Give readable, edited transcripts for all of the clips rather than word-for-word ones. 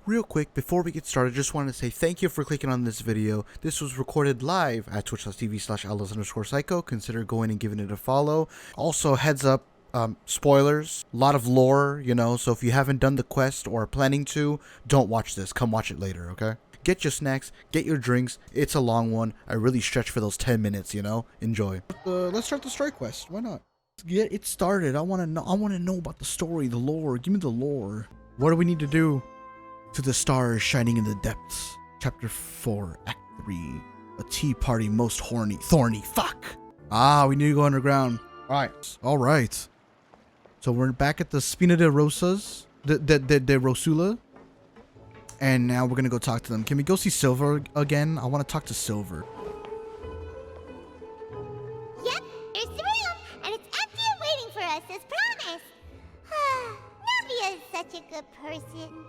Real quick, before we get started, just wanted to say thank you for clicking on this video. This was recorded live at twitch.tv/outlaws_psycho. Consider going and giving it a follow. Also, heads up, spoilers, a lot of lore, you know, so if you haven't done the quest or are planning to, don't watch this. Come watch it later, okay? Get your snacks, get your drinks. It's a long one. I really stretch for those 10 minutes, you know? Enjoy. Let's start the story quest. Why not? Let's get it started. I want to know about the story, the lore. Give me the lore. What do we need to do? To the stars shining in the depths. Chapter 4, Act 3. A tea party most thorny. Fuck. We need to go underground. Alright. So we're back at the Spina de Rosas. De Rosula. And now we're gonna go talk to them. Can we go see Silver again? I want to talk to Silver. Yep, there's the room, and it's empty and waiting for us as promised. Navia is such a good person.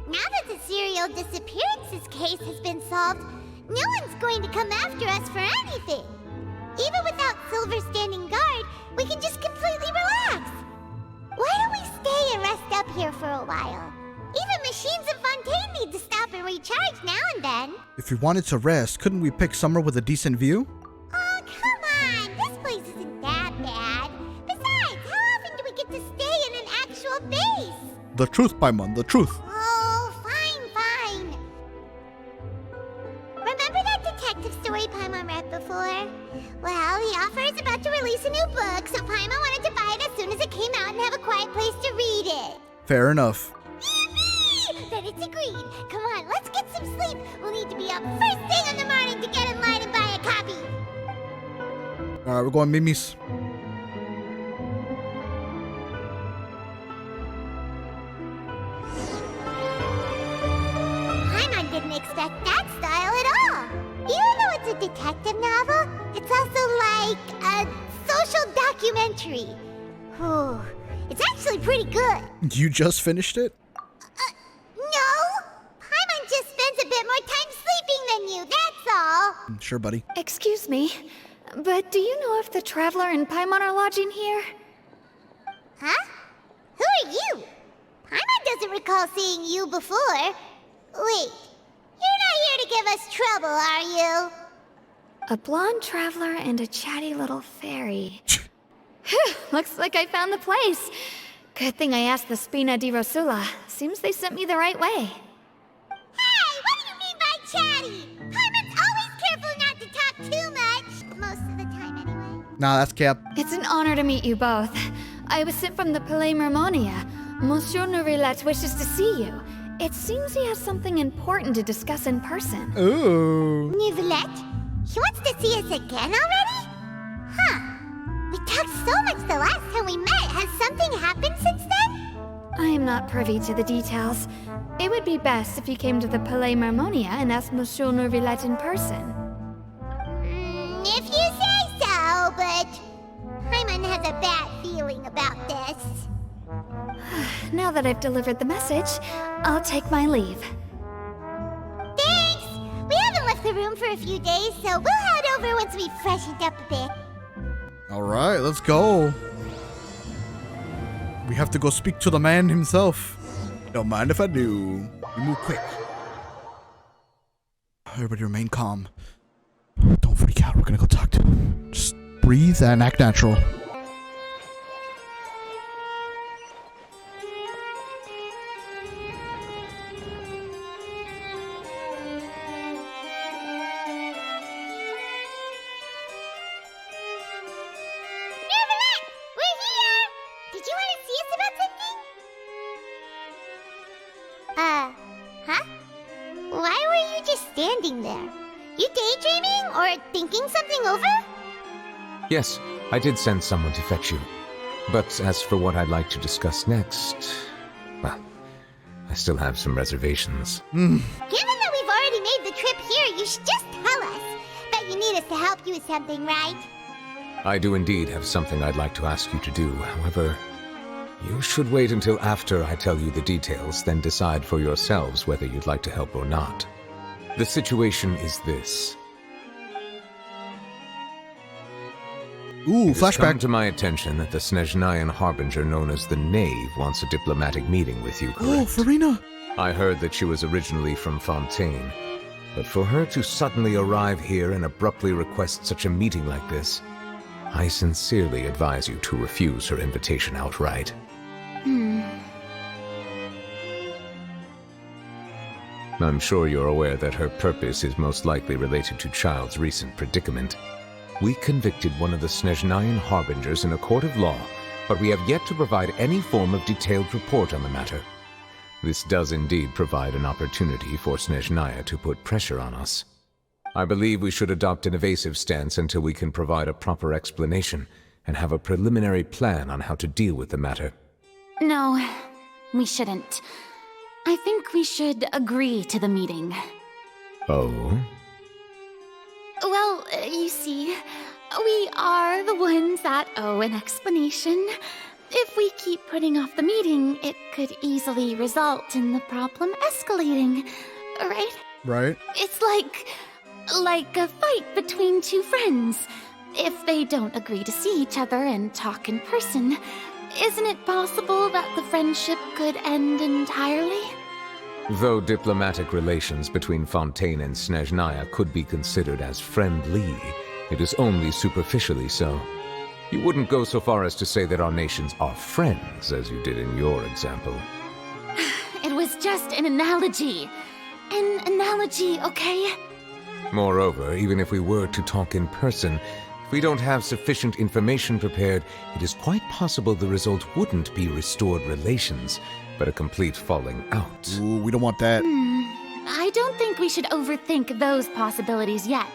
Now that the serial disappearances case has been solved, no one's going to come after us for anything. Even without Silver standing guard, we can just completely relax. Why don't we stay and rest up here for a while? Even machines in Fontaine need to stop and recharge now and then. If we wanted to rest, couldn't we pick somewhere with a decent view? Oh, come on. This place isn't that bad. Besides, how often do we get to stay in an actual base? The truth, Paimon, the truth. Oh, fine. Remember that detective story Paimon read before? Well, the author is about to release a new book, so Paimon wanted to buy it as soon as it came out and have a quiet place to read it. Fair enough. Then it's agreed. Come on, let's get some sleep. We'll need to be up first thing in the morning to get in line and buy a copy. Alright, we're going Mimi's. Paimon didn't expect that style at all. Even though it's a detective novel, it's also like a social documentary. Whew. It's actually pretty good. You just finished it? No. Paimon just spends a bit more time sleeping than you, that's all. Sure, buddy. Excuse me, but do you know if the Traveler and Paimon are lodging here? Huh? Who are you? Paimon doesn't recall seeing you before. Wait, you're not here to give us trouble, are you? A blonde traveler and a chatty little fairy. Phew, looks like I found the place. Good thing I asked the Spina di Rosula. Seems they sent me the right way. Hey, what do you mean by chatty? Paimon's always careful not to talk too much. Most of the time, anyway. Nah, that's Cap. It's an honor to meet you both. I was sent from the Palais Mermonia. Monsieur Nourilette wishes to see you. It seems he has something important to discuss in person. Ooh. Nouvelette? He wants to see us again already? Huh. We talked so much the last time we met. Has something happened since then? I am not privy to the details. It would be best if you came to the Palais Mermonia and asked Monsieur Nourilette in person. If you say so, but Paimon has a bad feeling about this. Now that I've delivered the message, I'll take my leave. Thanks! We haven't left the room for a few days, so we'll head over once we've freshened up a bit. Alright, let's go. We have to go speak to the man himself. Don't mind if I do. We move quick. Everybody remain calm. Don't freak out. We're gonna go talk to him. Just breathe and act natural. Huh? Why were you just standing there? You daydreaming or thinking something over? Yes, I did send someone to fetch you. But as for what I'd like to discuss next, well, I still have some reservations. Given that we've already made the trip here, you should just tell us. Bet you need us to help you with something, right? I do indeed have something I'd like to ask you to do. However, you should wait until after I tell you the details, then decide for yourselves whether you'd like to help or not. The situation is this. Ooh, It has come flashback. to my attention that the Snezhnayan harbinger known as the Knave wants a diplomatic meeting with you, Oh, correct? Farina. I heard that she was originally from Fontaine, but for her to suddenly arrive here and abruptly request such a meeting like this, I sincerely advise you to refuse her invitation outright. I'm sure you're aware that her purpose is most likely related to Child's recent predicament. We convicted one of the Snezhnayan harbingers in a court of law, but we have yet to provide any form of detailed report on the matter. This does indeed provide an opportunity for Snezhnaya to put pressure on us. I believe we should adopt an evasive stance until we can provide a proper explanation and have a preliminary plan on how to deal with the matter. No, we shouldn't. I think we should agree to the meeting. Oh? Well, you see, we are the ones that owe an explanation. If we keep putting off the meeting, it could easily result in the problem escalating, right? Right? It's like a fight between two friends. If they don't agree to see each other and talk in person, isn't it possible that the friendship could end entirely? Though diplomatic relations between Fontaine and Snezhnaya could be considered as friendly, it is only superficially so. You wouldn't go so far as to say that our nations are friends, as you did in your example. It was just an analogy. An analogy, okay? Moreover, even if we were to talk in person, if we don't have sufficient information prepared, it is quite possible the result wouldn't be restored relations, but a complete falling out. Ooh, we don't want that. I don't think we should overthink those possibilities yet.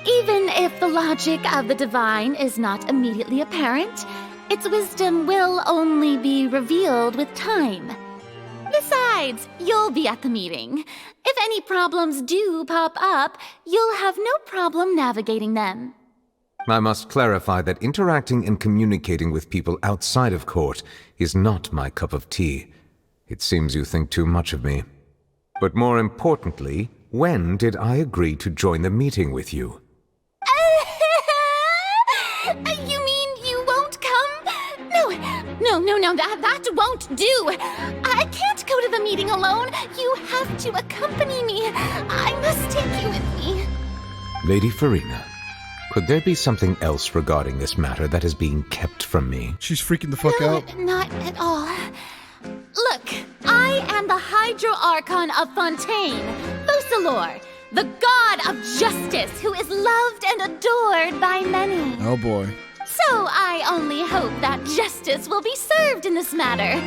Even if the logic of the divine is not immediately apparent, its wisdom will only be revealed with time. Besides, you'll be at the meeting. If any problems do pop up, you'll have no problem navigating them. I must clarify that interacting and communicating with people outside of court is not my cup of tea. It seems you think too much of me. But more importantly, when did I agree to join the meeting with you? You mean you won't come? No, that won't do. I can't go to the meeting alone. You have to accompany me. I must take you with me. Lady Farina, could there be something else regarding this matter that is being kept from me? She's freaking the fuck No, out. not at all. Look, I am the Hydro Archon of Fontaine, Focalor, the god of justice who is loved and adored by many. Oh boy. So I only hope that justice will be served in this matter.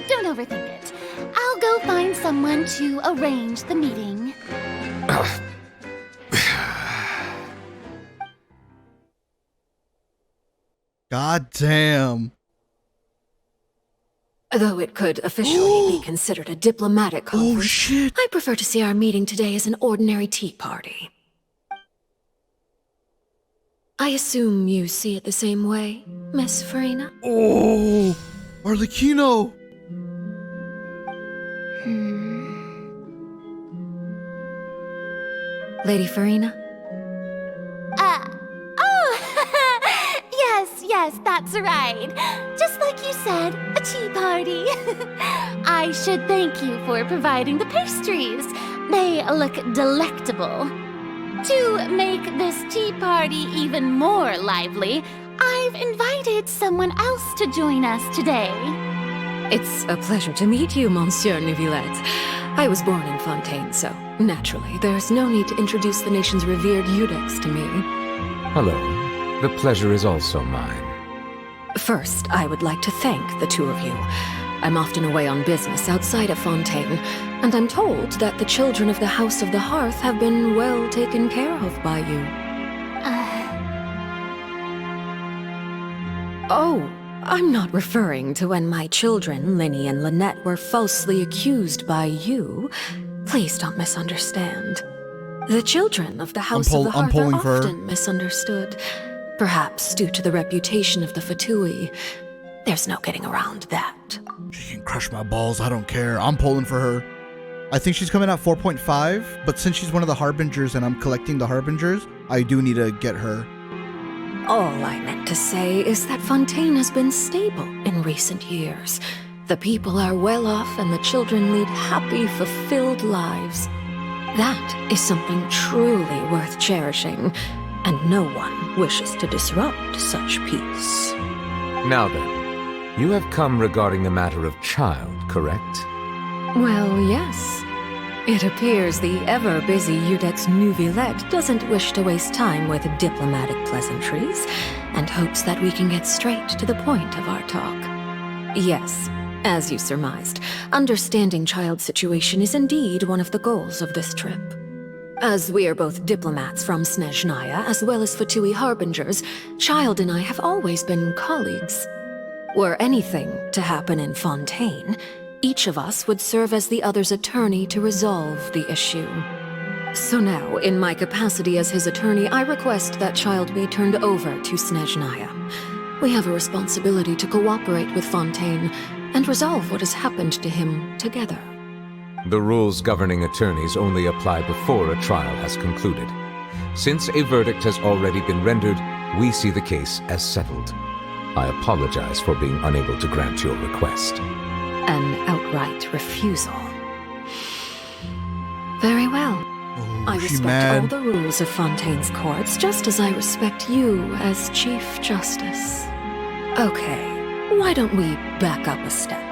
Don't overthink it. I'll go find someone to arrange the meeting. God damn. Though it could officially be considered a diplomatic conference, Oh shit. I prefer to see our meeting today as an ordinary tea party. I assume you see it the same way, Miss Farina? Oh, Arlecchino. Lady Farina? Yes, that's right. Just like you said, a tea party. I should thank you for providing the pastries. They look delectable. To make this tea party even more lively, I've invited someone else to join us today. It's a pleasure to meet you, Monsieur Neuvillette. I was born in Fontaine, so naturally, there's no need to introduce the nation's revered Eudex to me. Hello. The pleasure is also mine. First, I would like to thank the two of you. I'm often away on business outside of Fontaine, and I'm told that the children of the House of the Hearth have been well taken care of by you. Oh, I'm not referring to when my children, Linny and Lynette, were falsely accused by you. Please don't misunderstand. The children of the House of the Hearth are often misunderstood. Perhaps due to the reputation of the Fatui. There's no getting around that. She can crush my balls. I don't care. I'm pulling for her. I think she's coming at 4.5, but since she's one of the Harbingers and I'm collecting the Harbingers, I do need to get her. All I meant to say is that Fontaine has been stable in recent years. The people are well off and the children lead happy, fulfilled lives. That is something truly worth cherishing, and no one wishes to disrupt such peace. Now then, you have come regarding the matter of child, correct? Well, yes. It appears the ever-busy Iudex Nuvilette doesn't wish to waste time with diplomatic pleasantries, and hopes that we can get straight to the point of our talk. Yes, as you surmised, understanding child's situation is indeed one of the goals of this trip. As we are both diplomats from Snezhnaya as well as Fatui Harbingers, Child and I have always been colleagues. Were anything to happen in Fontaine, each of us would serve as the other's attorney to resolve the issue. So now, in my capacity as his attorney, I request that Child be turned over to Snezhnaya. We have a responsibility to cooperate with Fontaine and resolve what has happened to him together. The rules governing attorneys only apply before a trial has concluded. Since a verdict has already been rendered, we see the case as settled. I apologize for being unable to grant your request. An outright refusal. Very well. I respect all the rules of Fontaine's courts, just as I respect you as Chief Justice. Okay, why don't we back up a step?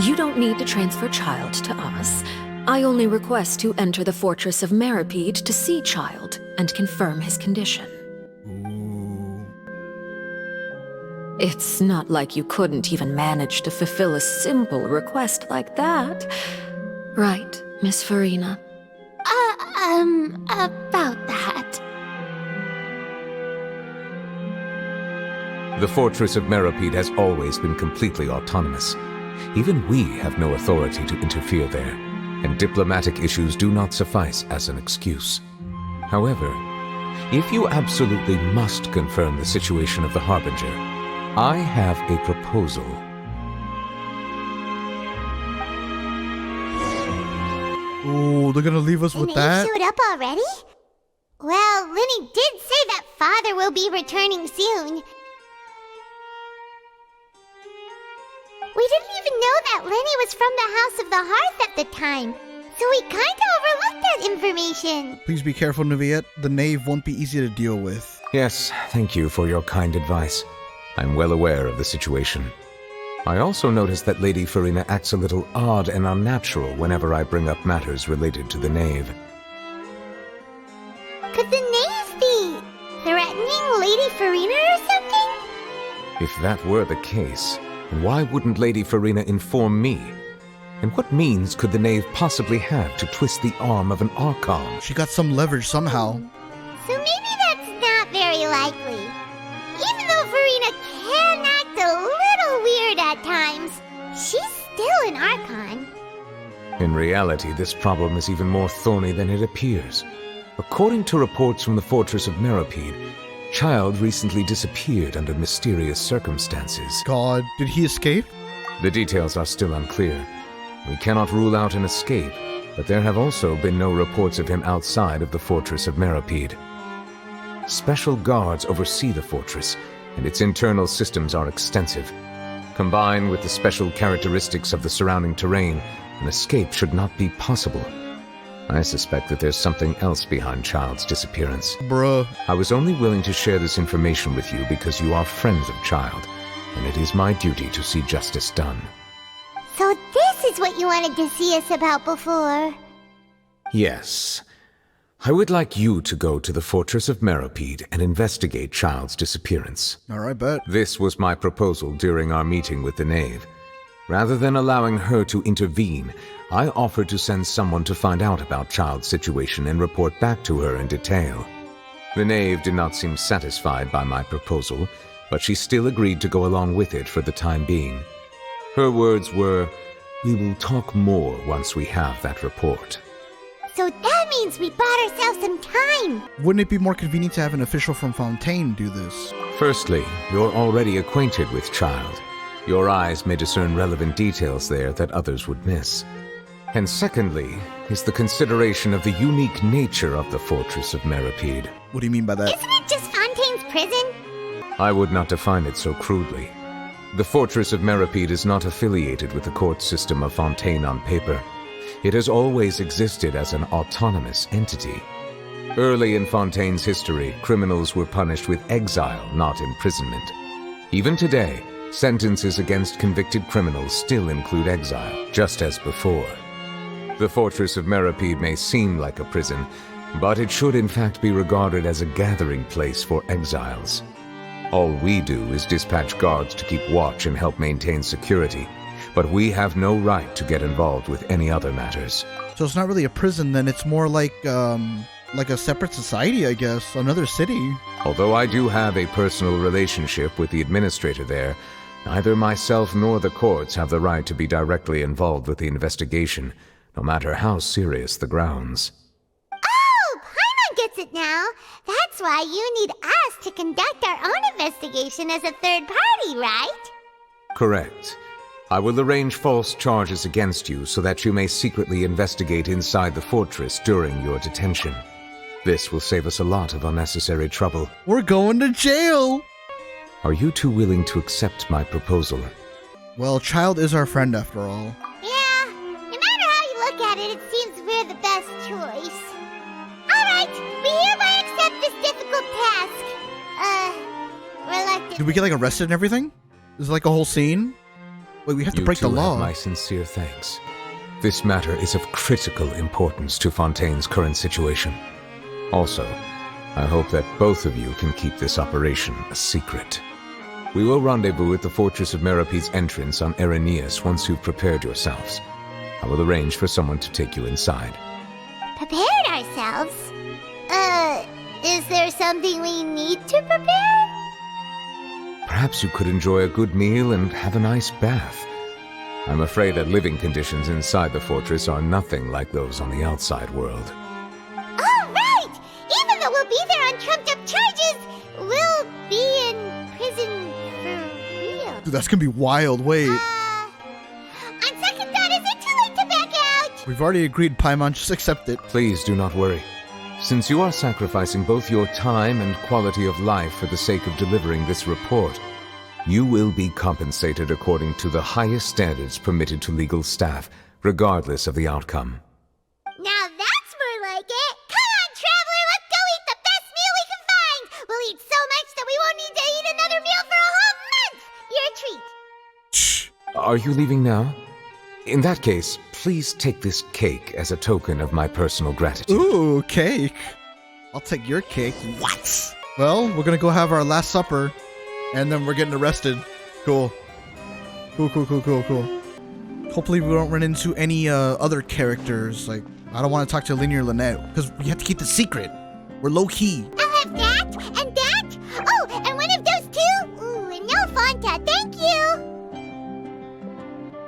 You don't need to transfer Child to us. I only request to enter the Fortress of Meripede to see Child and confirm his condition. It's not like you couldn't even manage to fulfill a simple request like that. Right, Miss Farina? About that. The Fortress of Meripede has always been completely autonomous. Even we have no authority to interfere there, and diplomatic issues do not suffice as an excuse. However, if you absolutely must confirm the situation of the Harbinger, I have a proposal. Oh, they're gonna leave us with They that? showed up already? Well, Linny did say that Father will be returning soon. We didn't even know that Linny was from the House of the Hearth at the time, so we kinda overlooked that information. Please be careful, Nuviet. The knave won't be easy to deal with. Yes, thank you for your kind advice. I'm well aware of the situation. I also noticed that Lady Farina acts a little odd and unnatural whenever I bring up matters related to the knave. Could the knave be threatening Lady Farina or something? If that were the case, then why wouldn't Lady Farina inform me? And what means could the knave possibly have to twist the arm of an Archon? She got some leverage somehow. So maybe that's not very likely. Even though Farina can act a little weird at times, she's still an Archon. In reality, this problem is even more thorny than it appears. According to reports from the Fortress of Meripede, Child recently disappeared under mysterious circumstances. God, did he escape? The details are still unclear. We cannot rule out an escape, but there have also been no reports of him outside of the Fortress of Meripede. Special guards oversee the fortress, and its internal systems are extensive. Combined with the special characteristics of the surrounding terrain, an escape should not be possible. I suspect that there's something else behind Child's disappearance. Bruh. I was only willing to share this information with you because you are friends of Child, and it is my duty to see justice done. So this is what you wanted to see us about before. Yes. I would like you to go to the Fortress of Meripede and investigate Child's disappearance. Alright, bet. This was my proposal during our meeting with the knave. Rather than allowing her to intervene, I offered to send someone to find out about Child's situation and report back to her in detail. The knave did not seem satisfied by my proposal, but she still agreed to go along with it for the time being. Her words were, "We will talk more once we have that report." So that means we bought ourselves some time. Wouldn't it be more convenient to have an official from Fontaine do this? Firstly, you're already acquainted with Child. Your eyes may discern relevant details there that others would miss. And secondly, is the consideration of the unique nature of the Fortress of Meripede. What do you mean by that? Isn't it just Fontaine's prison? I would not define it so crudely. The Fortress of Meripede is not affiliated with the court system of Fontaine on paper. It has always existed as an autonomous entity. Early in Fontaine's history, criminals were punished with exile, not imprisonment. Even today, sentences against convicted criminals still include exile, just as before. The Fortress of Meripede may seem like a prison, but it should in fact be regarded as a gathering place for exiles. All we do is dispatch guards to keep watch and help maintain security, but we have no right to get involved with any other matters. So it's not really a prison then, it's more like a separate society, I guess, another city. Although I do have a personal relationship with the administrator there, neither myself nor the courts have the right to be directly involved with the investigation, no matter how serious the grounds. Oh, Paimon gets it now. That's why you need us to conduct our own investigation as a third party, right? Correct. I will arrange false charges against you so that you may secretly investigate inside the fortress during your detention. This will save us a lot of unnecessary trouble. We're going to jail! Are you two willing to accept my proposal? Well, Child is our friend after all. Yeah, no matter how you look at it, it seems we're the best choice. Alright, we hereby accept this difficult task. Reluctant. Did we get, like, arrested and everything? Is it like a whole scene? Wait, we have to break the law. You two have my sincere thanks. This matter is of critical importance to Fontaine's current situation. Also, I hope that both of you can keep this operation a secret. We will rendezvous at the Fortress of Meripede's entrance on Erinius once you've prepared yourselves. I will arrange for someone to take you inside. Prepared ourselves? Is there something we need to prepare? Perhaps you could enjoy a good meal and have a nice bath. I'm afraid that living conditions inside the fortress are nothing like those on the outside world. Oh, right! Even though we'll be there on trumped-up charges, we'll be in prison for real. Dude, that's gonna be wild. Wait. On second thought, is it too late to back out? We've already agreed, Paimon. Just accept it. Please do not worry. Since you are sacrificing both your time and quality of life for the sake of delivering this report, you will be compensated according to the highest standards permitted to legal staff, regardless of the outcome. Now that's more like it. Come on, traveler, let's go eat the best meal we can find. We'll eat so much that we won't need to eat another meal for a whole month. You're a treat. Shh. Are you leaving now? In that case, please take this cake as a token of my personal gratitude. Ooh, cake. I'll take your cake. What? Well, we're gonna go have our last supper, and then we're getting arrested. Cool. Cool. Hopefully we don't run into any other characters. Like, I don't want to talk to Linear or Lynette, because we have to keep the secret. We're low-key. I'll have that, and that. Oh, and one of those two. Ooh, and no Fanta, thank you.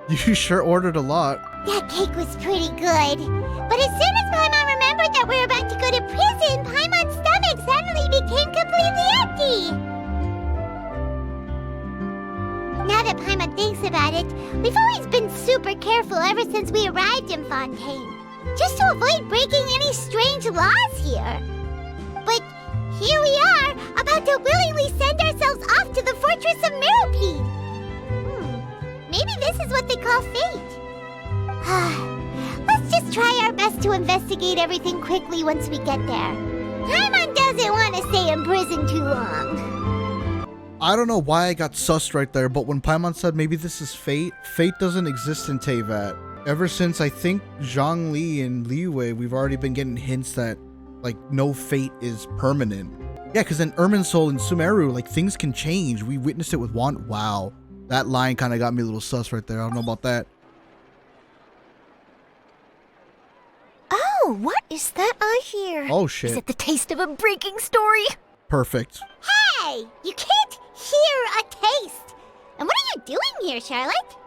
You sure ordered a lot. That cake was pretty good. But as soon as Paimon remembered that we're about to go to prison, Paimon's stomach suddenly became completely empty. Now that Paimon thinks about it, we've always been super careful ever since we arrived in Fontaine, just to avoid breaking any strange laws here. But here we are, about to willingly send ourselves off to the Fortress of Meripede. Maybe this is what they call fate. Let's just try our best to investigate everything quickly once we get there. Paimon doesn't want to stay in prison too long. I don't know why I got sussed right there, but when Paimon said maybe this is fate, fate doesn't exist in Teyvat. Ever since I think Zhongli and Liyue, we've already been getting hints that, like, no fate is permanent. Yeah, because in Irminsul and Sumeru, like, things can change. We witnessed it with Wand. Wow. That line kind of got me a little sus right there. I don't know about that. Oh, what is that I hear? Oh, shit. Is it the taste of a breaking story? Perfect. Hey, you can't hear a taste. And what are you doing here, Charlotte?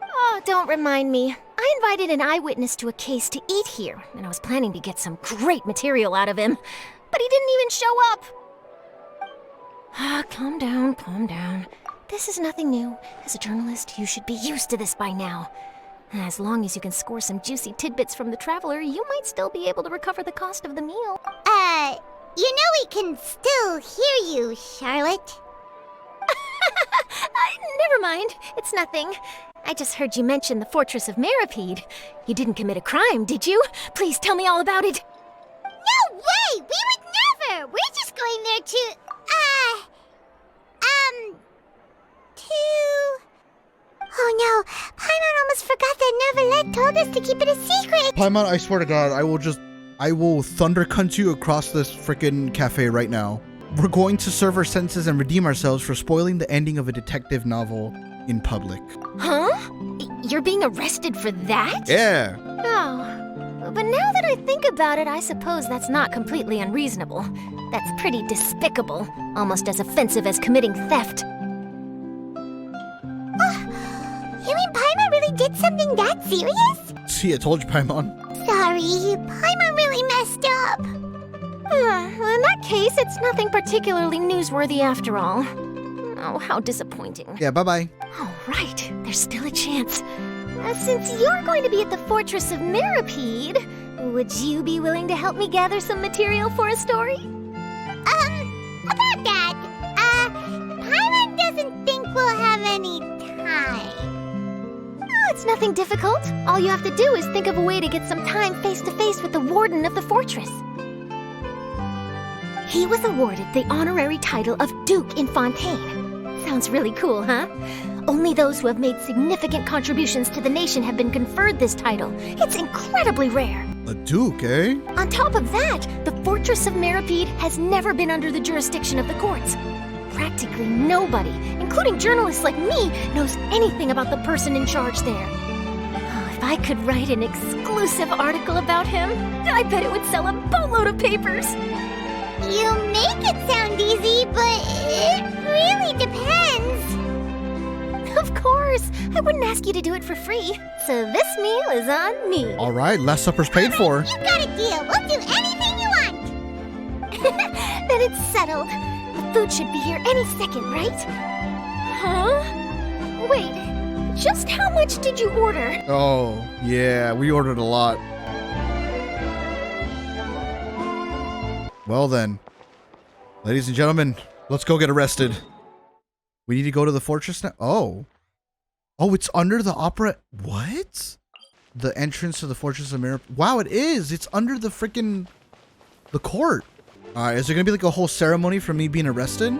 Oh, don't remind me. I invited an eyewitness to a case to eat here, and I was planning to get some great material out of him, but he didn't even show up. Ah, calm down, calm down. This is nothing new. As a journalist, you should be used to this by now. As long as you can score some juicy tidbits from the traveler, you might still be able to recover the cost of the meal. You know we can still hear you, Charlotte. never mind. It's nothing. I just heard you mention the Fortress of Meripede. You didn't commit a crime, did you? Please tell me all about it. No way! We would never! We're just going there to... Oh no, Paimon almost forgot that Neverlet told us to keep it a secret! Paimon, I swear to God, I will thunder cunt you across this frickin' cafe right now. We're going to serve our sentences and redeem ourselves for spoiling the ending of a detective novel in public. Huh? You're being arrested for that? Yeah. Oh, but now that I think about it, I suppose that's not completely unreasonable. That's pretty despicable, almost as offensive as committing theft. You mean Paimon really did something that serious? See, I told you, Paimon. Sorry, Paimon really messed up. Well, in that case, it's nothing particularly newsworthy after all. Oh, how disappointing. Yeah, bye-bye. Oh, right. There's still a chance. Since you're going to be at the Fortress of Meripede, would you be willing to help me gather some material for a story? About that, Paimon doesn't think we'll have any time. Oh, it's nothing difficult. All you have to do is think of a way to get some time face-to-face with the warden of the fortress. He was awarded the honorary title of Duke in Fontaine. Sounds really cool, huh? Only those who have made significant contributions to the nation have been conferred this title. It's incredibly rare. A duke, eh? On top of that, the Fortress of Meripede has never been under the jurisdiction of the courts. Practically nobody, including journalists like me, knows anything about the person in charge there. Oh, if I could write an exclusive article about him, I bet it would sell a boatload of papers. You make it sound easy, but it really depends. Of course, I wouldn't ask you to do it for free. So this meal is on me. All right, last supper's paid for. You got a deal. We'll do anything you want. Then it's settled. The food should be here any second, right? Huh? Wait, just how much did you order? Oh, yeah, we ordered a lot. Well then, ladies and gentlemen, let's go get arrested. We need to go to the fortress now. Oh, it's under the opera. What? The entrance to the Fortress of Meripede. Wow, it is. It's under the freaking the court. All right, is there gonna be like a whole ceremony for me being arrested?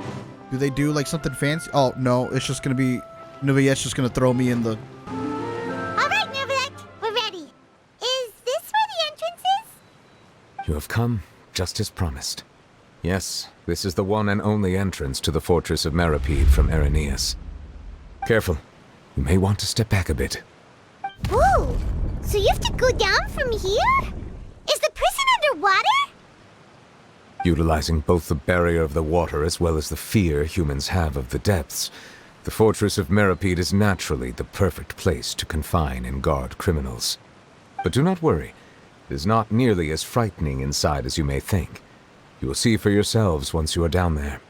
Do they do like something fancy? Oh no, it's just gonna be Neuvillette just gonna throw me in the. All right, Neuvillette, we're ready. Is this where the entrance is? You have come just as promised. Yes, this is the one and only entrance to the Fortress of Meripede from Irenaeus. Careful. You may want to step back a bit. Whoa! So you have to go down from here? Is the prison underwater? Utilizing both the barrier of the water as well as the fear humans have of the depths, the Fortress of Meripede is naturally the perfect place to confine and guard criminals. But do not worry. It is not nearly as frightening inside as you may think. You will see for yourselves once you are down there.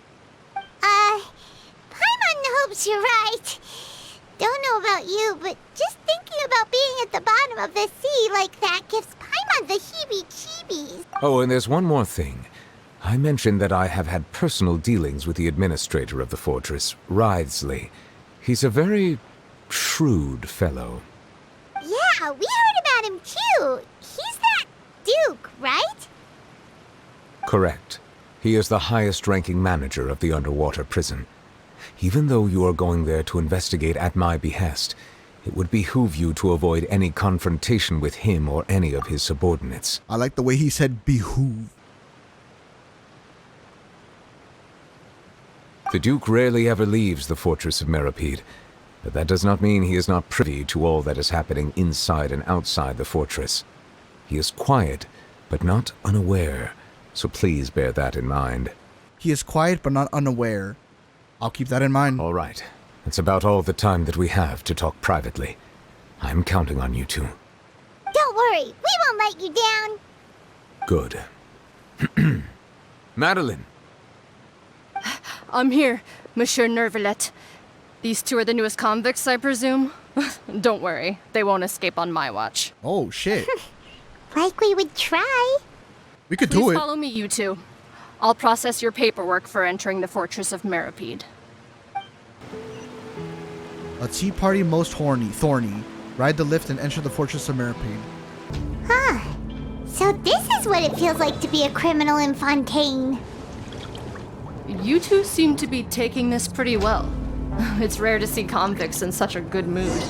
Paimon hopes you're right. Don't know about you, but just thinking about being at the bottom of the sea like that gives Paimon the heebie-jeebies. Oh, and there's one more thing. I mentioned that I have had personal dealings with the administrator of the fortress, Wriothesley. He's a very shrewd fellow. Yeah, we heard about him too. He's that Duke, right? Correct. He is the highest-ranking manager of the underwater prison. Even though you are going there to investigate at my behest, it would behoove you to avoid any confrontation with him or any of his subordinates. I like the way he said behoove. The Duke rarely ever leaves the Fortress of Meripede, but that does not mean he is not privy to all that is happening inside and outside the fortress. He is quiet, but not unaware, so please bear that in mind. He is quiet but not unaware. I'll keep that in mind. All right. That's about all the time that we have to talk privately. I'm counting on you two. Don't worry, we won't let you down. Good. Madeline! I'm here, Monsieur Neuvillette. These two are the newest convicts, I presume? Don't worry, they won't escape on my watch. Oh, shit. Like we would try. We could Please do it. follow me, you two. I'll process your paperwork for entering the Fortress of Meripede. A tea party most thorny. Ride the lift and enter the fortress of Maripane. Huh. So this is what it feels like to be a criminal in Fontaine. You two seem to be taking this pretty well. It's rare to see convicts in such a good mood.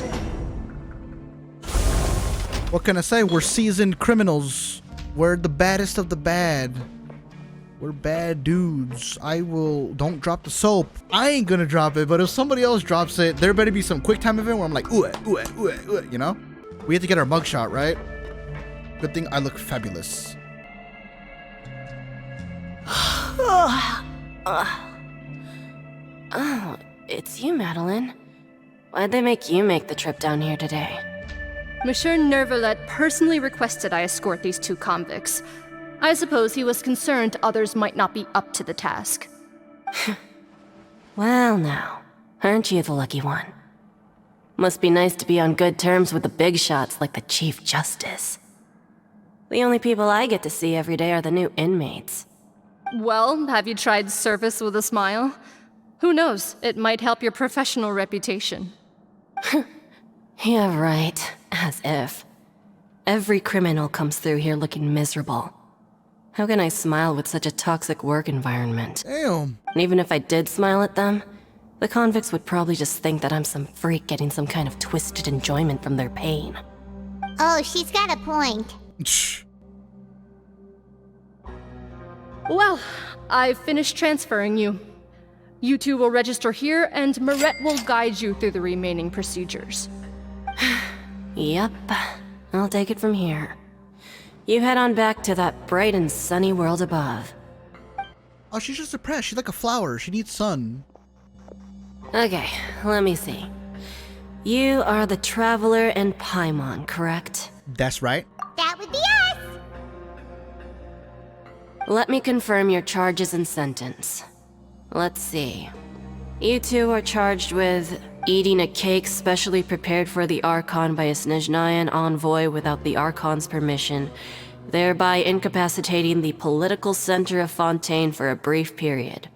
What can I say? We're seasoned criminals. We're the baddest of the bad. We're bad dudes. Don't drop the soap. I ain't gonna drop it, but if somebody else drops it, there better be some quick time event where I'm like, ooh, you know? We have to get our mugshot, right? Good thing I look fabulous. Oh, it's you, Madeline. Why'd they make you make the trip down here today? Monsieur Nervalet personally requested I escort these two convicts. I suppose he was concerned others might not be up to the task. Well now, aren't you the lucky one? Must be nice to be on good terms with the big shots like the Chief Justice. The only people I get to see every day are the new inmates. Well, have you tried service with a smile? Who knows, it might help your professional reputation. Yeah, right. As if. Every criminal comes through here looking miserable. How can I smile with such a toxic work environment? Damn. And even if I did smile at them, the convicts would probably just think that I'm some freak getting some kind of twisted enjoyment from their pain. Oh, she's got a point. Well, I've finished transferring you. You two will register here, and Marette will guide you through the remaining procedures. Yep, I'll take it from here. You head on back to that bright and sunny world above. Oh, she's just depressed. She's like a flower. She needs sun. Okay, let me see. You are the Traveler and Paimon, correct? That's right. That would be us. Let me confirm your charges and sentence. Let's see. You two are charged with eating a cake specially prepared for the Archon by a Snezhnayan envoy without the Archon's permission, thereby incapacitating the political center of Fontaine for a brief period.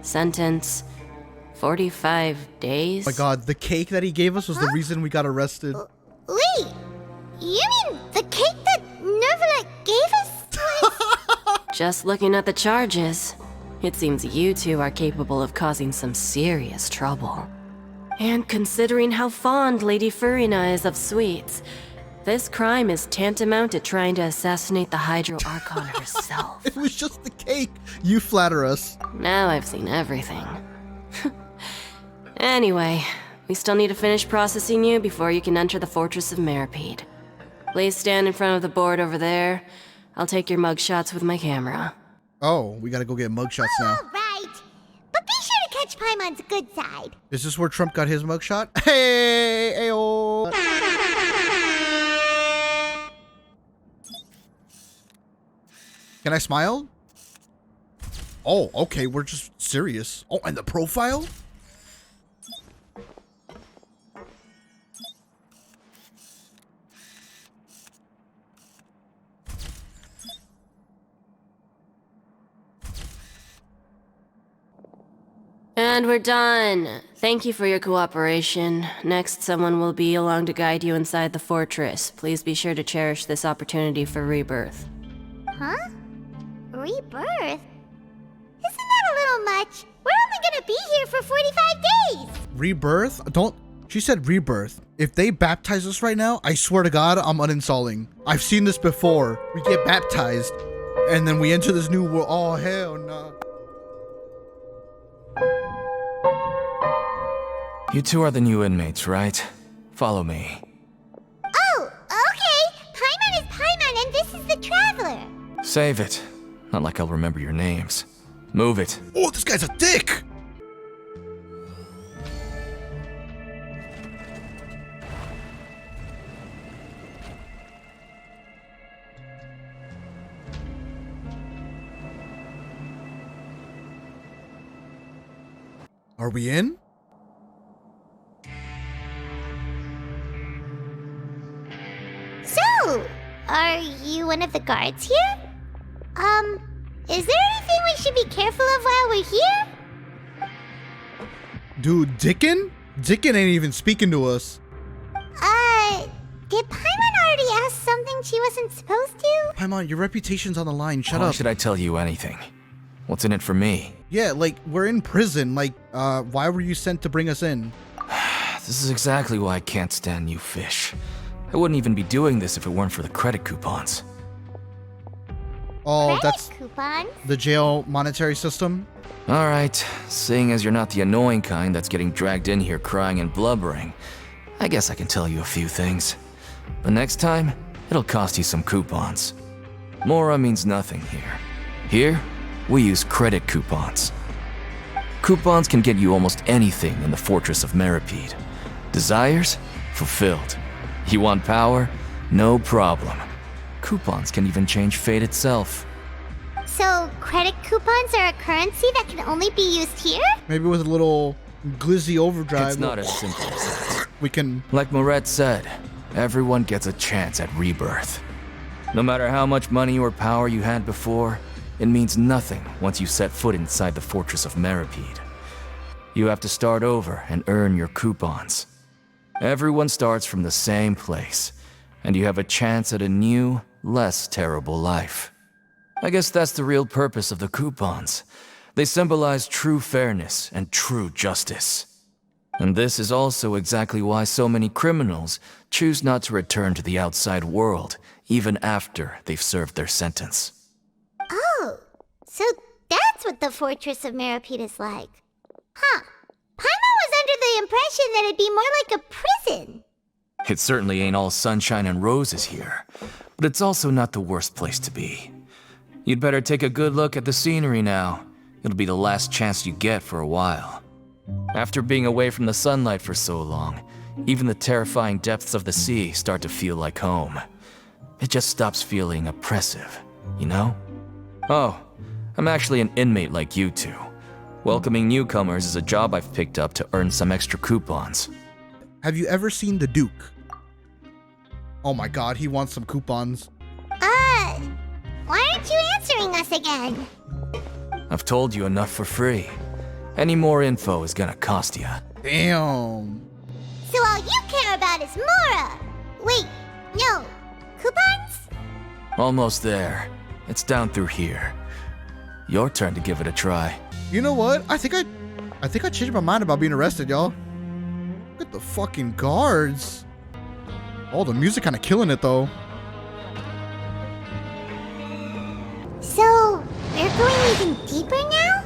Sentence: 45 days? Oh my god, the cake that he gave us was the reason we got arrested. Wait, you mean the cake that Nervalet gave us? Just looking at the charges, it seems you two are capable of causing some serious trouble. And considering how fond Lady Furina is of sweets, this crime is tantamount to trying to assassinate the Hydro Archon herself. It was just the cake. You flatter us. Now I've seen everything. Anyway, we still need to finish processing you before you can enter the Fortress of Maripede. Please stand in front of the board over there. I'll take your mugshots with my camera. Oh, we gotta go get mugshots now. All right. But be sure to catch Paimon's good side. Is this where Trump got his mugshot? Hey, ayo. Can I smile? Oh, okay, we're just serious. Oh, and the profile? And we're done. Thank you for your cooperation. Next, someone will be along to guide you inside the fortress. Please be sure to cherish this opportunity for rebirth. Huh? Rebirth? Isn't that a little much? We're only gonna be here for 45 days! Rebirth? She said rebirth. If they baptize us right now, I swear to God, I'm uninstalling. I've seen this before. We get baptized, and then we enter this new world. Oh, hell no. You two are the new inmates, right? Follow me. Oh, okay! Paimon is Paimon and this is the Traveler! Save it. Not like I'll remember your names. Move it. Oh, this guy's a dick! Are we in? So, are you one of the guards here? Is there anything we should be careful of while we're here? Dude, Dickin? Zicken ain't even speaking to us. Did Paimon already ask something she wasn't supposed to? Paimon, your reputation's on the line. Shut Why up. should I tell you anything? What's in it for me? Yeah, like, we're in prison. Like, why were you sent to bring us in? This is exactly why I can't stand you fish. I wouldn't even be doing this if it weren't for the credit coupons. Oh, Credit that's coupons? the jail monetary system? Alright, seeing as you're not the annoying kind that's getting dragged in here crying and blubbering, I guess I can tell you a few things. But next time, it'll cost you some coupons. Mora means nothing here. Here, we use credit coupons. Coupons can get you almost anything in the Fortress of Meripede. Desires? Fulfilled. You want power? No problem. Coupons can even change fate itself. So, credit coupons are a currency that can only be used here? Maybe with a little glizzy overdrive. It's not as simple as that. We can... Like Moret said, everyone gets a chance at rebirth. No matter how much money or power you had before, it means nothing once you set foot inside the Fortress of Meripede. You have to start over and earn your coupons. Everyone starts from the same place, and you have a chance at a new, less terrible life. I guess that's the real purpose of the coupons. They symbolize true fairness and true justice. And this is also exactly why so many criminals choose not to return to the outside world, even after they've served their sentence. Oh, so that's what the Fortress of Meripede is like. Huh. Paimon was under the impression that it'd be more like a prison. It certainly ain't all sunshine and roses here, but it's also not the worst place to be. You'd better take a good look at the scenery now. It'll be the last chance you get for a while. After being away from the sunlight for so long, even the terrifying depths of the sea start to feel like home. It just stops feeling oppressive, you know? Oh, I'm actually an inmate like you two. Welcoming newcomers is a job I've picked up to earn some extra coupons. Have you ever seen the Duke? Oh my god, he wants some coupons. Why aren't you answering us again? I've told you enough for free. Any more info is gonna cost you. Damn. So all you care about is Mora! Wait, no. Coupons? Almost there. It's down through here. Your turn to give it a try. You know what? I think I changed my mind about being arrested, y'all. Look at the fucking guards. Oh, the music kind of killing it though. So, we're going even deeper now?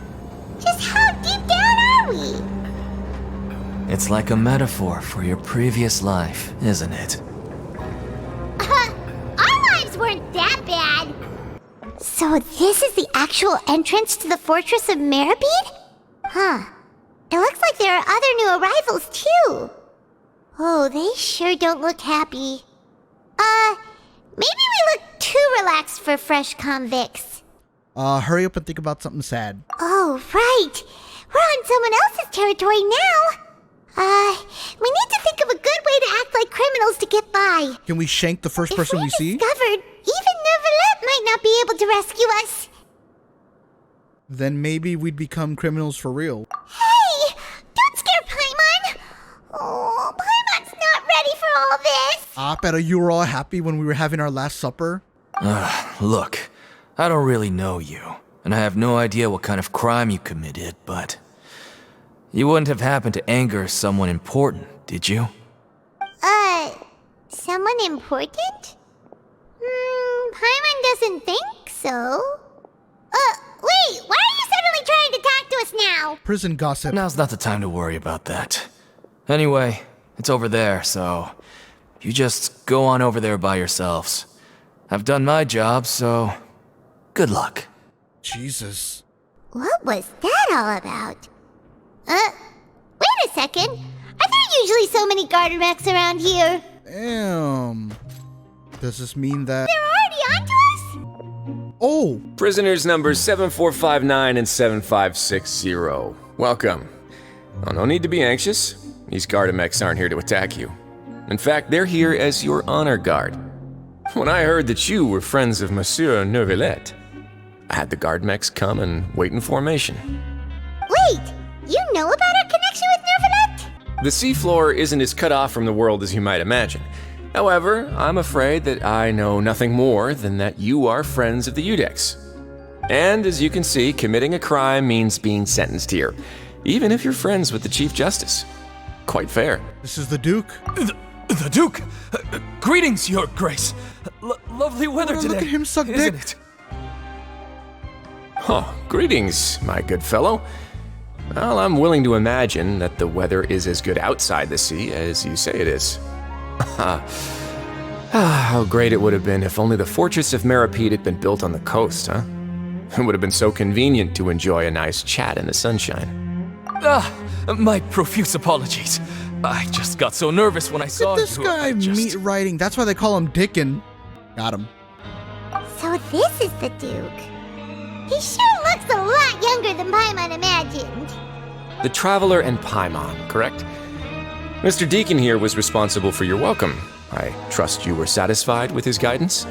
Just how deep down are we? It's like a metaphor for your previous life, isn't it? Our lives weren't that bad. So this is the actual entrance to the Fortress of Meripede? Huh. It looks like there are other new arrivals too. Oh, they sure don't look happy. Maybe we look too relaxed for fresh convicts. Hurry up and think about something sad. Oh, right. We're on someone else's territory now. We need to think of a good way to act like criminals to get by. Can we shank the first person we see? Discovered, even Neverlet might not be able to rescue us. Then maybe we'd become criminals for real. Hey! Don't scare Paimon! Oh, Paimon's not ready for all this. Pero you were all happy when we were having our last supper? Look, I don't really know you, and I have no idea what kind of crime you committed, but you wouldn't have happened to anger someone important, did you? Someone important? Paimon doesn't think so. Wait, why are you suddenly trying to talk to us now? Prison gossip. Now's not the time to worry about that. Anyway, it's over there, so you just go on over there by yourselves. I've done my job, so good luck. Jesus. What was that all about? Wait a second. Are there usually so many garter mechs around here? Damn. Does this mean that... They're already onto us? Oh! Prisoners numbers 7459 and 7560. Welcome. Oh, no need to be anxious. These Gardamex aren't here to attack you. In fact, they're here as your honor guard. When I heard that you were friends of Monsieur Neuvillette, I had the Gardamex come and wait in formation. Wait, you know about our connection with Neuvillette? The seafloor isn't as cut off from the world as you might imagine. However, I'm afraid that I know nothing more than that you are friends of the Udex. And as you can see, committing a crime means being sentenced here, even if you're friends with the Chief Justice. Quite fair. This is the Duke. The Duke! Greetings, Your Grace. Lovely weather today. Look at him suck isn't dick. it? Oh, greetings, my good fellow. Well, I'm willing to imagine that the weather is as good outside the sea as you say it is. How great it would have been if only the Fortress of Meripede had been built on the coast, huh? It would have been so convenient to enjoy a nice chat in the sunshine. My profuse apologies. I just got so nervous when I saw This you. guy meat writing. That's why they call him Dickin. Got him. So this is the Duke. He sure looks a lot younger than Paimon imagined. The Traveler and Paimon, correct? Mr. Deacon here was responsible for your welcome. I trust you were satisfied with his guidance?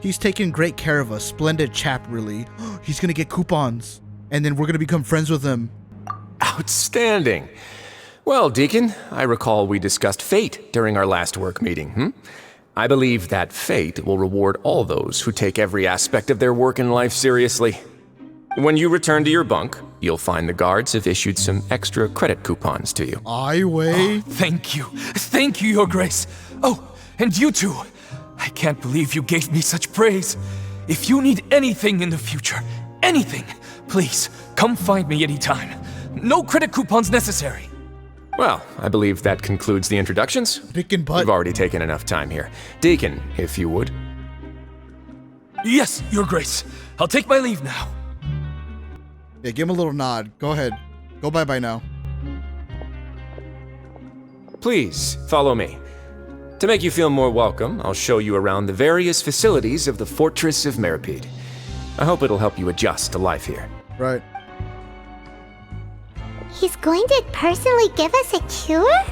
He's taking great care of us. Splendid chap, really. He's gonna get coupons. And then we're gonna become friends with him. Outstanding. Well, Deacon, I recall we discussed fate during our last work meeting, I believe that fate will reward all those who take every aspect of their work in life seriously. When you return to your bunk, you'll find the guards have issued some extra credit coupons to you. I way. Thank you. Thank you, Your Grace. Oh, and you too. I can't believe you gave me such praise. If you need anything in the future, anything, please come find me anytime. No credit coupons necessary. Well, I believe that concludes the introductions. Deacon butt. We've already taken enough time here. Deacon, if you would. Yes, Your Grace. I'll take my leave now. Yeah, give him a little nod. Go ahead. Go bye-bye now. Please, follow me. To make you feel more welcome, I'll show you around the various facilities of the Fortress of Meripede. I hope it'll help you adjust to life here. Right. He's going to personally give us a cure?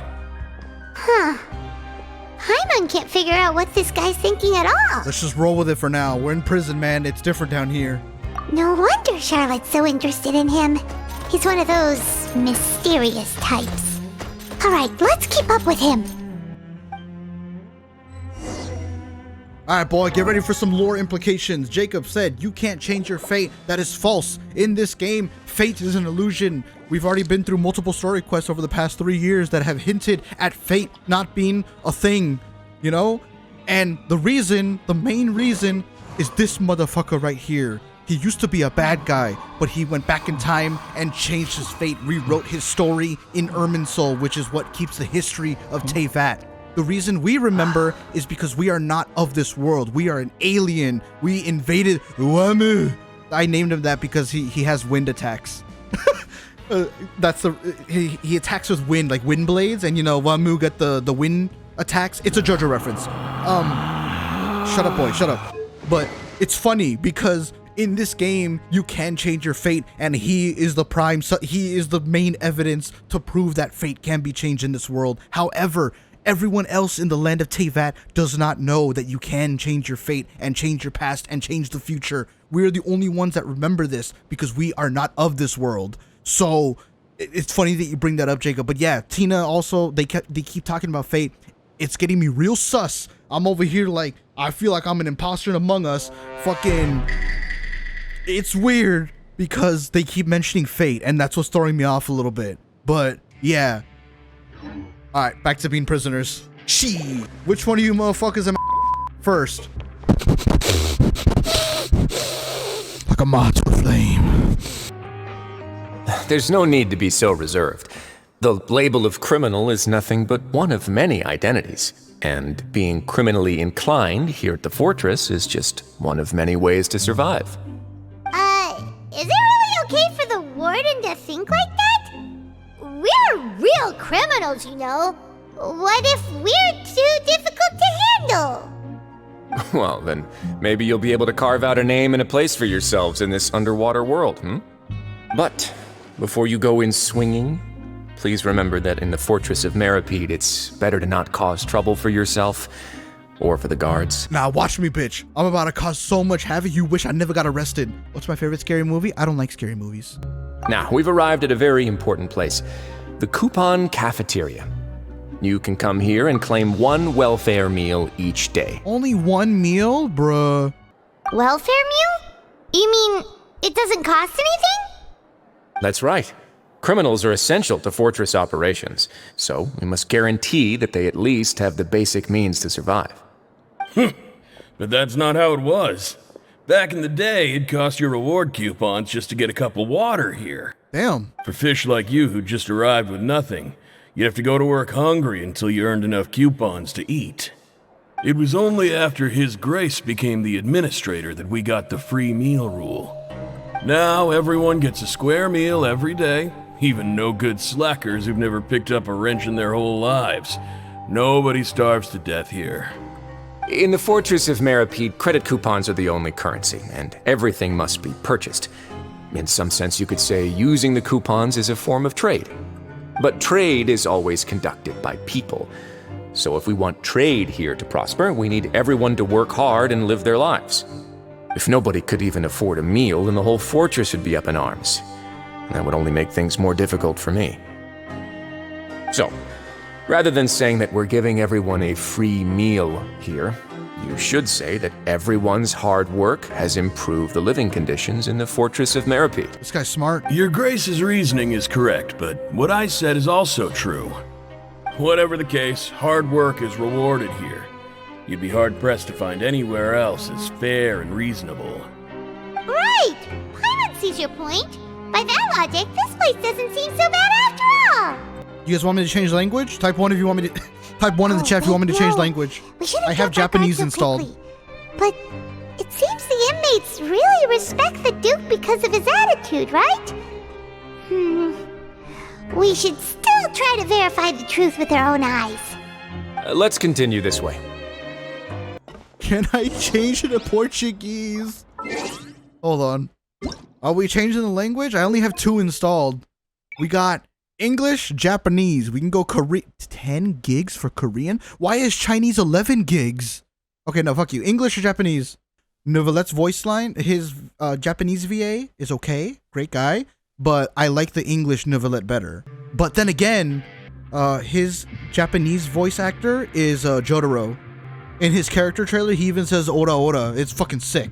Huh. Paimon can't figure out what this guy's thinking at all. Let's just roll with it for now. We're in prison, man. It's different down here. No wonder Charlotte's so interested in him. He's one of those mysterious types. Alright, let's keep up with him. Alright, boy, get ready for some lore implications. Jacob said, you can't change your fate. That is false. In this game, fate is an illusion. We've already been through multiple story quests over the past 3 years that have hinted at fate not being a thing, you know? And the main reason, is this motherfucker right here. He used to be a bad guy, but he went back in time and changed his fate, rewrote his story in Irminsul, which is what keeps the history of Teyvat. The reason we remember is because we are not of this world. We are an alien. We invaded Wamu. I named him that because he has wind attacks. He attacks with wind, like wind blades, and you know Wamu got the wind attacks. It's a JoJo reference. Shut up, boy, shut up. But it's funny because in this game you can change your fate, and he is the main evidence to prove that fate can be changed in this world. However, everyone else in the land of Teyvat does not know that you can change your fate and change your past and change the future. We're the only ones that remember this because we are not of this world. So it's funny that you bring that up, Jacob. But yeah, Tina also, they keep talking about fate. It's getting me real sus. I'm over here like, I feel like I'm an imposter in Among Us. Fucking, it's weird because they keep mentioning fate, and that's what's throwing me off a little bit. But yeah. Alright, back to being prisoners. Which one of you motherfuckers am first? Like a moth to a flame. There's no need to be so reserved. The label of criminal is nothing but one of many identities, and being criminally inclined here at the fortress is just one of many ways to survive. Is it really okay for the warden to think like that? We're real criminals, you know. What if we're too difficult to handle? Well, then maybe you'll be able to carve out a name and a place for yourselves in this underwater world, But before you go in swinging, please remember that in the Fortress of Meripede, it's better to not cause trouble for yourself or for the guards. Nah, watch me, bitch. I'm about to cause so much havoc you wish I never got arrested. What's my favorite scary movie? I don't like scary movies. Now, we've arrived at a very important place. the Coupon Cafeteria. You can come here and claim one welfare meal each day. Only one meal? Bruh. Welfare meal? You mean it doesn't cost anything? That's right. Criminals are essential to Fortress operations, so we must guarantee that they at least have the basic means to survive. But that's not how it was. Back in the day, it cost your reward coupons just to get a cup of water here. Damn. For fish like you who just arrived with nothing, you'd have to go to work hungry until you earned enough coupons to eat. It was only after His Grace became the administrator that we got the free meal rule. Now everyone gets a square meal every day, even no-good slackers who've never picked up a wrench in their whole lives. Nobody starves to death here. In the Fortress of Meripede, credit coupons are the only currency, and everything must be purchased. In some sense, you could say using the coupons is a form of trade. But trade is always conducted by people. So if we want trade here to prosper, we need everyone to work hard and live their lives. If nobody could even afford a meal, then the whole fortress would be up in arms. That would only make things more difficult for me. So, rather than saying that we're giving everyone a free meal here, you should say that everyone's hard work has improved the living conditions in the Fortress of Meripede. This guy's smart. Your Grace's reasoning is correct, but what I said is also true. Whatever the case, hard work is rewarded here. You'd be hard-pressed to find anywhere else as fair and reasonable. Right! Paimon sees your point. By that logic, this place doesn't seem so bad after all. You guys want me to change language? Type 1 if you want me to... Type 1 in the chat if you want me to change language. I have Japanese installed. But it seems the inmates really respect the Duke because of his attitude, right? We should still try to verify the truth with our own eyes. Let's continue this way. Can I change it to Portuguese? Hold on. Are we changing the language? I only have 2 installed. We got English, Japanese. We can go Korean. 10 gigs for Korean? Why is Chinese 11 gigs? Okay, no, fuck you. English or Japanese? Novelette's voice line, his Japanese VA is okay. Great guy. But I like the English Novelette better. But then again, his Japanese voice actor is Jotaro. In his character trailer, he even says ora ora. It's fucking sick.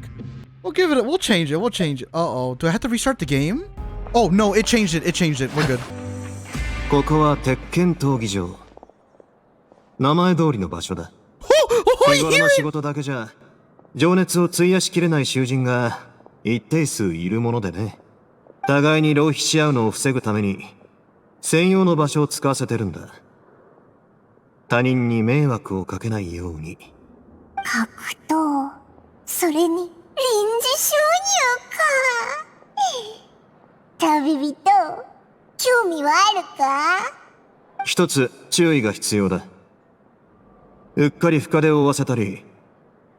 We'll give it. We'll change it. We'll change it. Uh-oh. Do I have to restart the game? Oh, no. It changed it. It changed it. We're good. ここは鉄拳闘技場。名前通りの場所だ。日頃の仕事だけじゃ情熱を費やしきれない囚人が一定数いるものでね。互いに浪費し合うのを防ぐために専用の場所を使わせてるんだ。他人に迷惑をかけないように。格闘、それに臨時収入か。旅人、興味はあるか？一つ注意が必要だ。うっかり深手を負わせたり、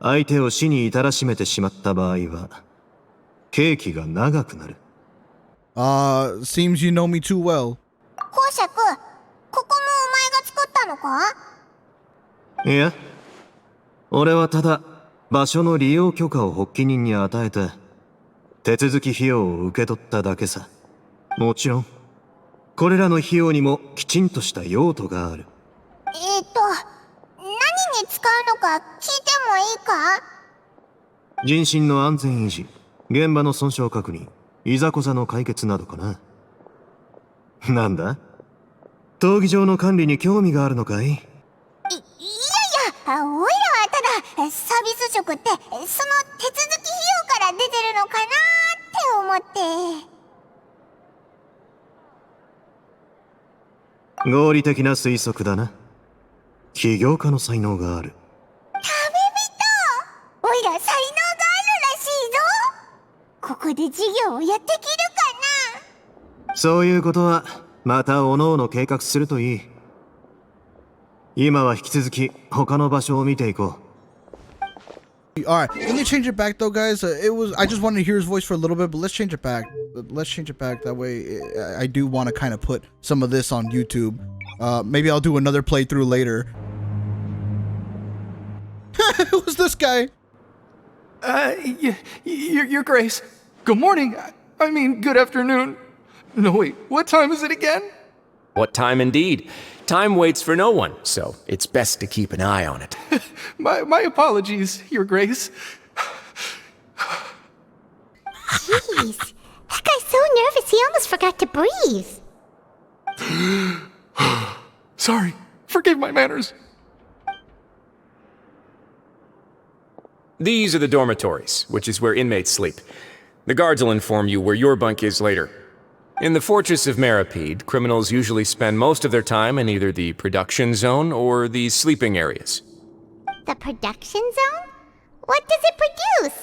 相手を死に至らしめてしまった場合は、刑期が長くなる。Seems you know me too well. 公爵、ここもお前が作ったのか？いや、俺はただ場所の利用許可を発起人に与えて、手続き費用を受け取っただけさ。もちろん、これらの費用にもきちんとした用途がある。何に使うのか聞いてもいいか？人身の安全維持、現場の損傷確認、いざこざの解決などかな。なんだ？闘技場の管理に興味があるのかい？いやいや、オイラはただサービス職ってその手続き費用から出てるのかなって思って。合理的な推測だな。起業家の才能がある。旅人、オイラ才能があるらしいぞ。ここで事業をやってきるかな？そういうことはまたおのおの計画するといい。今は引き続き他の場所を見ていこう。Alright, let me change it back though, guys. I just wanted to hear his voice for a little bit, but let's change it back. Let's change it back. That way, I do want to kind of put some of this on YouTube. Maybe I'll do another playthrough later. Who's this guy? Your Grace. Good morning. I mean, good afternoon. No, wait, what time is it again? What time indeed? Time waits for no one, so it's best to keep an eye on it. My apologies, Your Grace. Jeez, that guy's so nervous he almost forgot to breathe. Sorry, forgive my manners. These are the dormitories, which is where inmates sleep. The guards will inform you where your bunk is later. In the Fortress of Meripede, criminals usually spend most of their time in either the production zone or the sleeping areas. The production zone? What does it produce?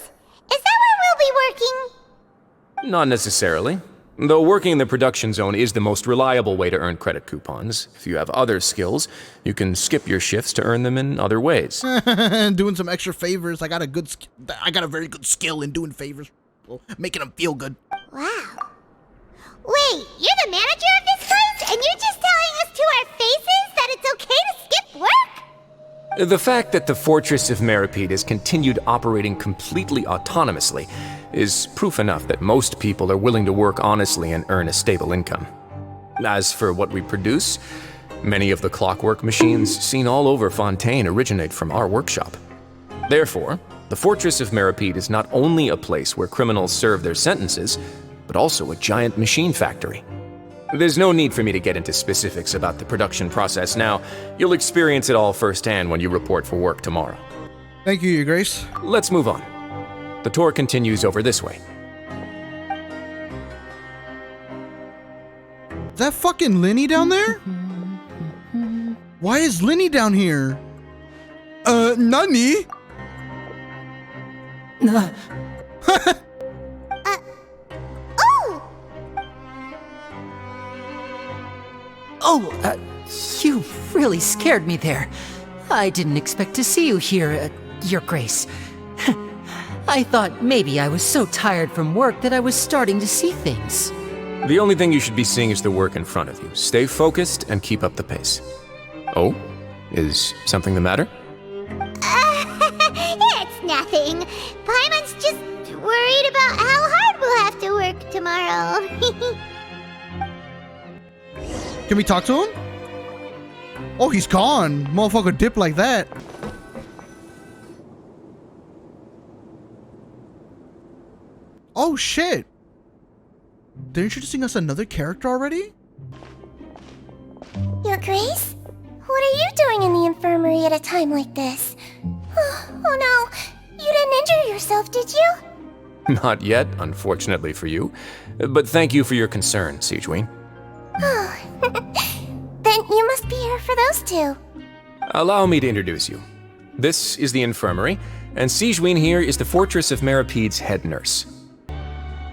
Is that where we'll be working? Not necessarily. Though working in the production zone is the most reliable way to earn credit coupons. If you have other skills, you can skip your shifts to earn them in other ways. Doing some extra favors. I got a very good skill in doing favors. Making them feel good. Wow. Wait, you're the manager of this place, and you're just telling us to our faces that it's okay to skip work? The fact that the Fortress of Meripede has continued operating completely autonomously is proof enough that most people are willing to work honestly and earn a stable income. As for what we produce, many of the clockwork machines seen all over Fontaine originate from our workshop. Therefore, the Fortress of Meripede is not only a place where criminals serve their sentences, but also a giant machine factory. There's no need for me to get into specifics about the production process now. You'll experience it all firsthand when you report for work tomorrow. Thank you, Your Grace. Let's move on. The tour continues over this way. Is that fucking Linny down there? Why is Linny down here? Nani? You really scared me there. I didn't expect to see you here, Your Grace. I thought maybe I was so tired from work that I was starting to see things. The only thing you should be seeing is the work in front of you. Stay focused and keep up the pace. Oh? Is something the matter? It's nothing. Paimon's just worried about how hard we'll have to work tomorrow. Can we talk to him? Oh, he's gone. Motherfucker dip like that. Oh, shit. They're introducing us another character already? Your Grace? What are you doing in the infirmary at a time like this? Oh no, you didn't injure yourself, did you? Not yet, unfortunately for you. But thank you for your concern, Sijween. Oh, then you must be here for those two. Allow me to introduce you. This is the infirmary, and Sijween here is the Fortress of Meripede's head nurse.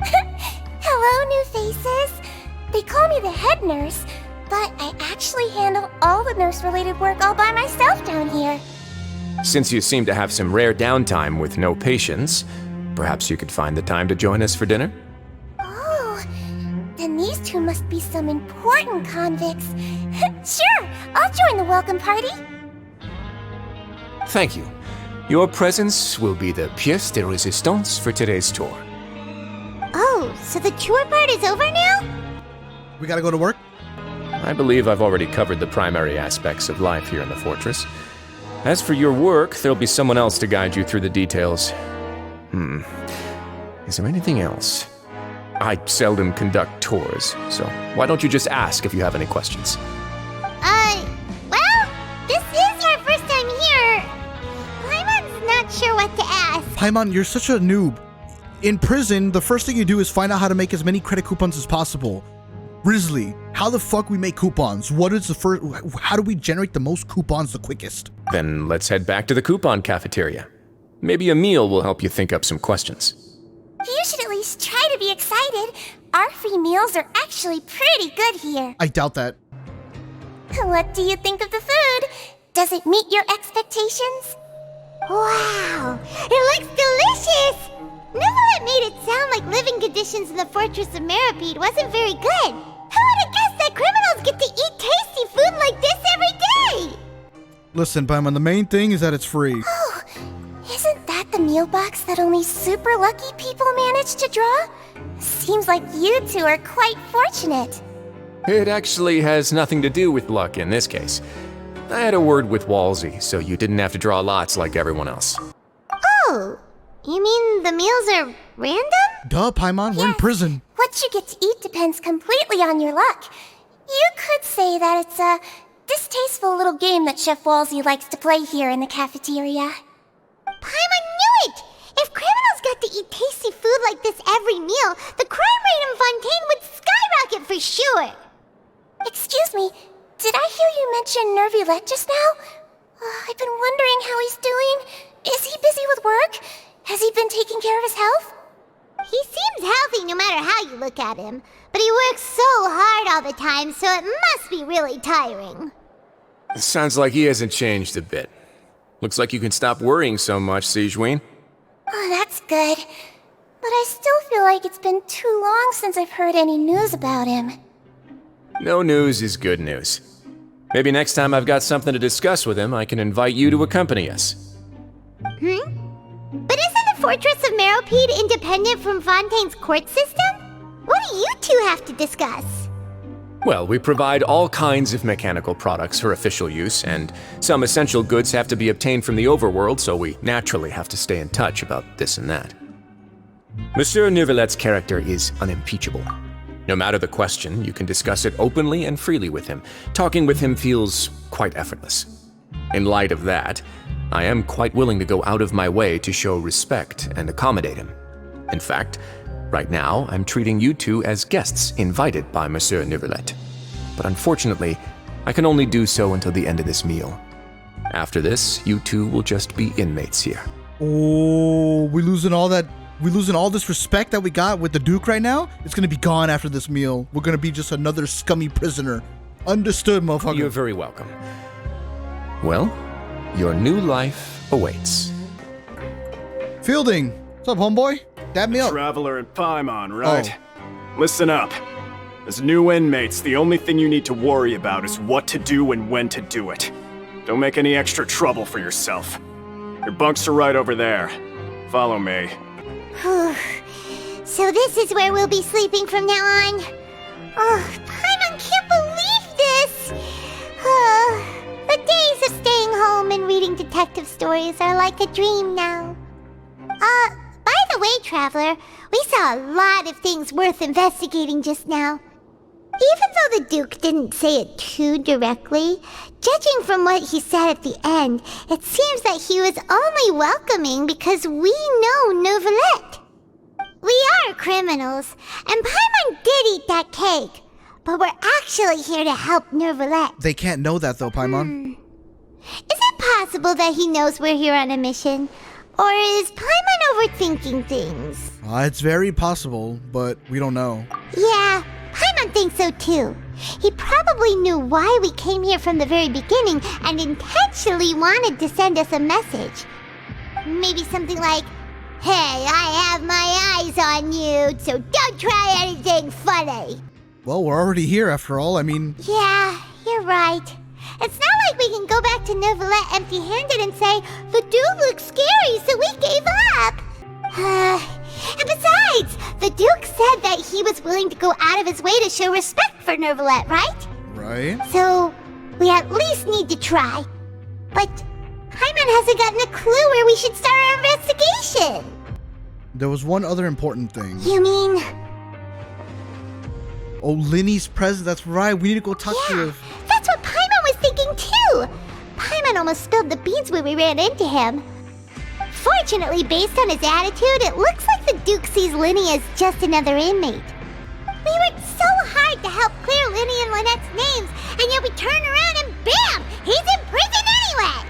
Hello, new faces. They call me the head nurse, but I actually handle all the nurse-related work all by myself down here. Since you seem to have some rare downtime with no patients, perhaps you could find the time to join us for dinner? Oh, then these two must be some important convicts. Sure, I'll join the welcome party. Thank you. Your presence will be the pièce de résistance for today's tour. Oh, so the tour part is over now? We gotta go to work? I believe I've already covered the primary aspects of life here in the fortress. As for your work, there'll be someone else to guide you through the details. Is there anything else? I seldom conduct tours, so why don't you just ask if you have any questions? Well, this is our first time here. Paimon's not sure what to ask. Paimon, you're such a noob. In prison, the first thing you do is find out how to make as many credit coupons as possible. Risley, how the fuck we make coupons? How do we generate the most coupons the quickest? Then let's head back to the coupon cafeteria. Maybe a meal will help you think up some questions. You should at least try to be excited. Our free meals are actually pretty good here. I doubt that. What do you think of the food? Does it meet your expectations? Wow, it looks delicious! Neverlet made it sound like living conditions in the Fortress of Meripede wasn't very good. Who would have guessed that criminals get to eat tasty food like this every day? Listen, Paimon, the main thing is that it's free. Oh, isn't that the meal box that only super lucky people manage to draw? Seems like you two are quite fortunate. It actually has nothing to do with luck in this case. I had a word with Walsey, so you didn't have to draw lots like everyone else. Oh, you mean the meals are random? Duh, Paimon, we're in prison. What you get to eat depends completely on your luck. You could say that it's a distasteful little game that Chef Walsey likes to play here in the cafeteria. Paimon knew it! If criminals got to eat tasty food like this every meal, the crime rate in Fontaine would skyrocket for sure! Excuse me, did I hear you mention Nervulette just now? I've been wondering how he's doing. Is he busy with work? Has he been taking care of his health? He seems healthy no matter how you look at him, but he works so hard all the time, so it must be really tiring. Sounds like he hasn't changed a bit. Looks like you can stop worrying so much, Sigewinne. Oh, that's good. But I still feel like it's been too long since I've heard any news about him. No news is good news. Maybe next time I've got something to discuss with him, I can invite you to accompany us. But isn't the Fortress of Meropide independent from Fontaine's court system? What do you two have to discuss? Well, we provide all kinds of mechanical products for official use, and some essential goods have to be obtained from the overworld, so we naturally have to stay in touch about this and that. Monsieur Neuvillette's character is unimpeachable. No matter the question, you can discuss it openly and freely with him. Talking with him feels quite effortless. In light of that, I am quite willing to go out of my way to show respect and accommodate him. In fact, right now, I'm treating you two as guests invited by Monsieur Neuvillette. But unfortunately, I can only do so until the end of this meal. After this, you two will just be inmates here. Oh, we losing all this respect that we got with the Duke right now? It's gonna be gone after this meal. We're gonna be just another scummy prisoner. Understood, motherfucker. You're very welcome. Well, your new life awaits. Fielding, what's up, homeboy? Dab me up. Traveler and Paimon, right? Listen up. As new inmates, the only thing you need to worry about is what to do and when to do it. Don't make any extra trouble for yourself. Your bunks are right over there. Follow me. So this is where we'll be sleeping from now on? Oh, Paimon can't believe this! The days of staying home and reading detective stories are like a dream now. By the way, Traveler, we saw a lot of things worth investigating just now. Even though the Duke didn't say it too directly, judging from what he said at the end, it seems that he was only welcoming because we know Neuvillette. We are criminals, and Paimon did eat that cake, but we're actually here to help Neuvillette. They can't know that though, Paimon. Is it possible that he knows we're here on a mission? Or is Paimon overthinking things? It's very possible, but we don't know. Yeah, Paimon thinks so too. He probably knew why we came here from the very beginning and intentionally wanted to send us a message. Maybe something like, "Hey, I have my eyes on you, so don't try anything funny." Well, we're already here after all, I mean... Yeah, you're right. It's not like we can go back to Neuvillette empty-handed and say, "The dude looks scary, so we gave up." And besides, the Duke said that he was willing to go out of his way to show respect for Neuvillette, right? Right. So, we at least need to try. But Paimon hasn't gotten a clue where we should start our investigation. There was one other important thing. You mean? Oh, Linny's present. That's right. We need to go talk to her. That's what Paimon was thinking too. Paimon almost spilled the beans when we ran into him. Fortunately, based on his attitude, it looks like the Duke sees Linny as just another inmate. We worked so hard to help clear Linny and Lynette's names, and yet we turn around and bam! He's in prison anyway!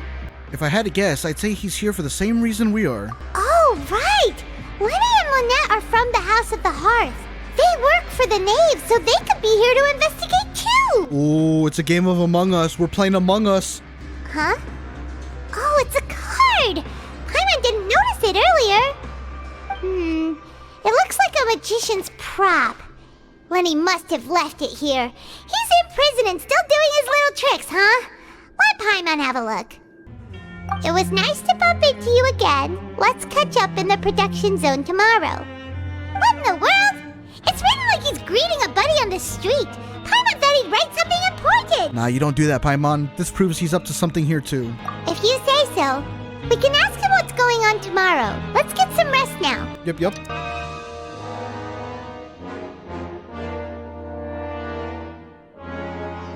If I had to guess, I'd say he's here for the same reason we are. Oh, right! Linny and Lynette are from the House of the Hearth. They work for the Knaves, so they could be here to investigate too! Oh, it's a game of Among Us. We're playing Among Us. Huh? Oh, it's a card! Paimon didn't notice it earlier. It looks like a magician's prop. Lenny must have left it here. He's in prison and still doing his little tricks, huh? Let Paimon have a look. It was nice to bump into you again. Let's catch up in the production zone tomorrow. What in the world? It's written like he's greeting a buddy on the street. Paimon thought write something important. Nah, you don't do that, Paimon. This proves he's up to something here too. If you say so. We can ask him what's going on tomorrow. Let's get some rest now. Yep.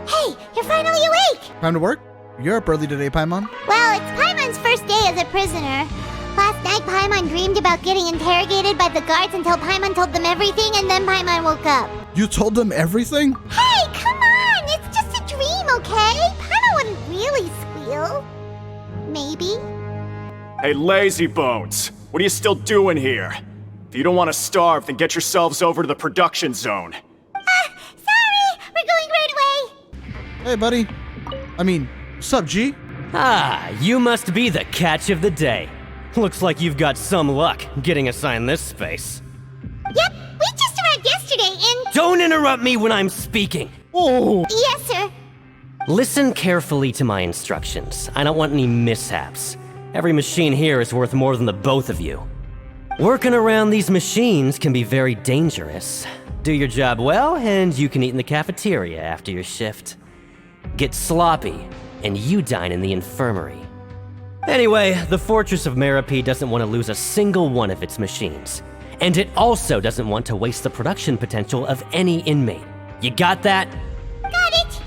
Hey, you're finally awake! Time to work? You're up early today, Paimon. Well, it's Paimon's first day as a prisoner. Last night, Paimon dreamed about getting interrogated by the guards until Paimon told them everything, and then Paimon woke up. You told them everything? Hey, come on! It's just a dream, okay? Paimon wouldn't really squeal. Maybe. Hey, lazy bones! What are you still doing here? If you don't want to starve, then get yourselves over to the production zone. Sorry! We're going right away! Hey, buddy. Sup, G? Ah, you must be the catch of the day. Looks like you've got some luck getting assigned this space. Yep, we just arrived yesterday and... Don't interrupt me when I'm speaking! Oh! Yes, sir. Listen carefully to my instructions. I don't want any mishaps. Every machine here is worth more than the both of you. Working around these machines can be very dangerous. Do your job well, and you can eat in the cafeteria after your shift. Get sloppy, and you dine in the infirmary. Anyway, the Fortress of Meripede doesn't want to lose a single one of its machines. And it also doesn't want to waste the production potential of any inmate. You got that? Got it!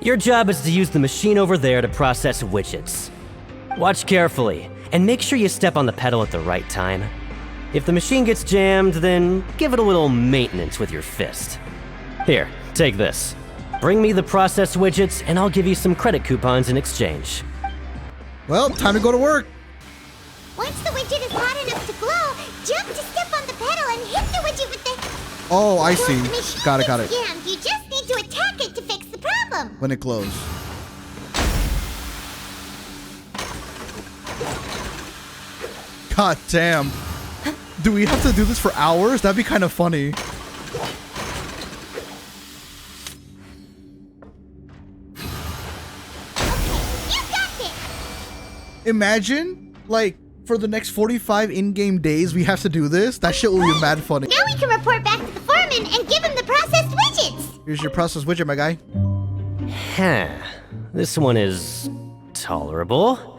Your job is to use the machine over there to process widgets. Watch carefully, and make sure you step on the pedal at the right time. If the machine gets jammed, then give it a little maintenance with your fist. Here, take this. Bring me the processed widgets, and I'll give you some credit coupons in exchange. Well, time to go to work. Once the widget is hot enough to glow, jump to step on the pedal and hit the widget with the... Oh, I Once see. the machine Got it. gets jammed, you just need to attack it to fix the problem. When it glows. God damn. Do we have to do this for hours? That'd be kind of funny. Imagine, like, for the next 45 in-game days, we have to do this. That shit will be mad funny. Now we can report back to the foreman and give him the processed widgets. Here's your processed widget, my guy. Huh. This one is tolerable.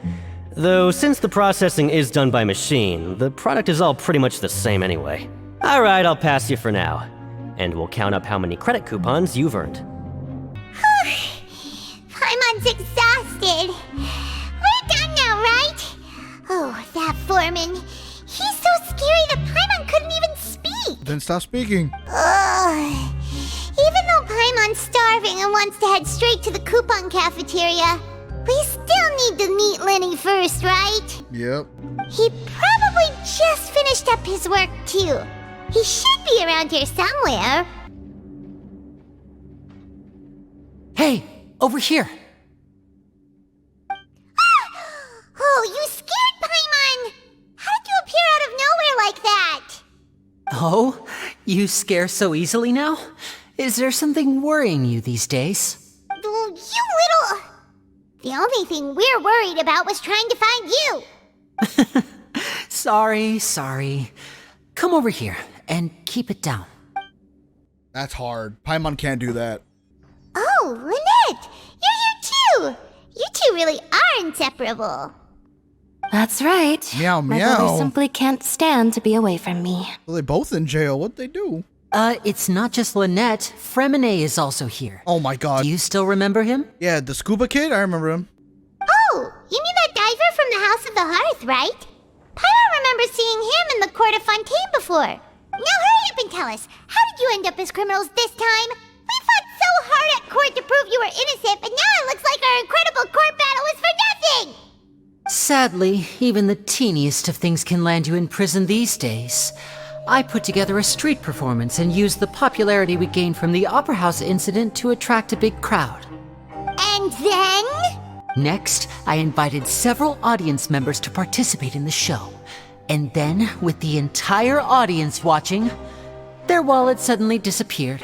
Though since the processing is done by machine, the product is all pretty much the same anyway. Alright, I'll pass you for now. And we'll count up how many credit coupons you've earned. Paimon's exhausted. We're done now, right? Oh, that foreman. He's so scary that Paimon couldn't even speak. Then stop speaking. Ugh. Even though Paimon's starving and wants to head straight to the coupon cafeteria, we still need to meet Lenny first, right? Yep. He probably just finished up his work, too. He should be around here somewhere. Hey, over here. Oh, you scared Paimon! How did you appear out of nowhere like that? Oh, you scare so easily now? Is there something worrying you these days? You little... The only thing we're worried about was trying to find you. Sorry. Come over here and keep it down. That's hard. Paimon can't do that. Oh, Lynette! You're here too! You two really are inseparable. That's right. Meow, My meow. brother simply can't stand to be away from me. Well, they both in jail. What'd they do? It's not just Lynette. Fremine is also here. Oh my god. Do you still remember him? Yeah, the scuba kid? I remember him. Oh, you mean that diver from the House of the Hearth, right? Pyro remembers seeing him in the Court of Fontaine before. Now hurry up and tell us, how did you end up as criminals this time? We fought so hard at court to prove you were innocent, but now it looks like our incredible court battle was for nothing! Sadly, even the teeniest of things can land you in prison these days. I put together a street performance and used the popularity we gained from the Opera House incident to attract a big crowd. And then? Next, I invited several audience members to participate in the show. And then, with the entire audience watching, their wallet suddenly disappeared.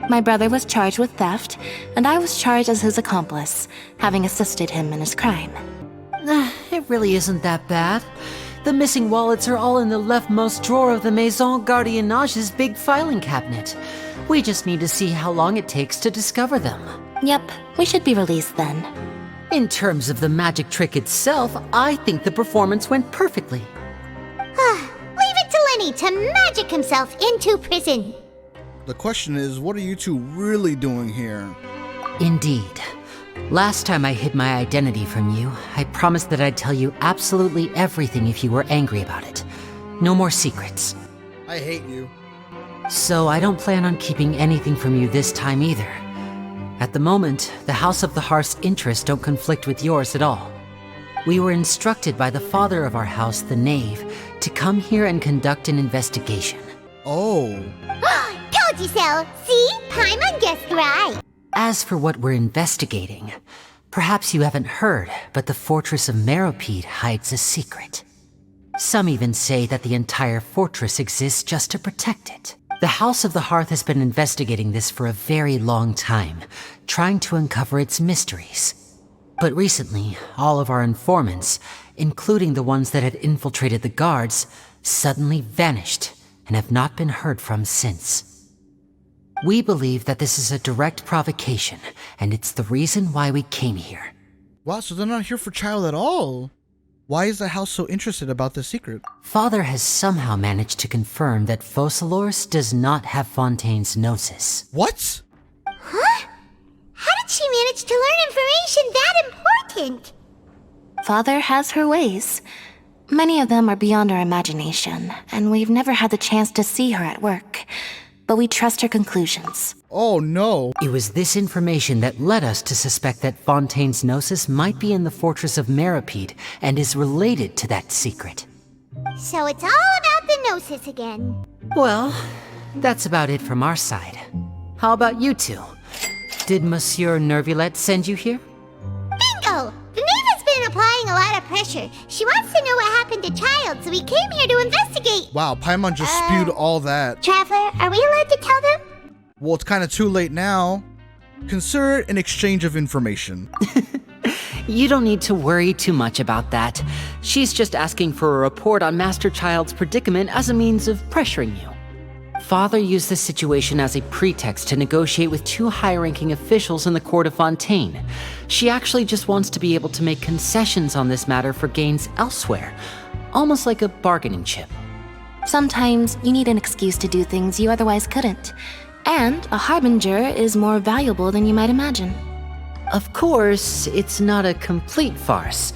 My brother was charged with theft, and I was charged as his accomplice, having assisted him in his crime. It really isn't that bad. The missing wallets are all in the leftmost drawer of the Maison Gardiennage's big filing cabinet, We just need to see how long it takes to discover them. Yep, we should be released then. In terms of the magic trick itself, I think the performance went perfectly. Leave it to Lenny to magic himself into prison. The question is, what are you two really doing here? Indeed. Last time I hid my identity from you, I promised that I'd tell you absolutely everything if you were angry about it. No more secrets. I hate you. So I don't plan on keeping anything from you this time either. At the moment, the House of the Hearth's interests don't conflict with yours at all. We were instructed by the father of our house, the Knave, to come here and conduct an investigation. Oh. Told you so. See? Paimon guessed right. As for what we're investigating, perhaps you haven't heard, but the fortress of Meropide hides a secret. Some even say that the entire fortress exists just to protect it. The House of the Hearth has been investigating this for a very long time, trying to uncover its mysteries. But recently, all of our informants, including the ones that had infiltrated the guards, suddenly vanished and have not been heard from since. We believe that this is a direct provocation, and it's the reason why we came here. Wow, so they're not here for Child at all. Why is the house so interested about this secret? Father has somehow managed to confirm that Focalors does not have Fontaine's Gnosis. What? Huh? How did she manage to learn information that important? Father has her ways. Many of them are beyond our imagination, and we've never had the chance to see her at work. But we trust her conclusions. Oh no. It was this information that led us to suspect that Fontaine's Gnosis might be in the fortress of Meropide and is related to that secret. So it's all about the Gnosis again. Well, that's about it from our side. How about you two? Did Monsieur Nervulette send you here? Bingo! The Knave has been applying a lot of pressure. She wants to know what happened to Child, so we came here to investigate. Wow, Paimon just spewed all that. Traveler, are we allowed to tell them? Well, it's kind of too late now. Consider it an exchange of information. You don't need to worry too much about that. She's just asking for a report on Master Child's predicament as a means of pressuring you. Father used this situation as a pretext to negotiate with two high-ranking officials in the court of Fontaine. She actually just wants to be able to make concessions on this matter for gains elsewhere, almost like a bargaining chip. Sometimes you need an excuse to do things you otherwise couldn't. And a harbinger is more valuable than you might imagine. Of course, it's not a complete farce.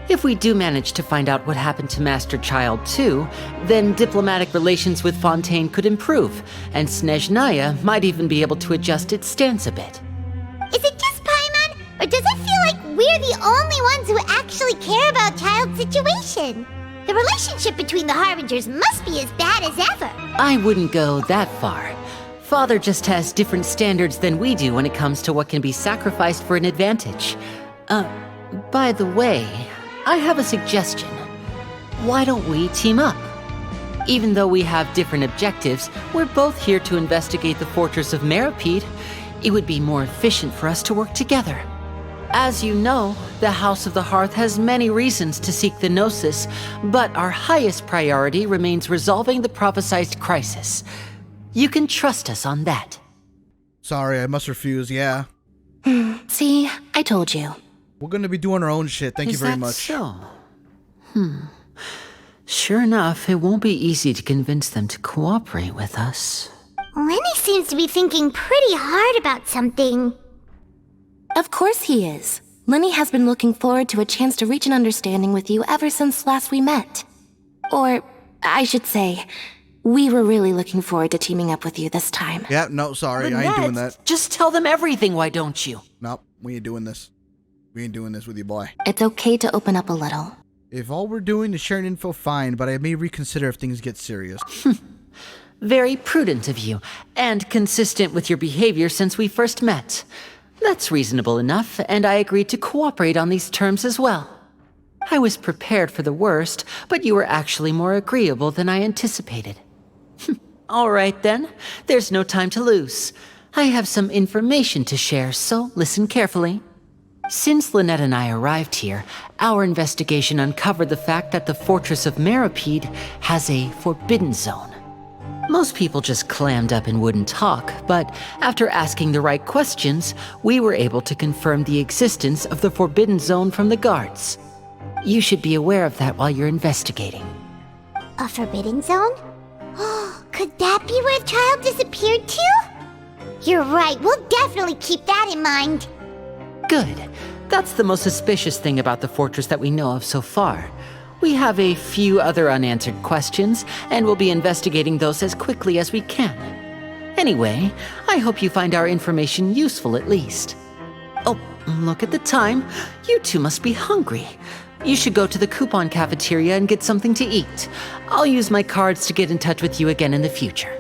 If we do manage to find out what happened to Master Child too, then diplomatic relations with Fontaine could improve, and Snezhnaya might even be able to adjust its stance a bit. Is it just Paimon, or does it feel like we're the only ones who actually care about Child's situation? The relationship between the Harbingers must be as bad as ever. I wouldn't go that far. Father just has different standards than we do when it comes to what can be sacrificed for an advantage. By the way, I have a suggestion. Why don't we team up? Even though we have different objectives, we're both here to investigate the fortress of Meropide. It would be more efficient for us to work together. As you know, the House of the Hearth has many reasons to seek the Gnosis, but our highest priority remains resolving the prophesized crisis. You can trust us on that. Sorry, I must refuse, yeah. See, I told you. We're gonna be doing our own shit, thank you very much. So? Sure enough, it won't be easy to convince them to cooperate with us. Lenny seems to be thinking pretty hard about something. Of course he is. Lenny has been looking forward to a chance to reach an understanding with you ever since last we met. Or, I should say, we were really looking forward to teaming up with you this time. Yeah, no, sorry, I ain't doing that. Just tell them everything, why don't you? Nope, we ain't doing this. We ain't doing this with you, boy. It's okay to open up a little. If all we're doing is sharing info, fine, but I may reconsider if things get serious. Very prudent of you, and consistent with your behavior since we first met. That's reasonable enough, and I agreed to cooperate on these terms as well. I was prepared for the worst, but you were actually more agreeable than I anticipated. All right then, there's no time to lose. I have some information to share, so listen carefully. Since Lynette and I arrived here, our investigation uncovered the fact that the fortress of Meropide has a forbidden zone. Most people just clammed up and wouldn't talk, but after asking the right questions, we were able to confirm the existence of the Forbidden Zone from the guards. You should be aware of that while you're investigating. A forbidden zone? Could that be where the child disappeared to? You're right, we'll definitely keep that in mind. Good. That's the most suspicious thing about the fortress that we know of so far. We have a few other unanswered questions, and we'll be investigating those as quickly as we can. Anyway, I hope you find our information useful at least. Oh, look at the time. You two must be hungry. You should go to the coupon cafeteria and get something to eat. I'll use my cards to get in touch with you again in the future.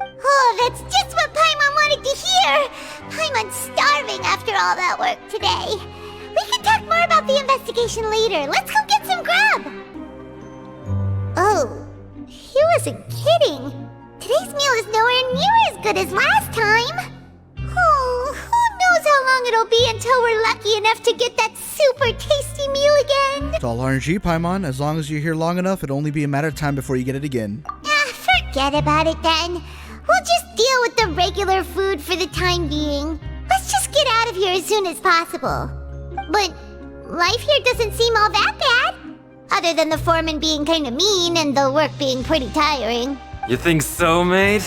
Oh, that's just what Paimon wanted to hear! Paimon's starving after all that work today. We can talk more about the investigation later. Let's go get some grub! Oh, he wasn't kidding. Today's meal is nowhere near as good as last time. Oh, who knows how long it'll be until we're lucky enough to get that super tasty meal again. It's all RNG, Paimon. As long as you're here long enough, it'll only be a matter of time before you get it again. Forget about it then. We'll just deal with the regular food for the time being. Let's just get out of here as soon as possible. But life here doesn't seem all that bad. Other than the foreman being kind of mean and the work being pretty tiring. You think so, mate?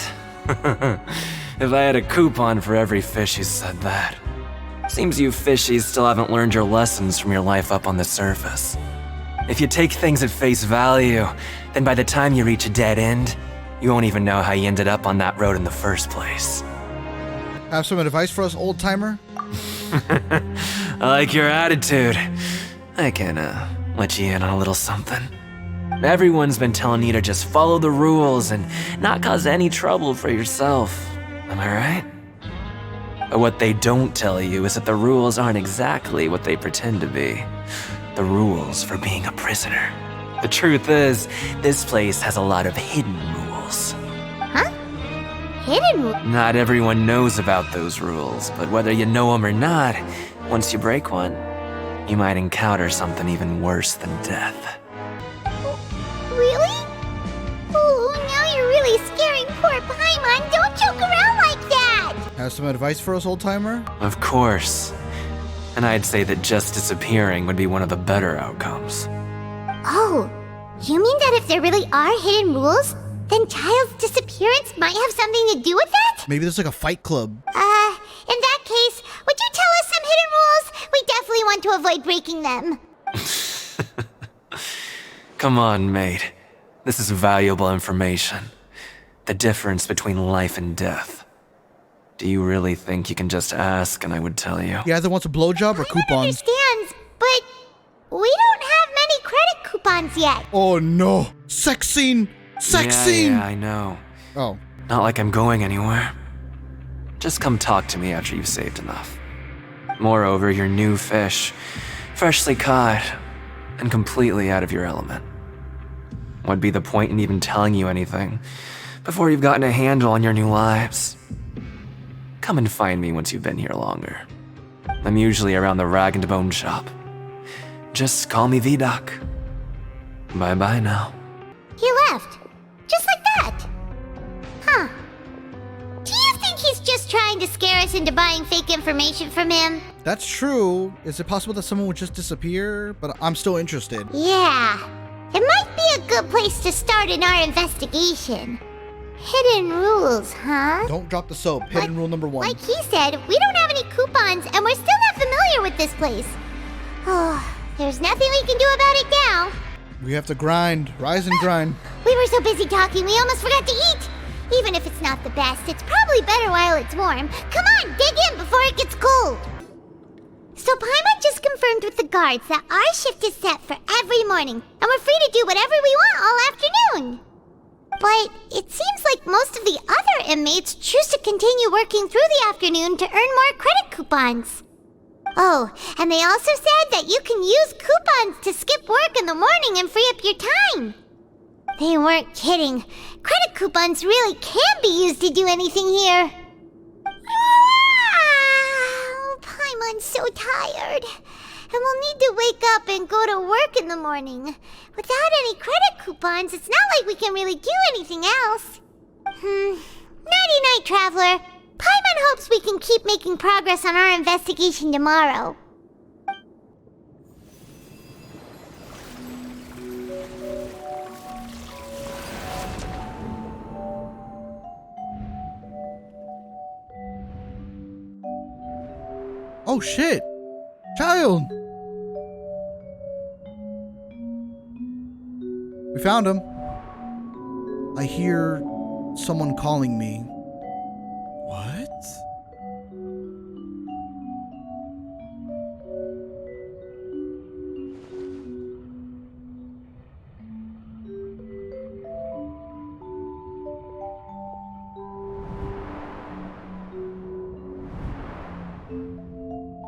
If I had a coupon for every fish who said that. Seems you fishies still haven't learned your lessons from your life up on the surface. If you take things at face value, then by the time you reach a dead end, you won't even know how you ended up on that road in the first place. Have some advice for us, old-timer? I like your attitude. I can, let you in on a little something. Everyone's been telling you to just follow the rules and not cause any trouble for yourself. Am I right? But what they don't tell you is that the rules aren't exactly what they pretend to be. The rules for being a prisoner. The truth is, this place has a lot of hidden rules. Huh? Hidden rules? Not everyone knows about those rules, but whether you know them or not, once you break one, you might encounter something even worse than death. Really? Oh, now you're really scaring poor Paimon. Don't joke around like that! Have some advice for us, old-timer? Of course. And I'd say that just disappearing would be one of the better outcomes. Oh, you mean that if there really are hidden rules, then Child's disappearance might have something to do with that? Maybe there's like a fight club. In that case, would you tell us some hidden rules? We definitely want to avoid breaking them. Come on, mate. This is valuable information. The difference between life and death. Do you really think you can just ask and I would tell you? He either wants a blowjob or coupons. Understands, but we don't have many credit coupons yet. Oh no. Sex scene! Sex scene! Yeah, I know. Oh. Not like I'm going anywhere. Just come talk to me after you've saved enough. Moreover, you're new fish, freshly caught, and completely out of your element. What'd be the point in even telling you anything before you've gotten a handle on your new lives? Come and find me once you've been here longer. I'm usually around the rag and bone shop. Just call me V-Doc. Bye-bye now. He left. Just like that. Huh. Do you think he's just trying to scare us into buying fake information from him? That's true. Is it possible that someone would just disappear? But I'm still interested. Yeah. It might be a good place to start in our investigation. Hidden rules, huh? Don't drop the soap. Hidden rule number 1. Like he said, we don't have any coupons and we're still not familiar with this place. Oh, there's nothing we can do about it now. We have to grind. Rise and grind. We were so busy talking, we almost forgot to eat. Even if it's not the best, it's probably better while it's warm. Come on, dig in before it gets cold. So Paimon just confirmed with the guards that our shift is set for every morning, and we're free to do whatever we want all afternoon. But it seems like most of the other inmates choose to continue working through the afternoon to earn more credit coupons. Oh, and they also said that you can use coupons to skip work in the morning and free up your time. They weren't kidding. Credit coupons really can be used to do anything here. Paimon's so tired. And we'll need to wake up and go to work in the morning. Without any credit coupons, it's not like we can really do anything else. Nighty-night, Traveler. Paimon hopes we can keep making progress on our investigation tomorrow. Oh shit! Child! We found him. I hear someone calling me. What?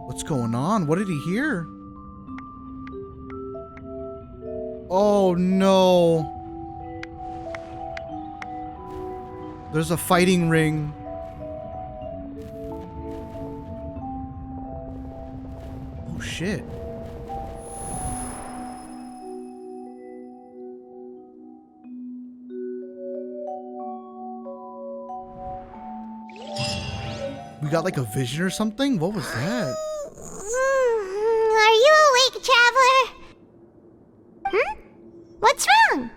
What's going on? What did he hear? Oh no. There's a fighting ring. Oh shit. We got like a vision or something? What was that? Are you awake, Traveler? What's wrong?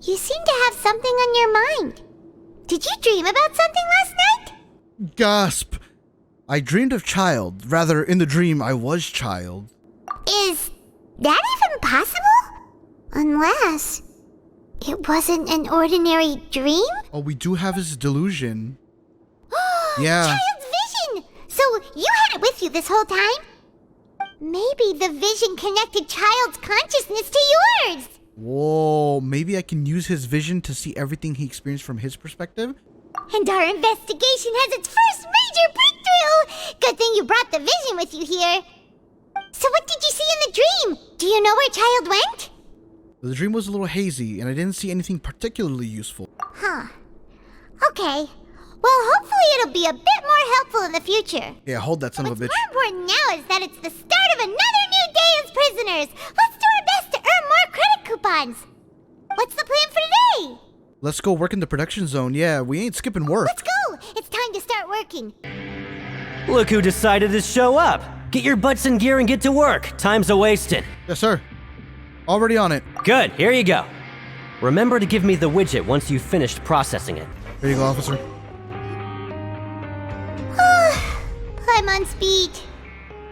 You seem to have something on your mind. Did you dream about something last night? Gasp! I dreamed of child. Rather, in the dream, I was child. Is that even possible? Unless it wasn't an ordinary dream? Oh, we do have his delusion. Yeah. Child's vision! So you had it with you this whole time? Maybe the vision connected Child's consciousness to yours! Whoa, maybe I can use his vision to see everything he experienced from his perspective? And our investigation has its first major breakthrough! Good thing you brought the vision with you here. So what did you see in the dream? Do you know where Child went? The dream was a little hazy, and I didn't see anything particularly useful. Huh. Okay. Well, hopefully it'll be a bit more helpful in the future. Yeah, hold that son of a bitch. What's more important now is that it's the start of another new day as prisoners. Let's do our best to earn more credit coupons. What's the plan for today? Let's go work in the production zone. Yeah, we ain't skipping work. Let's go. It's time to start working. Look who decided to show up. Get your butts in gear and get to work. Time's a-wasting. Yes, sir. Already on it. Good, here you go. Remember to give me the widget once you've finished processing it. Here you go, officer. I'm on speed.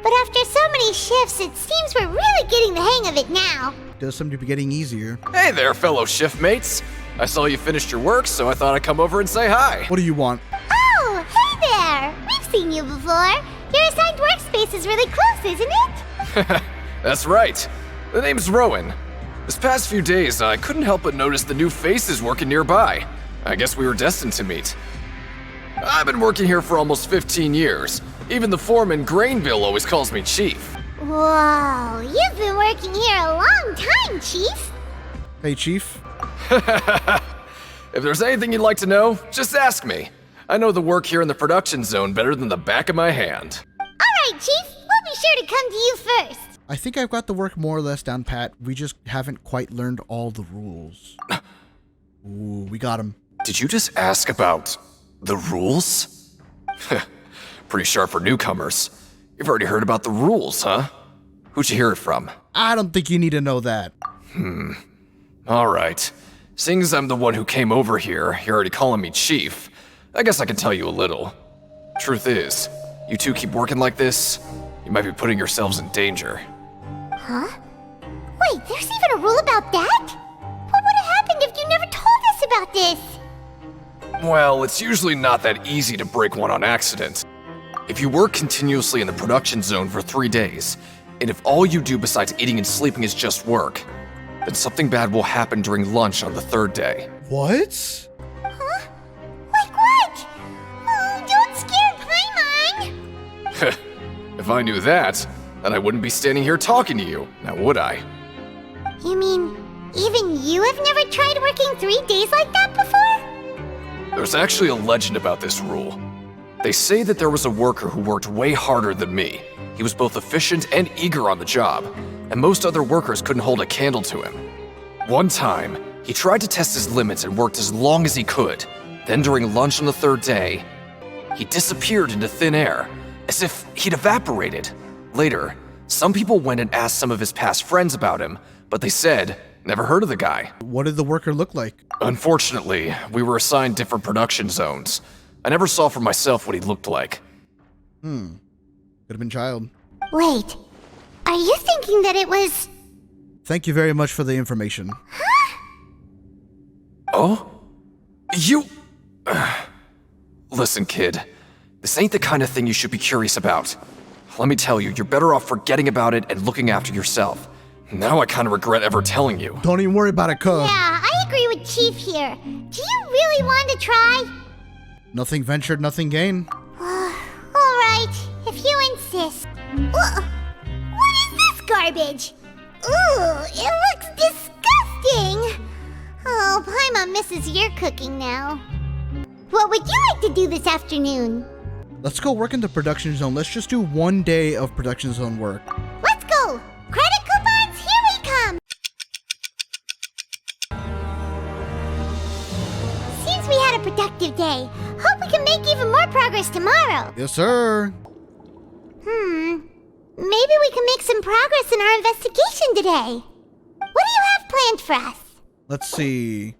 But after so many shifts, it seems we're really getting the hang of it now. Does seem to be getting easier. Hey there, fellow shift mates. I saw you finished your work, so I thought I'd come over and say hi. What do you want? Oh, hey there! We've seen you before. Your assigned workspace is really close, isn't it? That's right. The name's Rowan. This past few days, I couldn't help but notice the new faces working nearby. I guess we were destined to meet. I've been working here for almost 15 years. Even the foreman, Grainville, always calls me Chief. Whoa, you've been working here a long time, Chief. Hey, Chief. If there's anything you'd like to know, just ask me. I know the work here in the production zone better than the back of my hand. All right, Chief. We'll be sure to come to you first. I think I've got the work more or less down pat. We just haven't quite learned all the rules. Ooh, we got him. Did you just ask about the rules? Pretty sharp for newcomers. You've already heard about the rules, huh? Who'd you hear it from? I don't think you need to know that. Alright. Seeing as I'm the one who came over here, you're already calling me Chief. I guess I can tell you a little. Truth is, you two keep working like this, you might be putting yourselves in danger. Huh? Wait, there's even a rule about that? What would have happened if you never told us about this? Well, it's usually not that easy to break one on accident. If you work continuously in the production zone for 3 days, and if all you do besides eating and sleeping is just work, then something bad will happen during lunch on the 3rd day. What? Huh? Like what? Oh, don't scare Paimon! If I knew that, then I wouldn't be standing here talking to you, now would I? You mean, even you have never tried working 3 days like that before? There's actually a legend about this rule. They say that there was a worker who worked way harder than me. He was both efficient and eager on the job, and most other workers couldn't hold a candle to him. One time, he tried to test his limits and worked as long as he could, Then during lunch on the third day, he disappeared into thin air, as if he'd evaporated. Later, some people went and asked some of his past friends about him, but they said, never heard of the guy. What did the worker look like? Unfortunately, we were assigned different production zones. I never saw for myself what he looked like. Could have been child. Wait, are you thinking that it was... Thank you very much for the information. Oh? You... Listen, kid. This ain't the kind of thing you should be curious about. Let me tell you, you're better off forgetting about it and looking after yourself. Now I kind of regret ever telling you. Don't even worry about it, cuz. Yeah, I agree with Chief here. Do you really want to try? Nothing ventured, nothing gained. Alright, if you insist. What is this garbage? Ooh, it looks disgusting! Oh, Paimon misses your cooking now. What would you like to do this afternoon? Let's go work in the production zone. Let's just do 1 day of production zone work. Let's go! Credit coupons, here we come! Seems we had a productive day. Hope we can make even more progress tomorrow. Yes, sir. Maybe we can make some progress in our investigation today. What do you have planned for us? Let's see.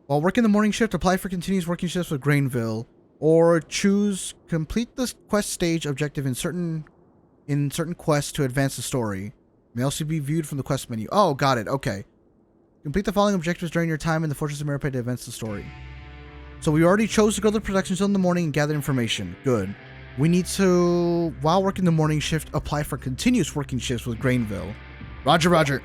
While working the morning shift, apply for continuous working shifts with Grainville. Or choose complete the quest stage objective in certain quests to advance the story. May also be viewed from the quest menu. Oh, got it. Okay. Complete the following objectives during your time in the Fortress of Meriped to advance the story. So we already chose to go to the production zone in the morning and gather information. Good. We need to, while working the morning shift, apply for continuous working shifts with Grainville. Roger, roger.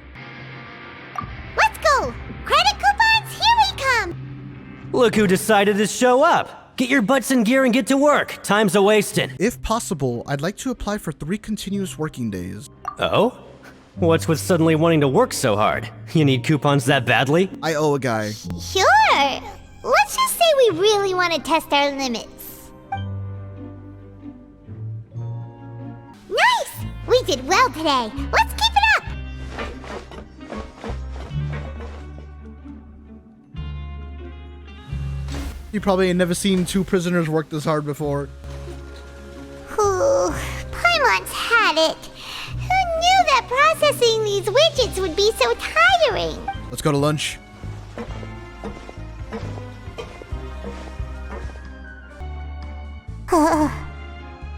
Let's go! Credit coupons, here we come! Look who decided to show up! Get your butts in gear and get to work. Time's a-wasting. If possible, I'd like to apply for 3 continuous working days. Oh? What's with suddenly wanting to work so hard? You need coupons that badly? I owe a guy. Sure! Let's just say we really want to test our limits. Nice! We did well today. Let's keep it up! You probably ain't never seen 2 prisoners work this hard before. Ooh, Paimon's had it. Who knew that processing these widgets would be so tiring? Let's go to lunch.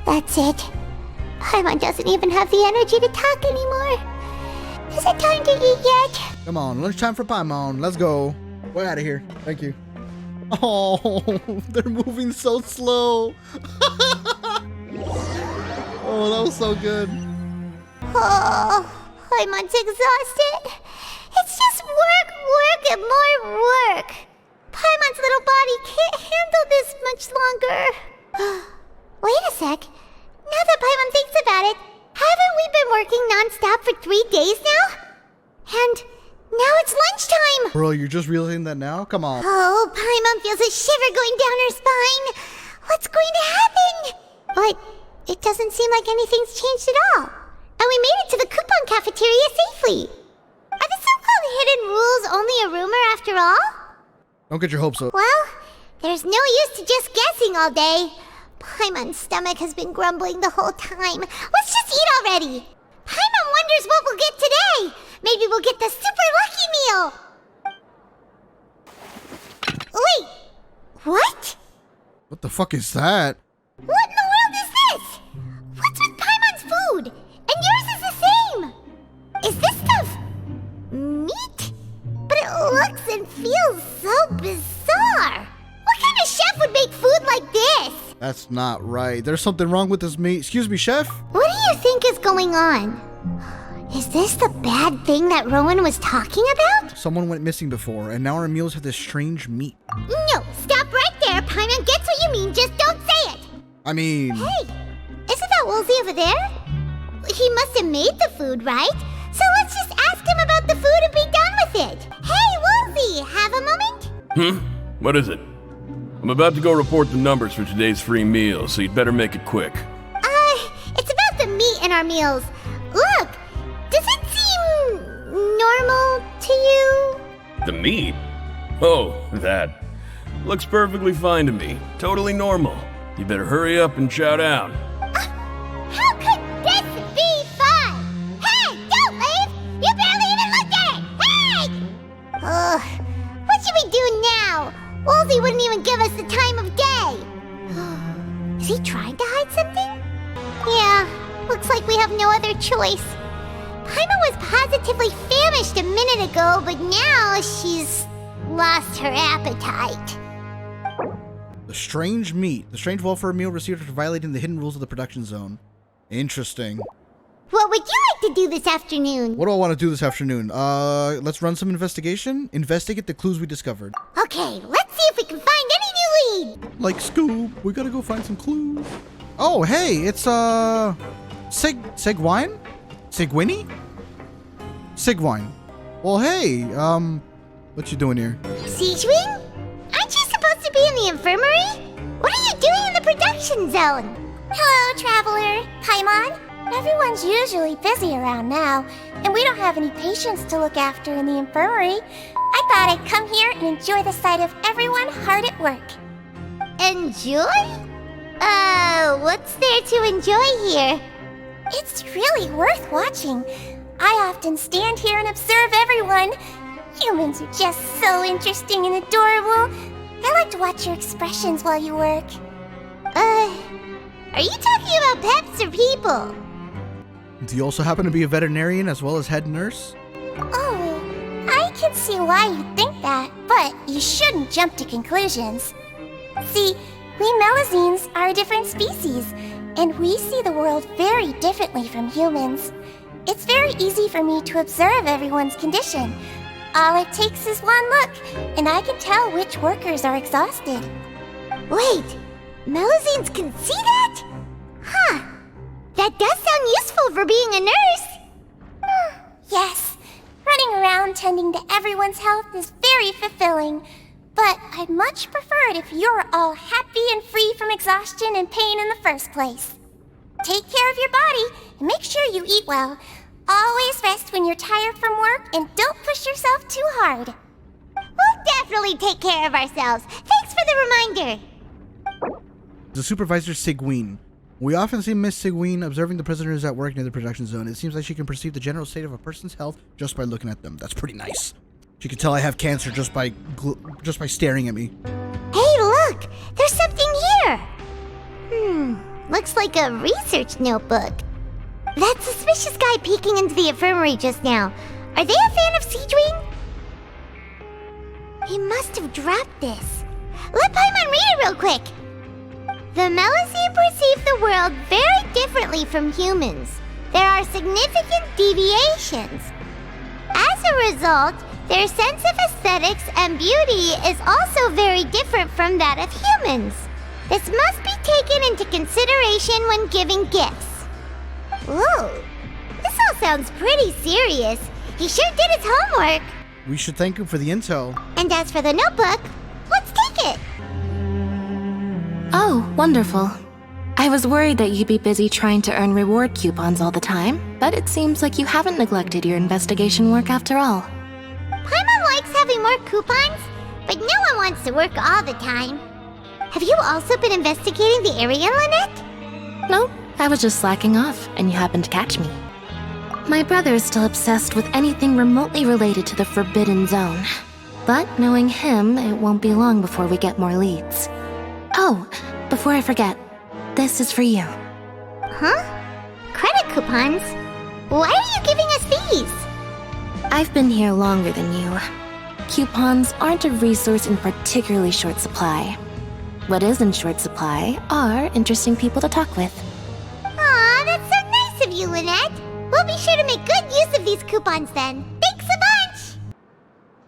That's it. Paimon doesn't even have the energy to talk anymore. Is it time to eat yet? Come on, lunchtime for Paimon. Let's go. We're out of here. Thank you. Oh, they're moving so slow. Oh, that was so good. Oh, Paimon's exhausted. It's just work, work, and more work. Paimon's little body can't handle this much longer. Wait a sec. Now that Paimon thinks about it, haven't we been working non-stop for 3 days now? And now it's lunchtime! Bro, you're just realizing that now? Come on. Oh, Paimon feels a shiver going down her spine. What's going to happen? But it doesn't seem like anything's changed at all. And we made it to the coupon cafeteria safely. Are the so-called hidden rules only a rumor after all? Don't get your hopes up. Well, there's no use to just guessing all day. Paimon's stomach has been grumbling the whole time. Let's just eat already. Paimon wonders what we'll get today. Maybe we'll get the super lucky meal. Wait, what? What the fuck is that? What in the world is this? What's with Paimon's food? And yours is the same. Is this stuff meat? But it looks and feels so bizarre. What kind of chef would make food like this? That's not right. There's something wrong with this meat. Excuse me, chef? What do you think is going on? Is this the bad thing that Rowan was talking about? Someone went missing before, and now our meals have this strange meat. No, stop right there. Paimon gets what you mean, just don't say it. I mean... Hey, isn't that Woolsey over there? He must have made the food, right? So let's just ask him about the food and be done with it. Hey, Woolsey, have a moment? What is it? I'm about to go report the numbers for today's free meal, so you'd better make it quick. It's about the meat in our meals. Look, does it seem normal to you? The meat? Oh, that. Looks perfectly fine to me. Totally normal. You better hurry up and shout out. How could this be fun? Hey, don't leave! You barely even looked at it! Hey! Ugh, what should we do now? Wolsey wouldn't even give us the time of day. Is he trying to hide something? Yeah, looks like we have no other choice. Paimon was positively famished a minute ago, but now she's lost her appetite. The strange meat. The strange welfare meal received after violating the hidden rules of the production zone. Interesting. What would you like to do this afternoon? What do I want to do this afternoon? Let's run some investigation. Investigate the clues we discovered. Okay, let's see if we can find any new lead. Like Scoob, we gotta go find some clues. Oh, hey, it's Sigwine? Sigwini? Sigwine. Well, hey, what you doing here? Siegewing? Aren't you supposed to be in the infirmary? What are you doing in the production zone? Hello, Traveler. Paimon. Everyone's usually busy around now, and we don't have any patients to look after in the infirmary. I thought I'd come here and enjoy the sight of everyone hard at work. Enjoy? What's there to enjoy here? It's really worth watching. I often stand here and observe everyone. Humans are just so interesting and adorable. I like to watch your expressions while you work. Are you talking about pets or people? Do you also happen to be a veterinarian as well as head nurse? Oh, I can see why you think that, but you shouldn't jump to conclusions. See, we Melazines are a different species, and we see the world very differently from humans. It's very easy for me to observe everyone's condition. All it takes is one look, and I can tell which workers are exhausted. Wait, Melazines can see that? Huh. That does sound useful for being a nurse. Yes, running around tending to everyone's health is very fulfilling. But I'd much prefer it if you're all happy and free from exhaustion and pain in the first place. Take care of your body and make sure you eat well. Always rest when you're tired from work and don't push yourself too hard. We'll definitely take care of ourselves. Thanks for the reminder. The supervisor, Sigwine. We often see Miss Sigwine observing the prisoners at work near the production zone. It seems like she can perceive the general state of a person's health just by looking at them. That's pretty nice. She can tell I have cancer just by staring at me. Hey, look! There's something here! Looks like a research notebook. That suspicious guy peeking into the infirmary just now. Are they a fan of Siegewing? He must have dropped this. Let Paimon read it real quick. The Melazine perceive the world very differently from humans. There are significant deviations. As a result, their sense of aesthetics and beauty is also very different from that of humans. This must be taken into consideration when giving gifts. Whoa, this all sounds pretty serious. He sure did his homework. We should thank him for the intel. And as for the notebook, let's take it. Oh, wonderful. I was worried that you'd be busy trying to earn reward coupons all the time, but it seems like you haven't neglected your investigation work after all. Paimon likes having more coupons, but no one wants to work all the time. Have you also been investigating the area, Lynette? No, I was just slacking off, and you happened to catch me. My brother is still obsessed with anything remotely related to the Forbidden Zone. But knowing him, it won't be long before we get more leads. Oh, before I forget, this is for you. Huh? Credit coupons? Why are you giving us these? I've been here longer than you. Coupons aren't a resource in particularly short supply. What is in short supply are interesting people to talk with. Aw, that's so nice of you, Lynette. We'll be sure to make good use of these coupons then. Thanks a bunch!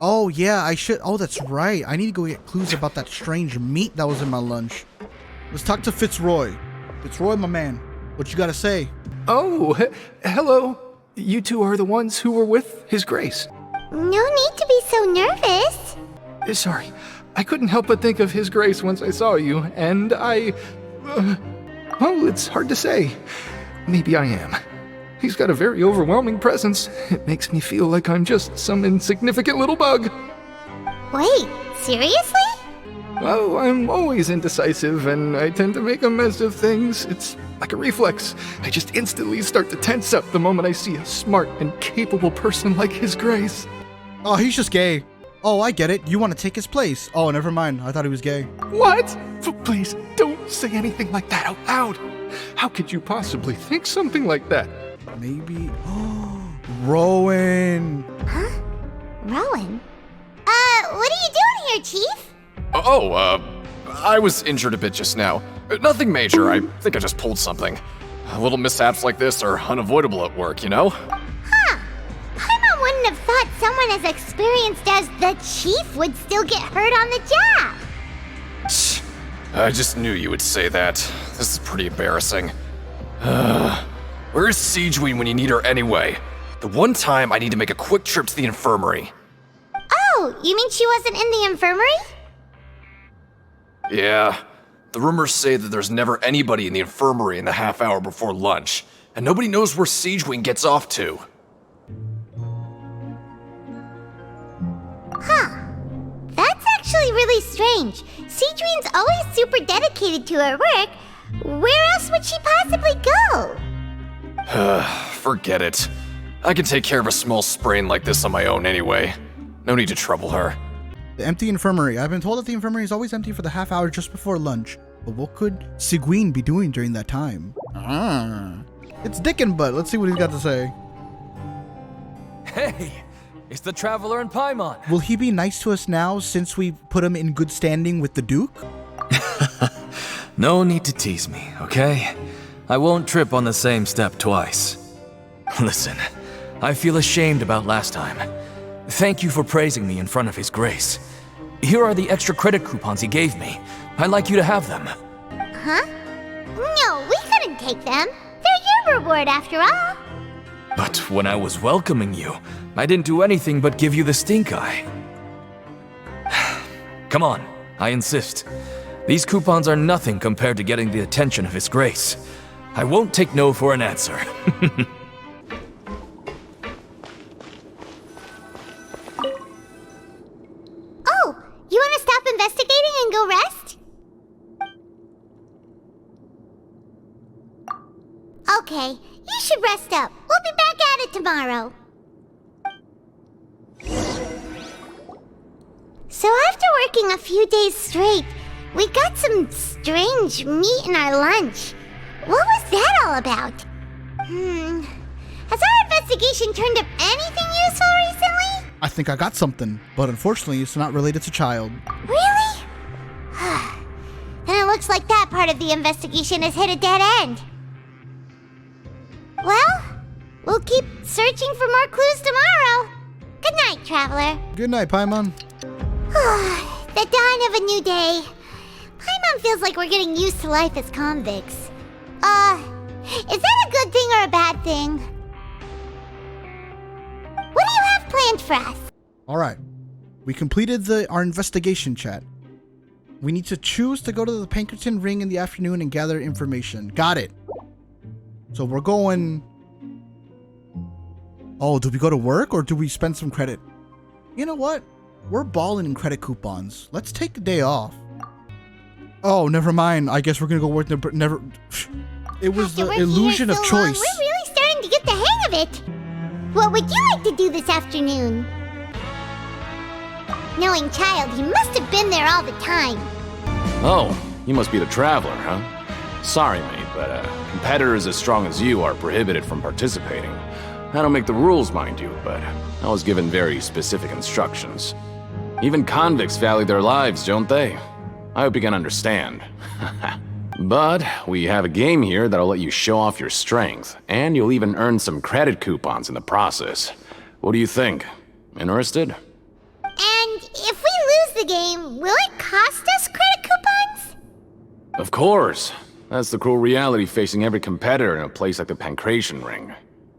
Oh, yeah, I should. Oh, that's right. I need to go get clues about that strange meat that was in my lunch. Let's talk to Fitzroy. Fitzroy, my man. What you gotta say? Oh, hello. You two are the ones who were with His Grace. No need to be so nervous. Sorry, I couldn't help but think of His Grace once I saw you, and I... well, it's hard to say. Maybe I am. He's got a very overwhelming presence. It makes me feel like I'm just some insignificant little bug. Wait, seriously? Well, I'm always indecisive, and I tend to make a mess of things. It's like a reflex. I just instantly start to tense up the moment I see a smart and capable person like His Grace. Oh, he's just gay. Oh, I get it. You want to take his place. Oh, never mind. I thought he was gay. What? Please, don't say anything like that out loud. How could you possibly think something like that? Maybe... Rowan. Huh? Rowan? What are you doing here, Chief? I was injured a bit just now. Nothing major, I think I just pulled something. Little mishaps like this are unavoidable at work, you know? Huh. Paimon wouldn't have thought someone as experienced as the Chief would still get hurt on the job. I just knew you would say that. This is pretty embarrassing. Where's Siegewein when you need her anyway? The one time I need to make a quick trip to the infirmary. Oh, you mean she wasn't in the infirmary? Yeah. The rumors say that there's never anybody in the infirmary in the half hour before lunch, and nobody knows where Siegewein gets off to. Huh. That's actually really strange. Siegewein's always super dedicated to her work. Where else would she possibly go? Forget it. I can take care of a small sprain like this on my own anyway. No need to trouble her. The empty infirmary. I've been told that the infirmary is always empty for the half hour just before lunch. But what could Siegewein be doing during that time? It's Dick and Butt. Let's see what he's got to say. Hey, it's the Traveler and Paimon. Will he be nice to us now since we put him in good standing with the Duke? No need to tease me, okay? I won't trip on the same step twice. Listen, I feel ashamed about last time. Thank you for praising me in front of His Grace. Here are the extra credit coupons he gave me. I'd like you to have them. Huh? No, we couldn't take them. They're your reward after all. But when I was welcoming you, I didn't do anything but give you the stink eye. Come on, I insist. These coupons are nothing compared to getting the attention of His Grace. I won't take no for an answer. Oh, you want to stop investigating and go rest? Okay, you should rest up. We'll be back at it tomorrow. So after working a few days straight, we got some strange meat in our lunch. What was that all about? Has our investigation turned up anything useful recently? I think I got something, but unfortunately it's not related to child. Really? Then it looks like that part of the investigation has hit a dead end. Well, we'll keep searching for more clues tomorrow. Good night, Traveler. Good night, Paimon. The dawn of a new day. Paimon feels like we're getting used to life as convicts. Is that a good thing or a bad thing? What do you have planned for us? Alright. We completed our investigation chat. We need to choose to go to the Pinkerton Ring in the afternoon and gather information. Got it. So we're going... Oh, do we go to work or do we spend some credit? You know what? We're balling in credit coupons. Let's take the day off. Oh, never mind. I guess we're gonna go work never... It was the illusion of choice. We're really starting to get the hang of it. What would you like to do this afternoon? Knowing Child, he must have been there all the time. Oh, you must be the Traveler, huh? Sorry, mate, but competitors as strong as you are prohibited from participating. I don't make the rules, mind you, but I was given very specific instructions. Even convicts value their lives, don't they? I hope you can understand. But we have a game here that'll let you show off your strength, and you'll even earn some credit coupons in the process. What do you think? Interested? And if we lose the game, will it cost us credit coupons? Of course. That's the cruel reality facing every competitor in a place like the Pancration Ring.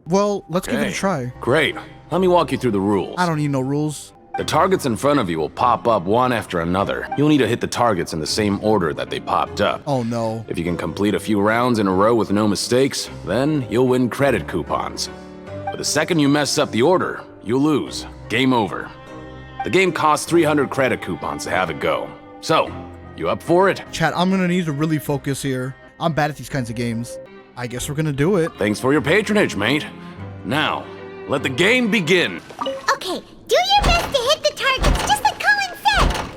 Well, let's give it a try. Great. Let me walk you through the rules. I don't need no rules. The targets in front of you will pop up one after another. You'll need to hit the targets in the same order that they popped up. Oh no. If you can complete a few rounds in a row with no mistakes, then you'll win credit coupons. But the second you mess up the order, you'll lose. Game over. The game costs 300 credit coupons to have it go. So, You up for it? Chat, I'm gonna need to really focus here. I'm bad at these kinds of games. I guess we're gonna do it. Thanks for your patronage, mate. Now, let the game begin. Okay, do your best to hit the targets, just like Colin said.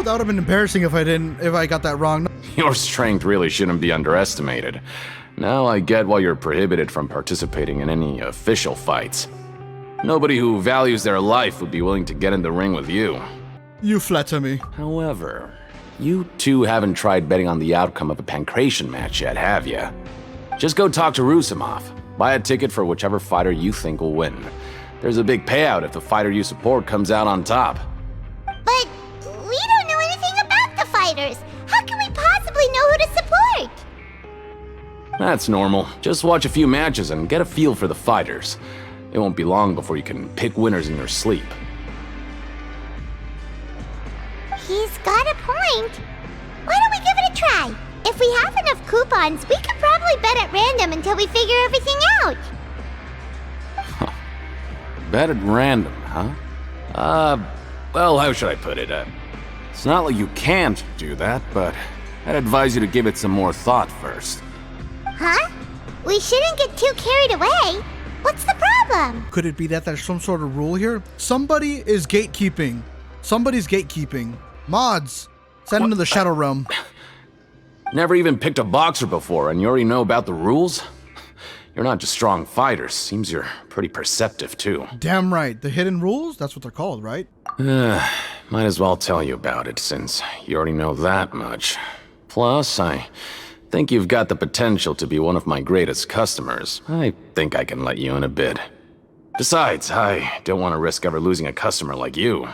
That would have been embarrassing if I got that wrong. Your strength really shouldn't be underestimated. Now I get why you're prohibited from participating in any official fights. Nobody who values their life would be willing to get in the ring with you. You flatter me. However, you two haven't tried betting on the outcome of a Pancration match yet, have you? Just go talk to Rusimov. Buy a ticket for whichever fighter you think will win. There's a big payout if the fighter you support comes out on top. But we don't know anything about the fighters. How can we possibly know who to support? That's normal. Just watch a few matches and get a feel for the fighters. It won't be long before you can pick winners in your sleep. He's got a point. Why don't we give it a try? If we have enough coupons, we could probably bet at random until we figure everything out. Bet at random, huh? Well, how should I put it? It's not like you can't do that, but I'd advise you to give it some more thought first. Huh? We shouldn't get too carried away. What's the problem? Could it be that there's some sort of rule here? Somebody is gatekeeping. Somebody's gatekeeping. Mods, send him to the Shadow Realm. Never even picked a boxer before, and you already know about the rules? You're not just strong fighters. Seems you're pretty perceptive, too. Damn right. The hidden rules? That's what they're called, right? Might as well tell you about it, since you already know that much. Plus, I think you've got the potential to be one of my greatest customers. I think I can let you in a bid. Besides, I don't want to risk ever losing a customer like you.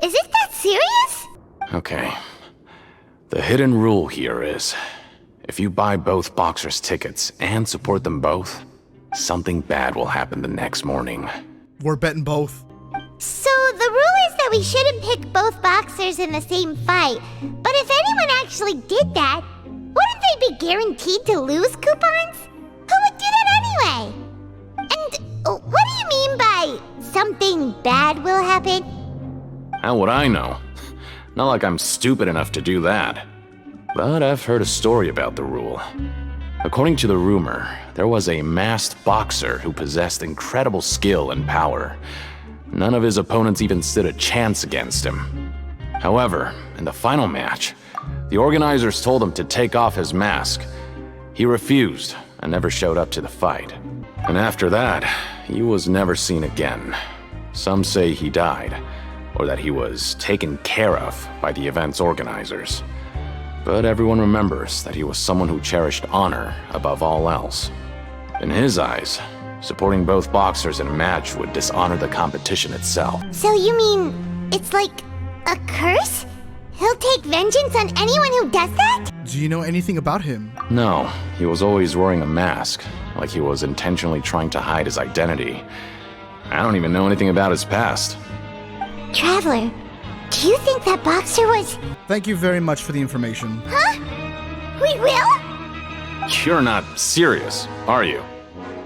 Is it that serious? Okay. The hidden rule here is, if you buy both boxers' tickets and support them both, something bad will happen the next morning. We're betting both. So the rule is that we shouldn't pick both boxers in the same fight. But if anyone actually did that, wouldn't they be guaranteed to lose coupons? Who would do that anyway? And what do you mean by something bad will happen? How would I know? Not like I'm stupid enough to do that. But I've heard a story about the rule. According to the rumor, there was a masked boxer who possessed incredible skill and power. None of his opponents even stood a chance against him. However, in the final match, the organizers told him to take off his mask. He refused and never showed up to the fight. And after that, he was never seen again. Some say he died, or that he was taken care of by the event's organizers. But everyone remembers that he was someone who cherished honor above all else. In his eyes, supporting both boxers in a match would dishonor the competition itself. So you mean it's like a curse? He'll take vengeance on anyone who does that? Do you know anything about him? No, he was always wearing a mask, like he was intentionally trying to hide his identity. I don't even know anything about his past. Traveler, do you think that boxer was... Thank you very much for the information. Huh? We will? You're not serious, are you?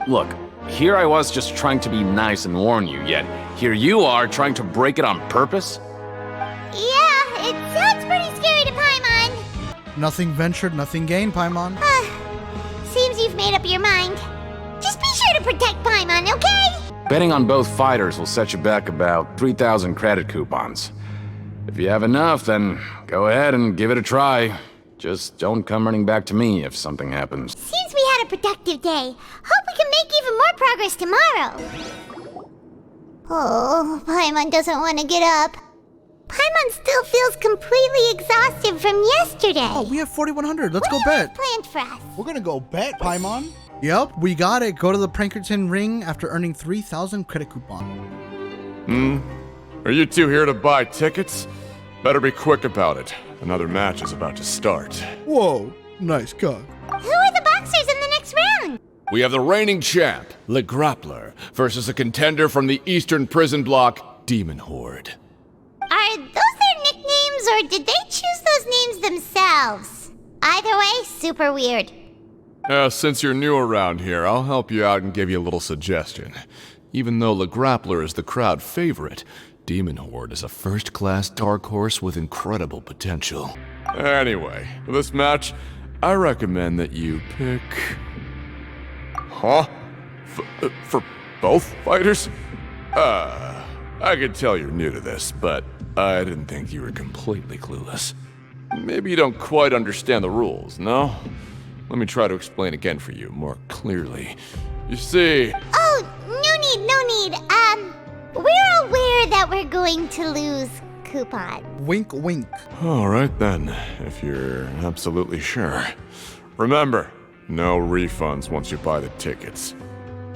Look, here I was just trying to be nice and warn you, yet here you are trying to break it on purpose? Yeah, it sounds pretty scary to Paimon. Nothing ventured, nothing gained, Paimon. Seems you've made up your mind. Just be sure to protect Paimon, okay? Betting on both fighters will set you back about 3,000 credit coupons. If you have enough, then go ahead and give it a try. Just don't come running back to me if something happens. Seems we had a productive day. Hope we can make even more progress tomorrow. Oh, Paimon doesn't want to get up. Paimon still feels completely exhausted from yesterday. Oh, we have 4,100. Let's go bet. Planned for us. We're gonna go bet, Paimon. Yep, we got it. Go to the Prankerton ring after earning 3,000 credit coupon. Are you two here to buy tickets? Better be quick about it. Another match is about to start. Whoa, nice cut. Who are the boxers in the next round? We have the reigning champ, Le Grappler, versus a contender from the Eastern Prison Block, Demon Horde. Are those their nicknames, or did they choose those names themselves? Either way, super weird. Since you're new around here, I'll help you out and give you a little suggestion. Even though Le Grappler is the crowd favorite, Demon Horde is a first-class dark horse with incredible potential. Anyway, for this match, I recommend that you pick... Huh? For both fighters? I can tell you're new to this, but I didn't think you were completely clueless. Maybe you don't quite understand the rules, no? Let me try to explain again for you, more clearly. You see... Oh, no need. We're aware that we're going to lose coupon. Wink, wink. Alright then, if you're absolutely sure. Remember, no refunds once you buy the tickets.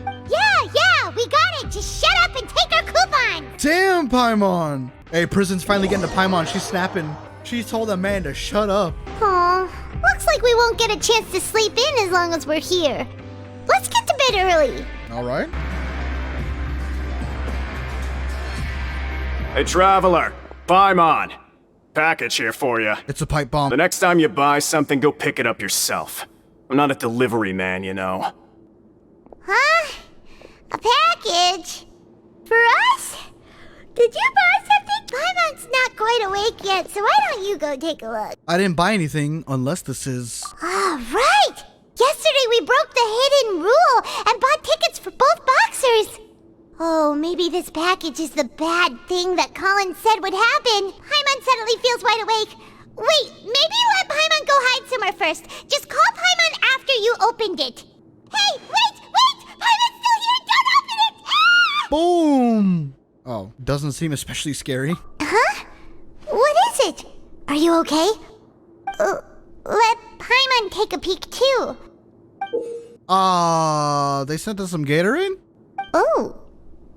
Yeah, we got it! Just shut up and take our coupon! Damn, Paimon! Hey, Prison's finally getting to Paimon. She's snapping. She told a man to shut up. Aw, looks like we won't get a chance to sleep in as long as we're here. Let's get to bed early. Alright. Hey, Traveler. Paimon. Package here for you. It's a pipe bomb. The next time you buy something, go pick it up yourself. I'm not a delivery man, you know. Huh? A package? For us? Did you buy something? Paimon's not quite awake yet, so why don't you go take a look? I didn't buy anything unless this is... Ah, right! Yesterday we broke the hidden rule and bought tickets for both boxers. Oh, maybe this package is the bad thing that Colin said would happen. Paimon suddenly feels wide awake. Wait, maybe let Paimon go hide somewhere first. Just call Paimon after you opened it. Hey, wait! Paimon's still here! Don't open it! Ah! Boom! Oh, doesn't seem especially scary. Huh? What is it? Are you okay? Let Paimon take a peek too. They sent us some Gatorade? Oh,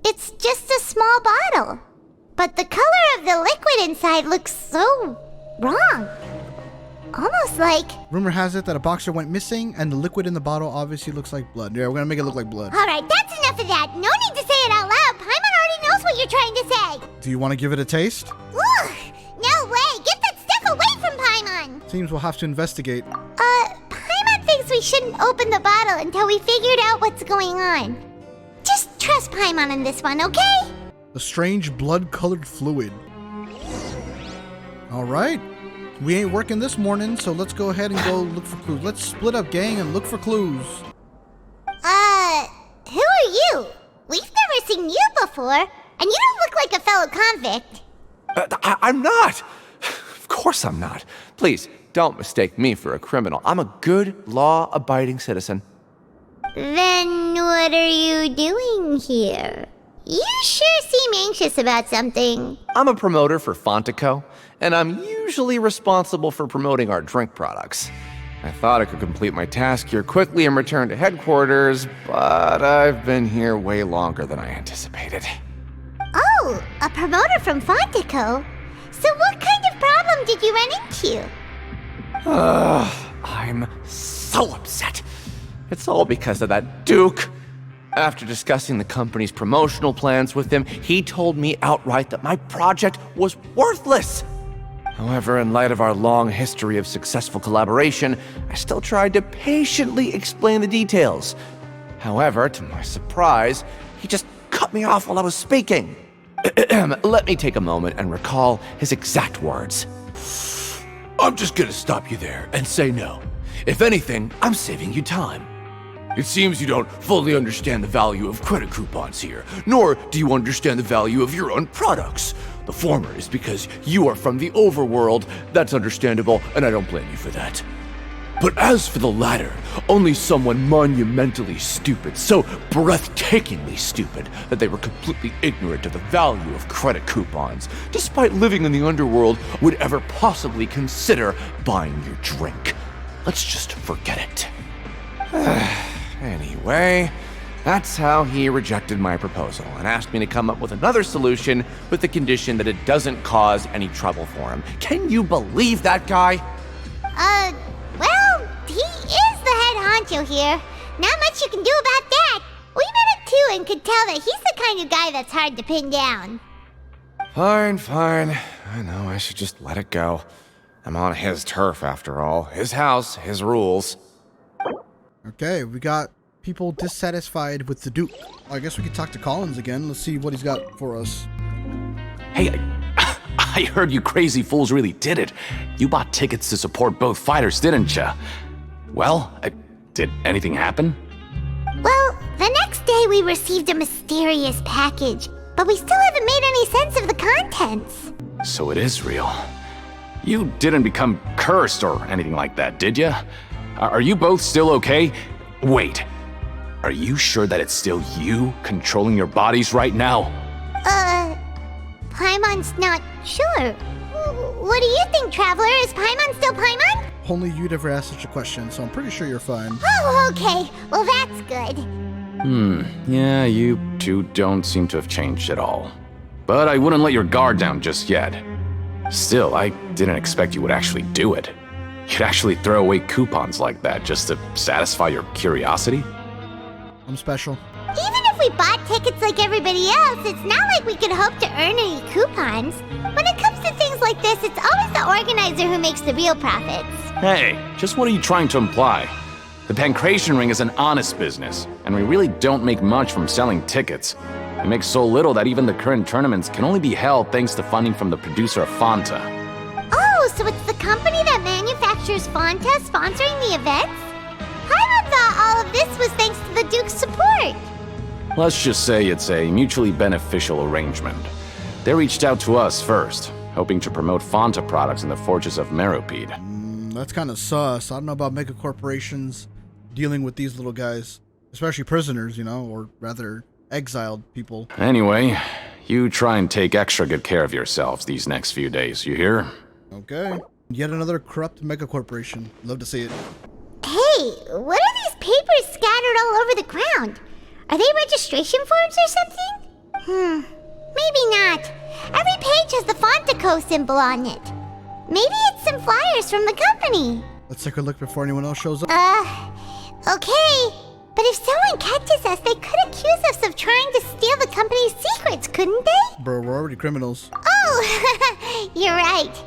it's just a small bottle. But the color of the liquid inside looks so wrong. Almost like... Rumor has it that a boxer went missing, and the liquid in the bottle obviously looks like blood. Yeah, we're gonna make it look like blood. Alright, that's enough of that. No need to say it out loud. Paimon already knows what you're trying to say. Do you want to give it a taste? Ugh, no way. Get that stuff away from Paimon. Seems we'll have to investigate. Paimon thinks we shouldn't open the bottle until we figured out what's going on. Just trust Paimon on this one, okay? A strange blood-colored fluid. Alright. We ain't working this morning, so let's go ahead and go look for clues. Let's split up, gang, and look for clues. Who are you? We've never seen you before, and you don't look like a fellow convict. I'm not! Of course I'm not. Please, don't mistake me for a criminal. I'm a good, law-abiding citizen. Then what are you doing here? You sure seem anxious about something. I'm a promoter for Fontico, and I'm usually responsible for promoting our drink products. I thought I could complete my task here quickly and return to headquarters, but I've been here way longer than I anticipated. Oh, a promoter from Fontico? So what kind of problem did you run into? I'm so upset. It's all because of that Duke. After discussing the company's promotional plans with him, he told me outright that my project was worthless. However, in light of our long history of successful collaboration, I still tried to patiently explain the details. However, to my surprise, he just cut me off while I was speaking. Let me take a moment and recall his exact words. I'm just gonna stop you there and say no. If anything, I'm saving you time. It seems you don't fully understand the value of credit coupons here, nor do you understand the value of your own products. The former is because you are from the overworld. That's understandable, and I don't blame you for that. But as for the latter, only someone monumentally stupid, so breathtakingly stupid that they were completely ignorant of the value of credit coupons, despite living in the underworld, would ever possibly consider buying your drink. Let's just forget it. Anyway, That's how he rejected my proposal and asked me to come up with another solution with the condition that it doesn't cause any trouble for him. Can you believe that guy? Well, he is the head honcho here. Not much you can do about that. We met him too and could tell that he's the kind of guy that's hard to pin down. Fine. I know I should just let it go. I'm on his turf after all. His house, his rules. Okay, we got people dissatisfied with the Duke. I guess we could talk to Collins again. Let's see what he's got for us. Hey, I heard you crazy fools really did it. You bought tickets to support both fighters, didn't ya? Well, did anything happen? Well, the next day we received a mysterious package, but we still haven't made any sense of the contents. So it is real. You didn't become cursed or anything like that, did ya? Are you both still okay? Wait, are you sure that it's still you controlling your bodies right now? Paimon's not sure. What do you think, Traveler? Is Paimon still Paimon? Only you'd ever ask such a question, so I'm pretty sure you're fine. Oh, okay. Well, that's good. Yeah, you two don't seem to have changed at all. But I wouldn't let your guard down just yet. Still, I didn't expect you would actually do it. You'd actually throw away coupons like that just to satisfy your curiosity? I'm special. Even if we bought tickets like everybody else, it's not like we could hope to earn any coupons. When it comes to things like this, it's always the organizer who makes the real profits. Hey, just what are you trying to imply? The Pancration Ring is an honest business, and we really don't make much from selling tickets. We make so little that even the current tournaments can only be held thanks to funding from the producer of Fanta. Oh, so it's the company that manufactures Fanta sponsoring the events? I thought all of this was thanks to the Duke's support. Let's just say it's a mutually beneficial arrangement. They reached out to us first, hoping to promote Fanta products in the fortress of Meropide. That's kind of sus. I don't know about mega corporations dealing with these little guys. Especially prisoners, you know, or rather exiled people. Anyway, you try and take extra good care of yourselves these next few days, you hear? Okay. Yet another corrupt mega corporation. Love to see it. Hey, what are these papers scattered all over the ground? Are they registration forms or something? Maybe not. Every page has the Fontaco symbol on it. Maybe it's some flyers from the company. Let's take a look before anyone else shows up. Okay. But if someone catches us, they could accuse us of trying to steal the company's secrets, couldn't they? Bro, we're already criminals. Oh, you're right.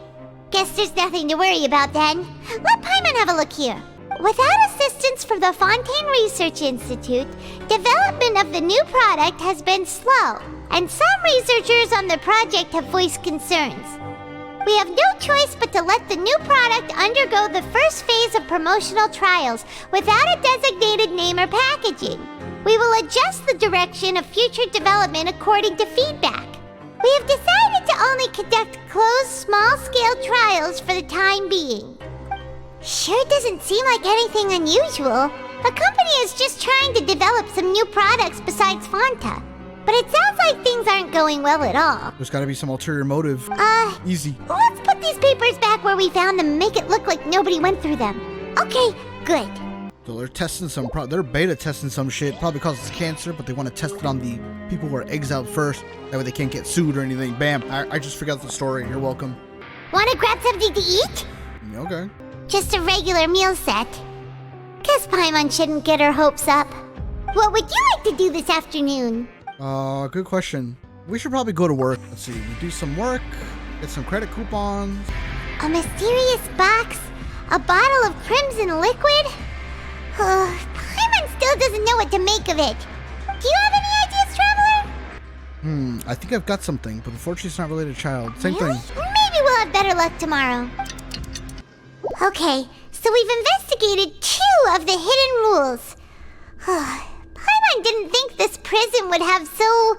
Guess there's nothing to worry about then. Let Paimon have a look here. Without assistance from the Fontaine Research Institute, development of the new product has been slow, and some researchers on the project have voiced concerns. We have no choice but to let the new product undergo the first phase of promotional trials without a designated name or packaging. We will adjust the direction of future development according to feedback. We have decided to only conduct closed, small-scale trials for the time being. Sure doesn't seem like anything unusual. The company is just trying to develop some new products besides Fanta. But it sounds like things aren't going well at all. There's gotta be some ulterior motive. Easy. Let's put these papers back where we found them and make it look like nobody went through them. Okay, good. So they're testing they're beta testing some shit, probably causes cancer, but they want to test it on the people who are exiled first. That way they can't get sued or anything. Bam, I just forgot the story. You're welcome. Wanna grab something to eat? Okay. Just a regular meal set. Guess Paimon shouldn't get her hopes up. What would you like to do this afternoon? Good question. We should probably go to work. Let's see, we do some work, get some credit coupons. A mysterious box? A bottle of crimson liquid? Paimon still doesn't know what to make of it. Do you have any ideas, Traveler? I think I've got something, but unfortunately it's not related to child. Same Really? thing. Maybe we'll have better luck tomorrow. Okay, so we've investigated 2 of the hidden rules. Paimon didn't think this prison would have so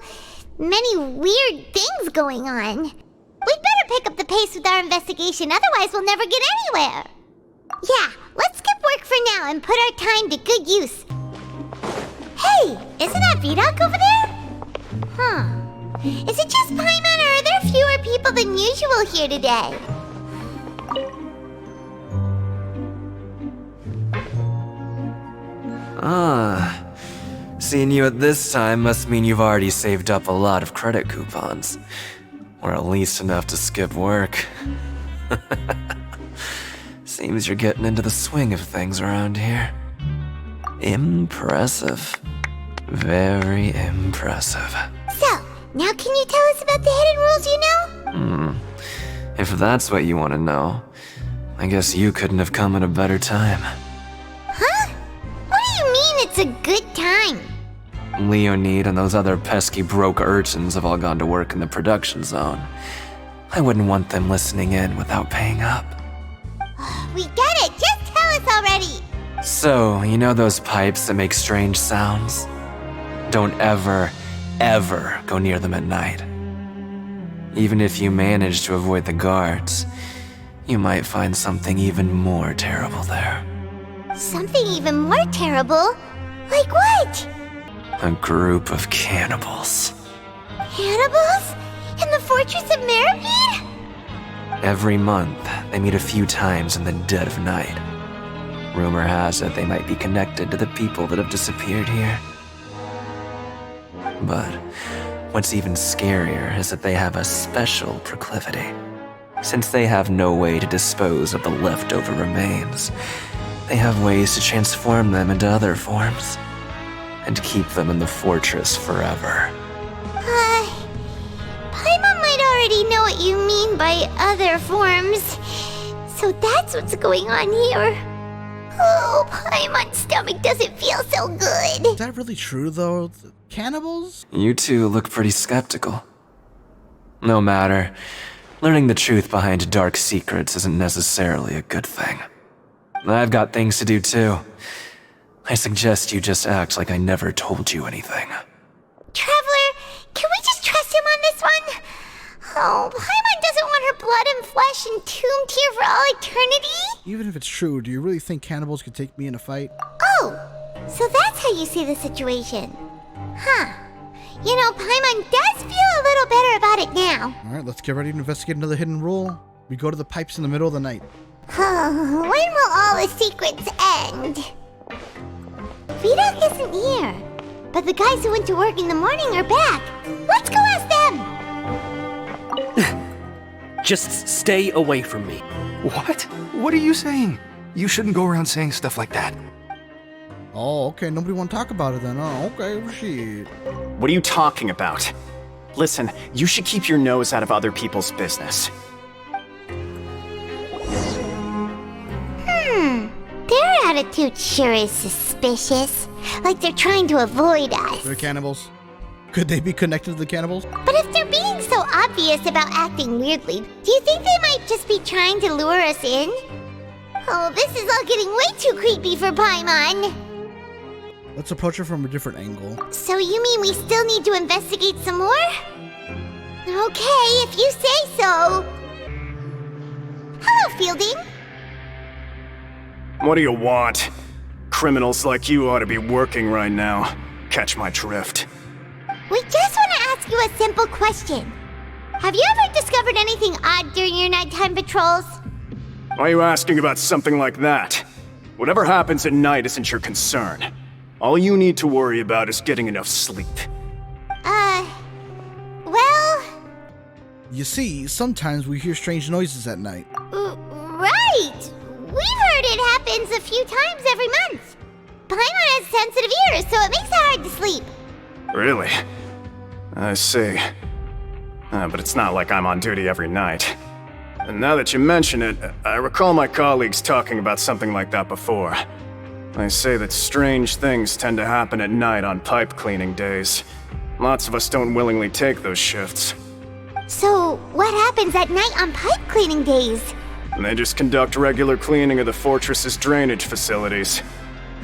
many weird things going on. We'd better pick up the pace with our investigation, otherwise we'll never get anywhere. Yeah, let's skip work for now and put our time to good use. Hey, isn't that Vidoc over there? Is it just Paimon or are there fewer people than usual here today? Seeing you at this time must mean you've already saved up a lot of credit coupons. Or at least enough to skip work. Seems you're getting into the swing of things around here. Impressive. Very impressive. So, now can you tell us about the hidden rules you know? If that's what you want to know, I guess you couldn't have come at a better time. Huh? What do you mean it's a good time? Leonid and those other pesky broke urchins have all gone to work in the production zone. I wouldn't want them listening in without paying up. We get it! Just tell us already! So, you know those pipes that make strange sounds? Don't ever, ever go near them at night. Even if you manage to avoid the guards, you might find something even more terrible there. Something even more terrible? Like what? A group of cannibals. Cannibals? In the Fortress of Meripede? Every month, they meet a few times in the dead of night. Rumor has it they might be connected to the people that have disappeared here. But what's even scarier is that they have a special proclivity. Since they have no way to dispose of the leftover remains, they have ways to transform them into other forms and keep them in the fortress forever. Paimon might already know what you mean by other forms. So that's what's going on here. Oh, Paimon's stomach doesn't feel so good. Is that really true, though? Cannibals? You two look pretty skeptical. No matter, learning the truth behind dark secrets isn't necessarily a good thing. I've got things to do too. I suggest you just act like I never told you anything. Traveler, can we just trust him on this one? Oh, Paimon doesn't want her blood and flesh entombed here for all eternity? Even if it's true, do you really think cannibals could take me in a fight? Oh, so that's how you see the situation. Huh. You know, Paimon does feel a little better about it now. Alright, let's get ready to investigate another hidden rule. We go to the pipes in the middle of the night. When will all the secrets end? Vidok isn't here, but the guys who went to work in the morning are back. Let's go ask them! Just stay away from me. What? What are you saying? You shouldn't go around saying stuff like that. Oh, okay, nobody want to talk about it then. Oh, okay, shit. What are you talking about? Listen, you should keep your nose out of other people's business. Their attitude sure is suspicious. Like they're trying to avoid us. They're cannibals. Could they be connected to the cannibals? But if they're being so obvious about acting weirdly, do you think they might just be trying to lure us in? Oh, this is all getting way too creepy for Paimon. Let's approach her from a different angle. So you mean we still need to investigate some more? Okay, if you say so. Hello, Fielding. What do you want? Criminals like you ought to be working right now. Catch my drift. We just want to ask you a simple question. Have you ever discovered anything odd during your nighttime patrols? Why are you asking about something like that? Whatever happens at night isn't your concern. All you need to worry about is getting enough sleep. Well... You see, sometimes we hear strange noises at night. Right! We've heard it happens a few times every month. Paimon has sensitive ears, so it makes it hard to sleep. Really? I see. But it's not like I'm on duty every night. And now that you mention it, I recall my colleagues talking about something like that before. They say that strange things tend to happen at night on pipe cleaning days. Lots of us don't willingly take those shifts. So, what happens at night on pipe cleaning days? And they just conduct regular cleaning of the fortress's drainage facilities.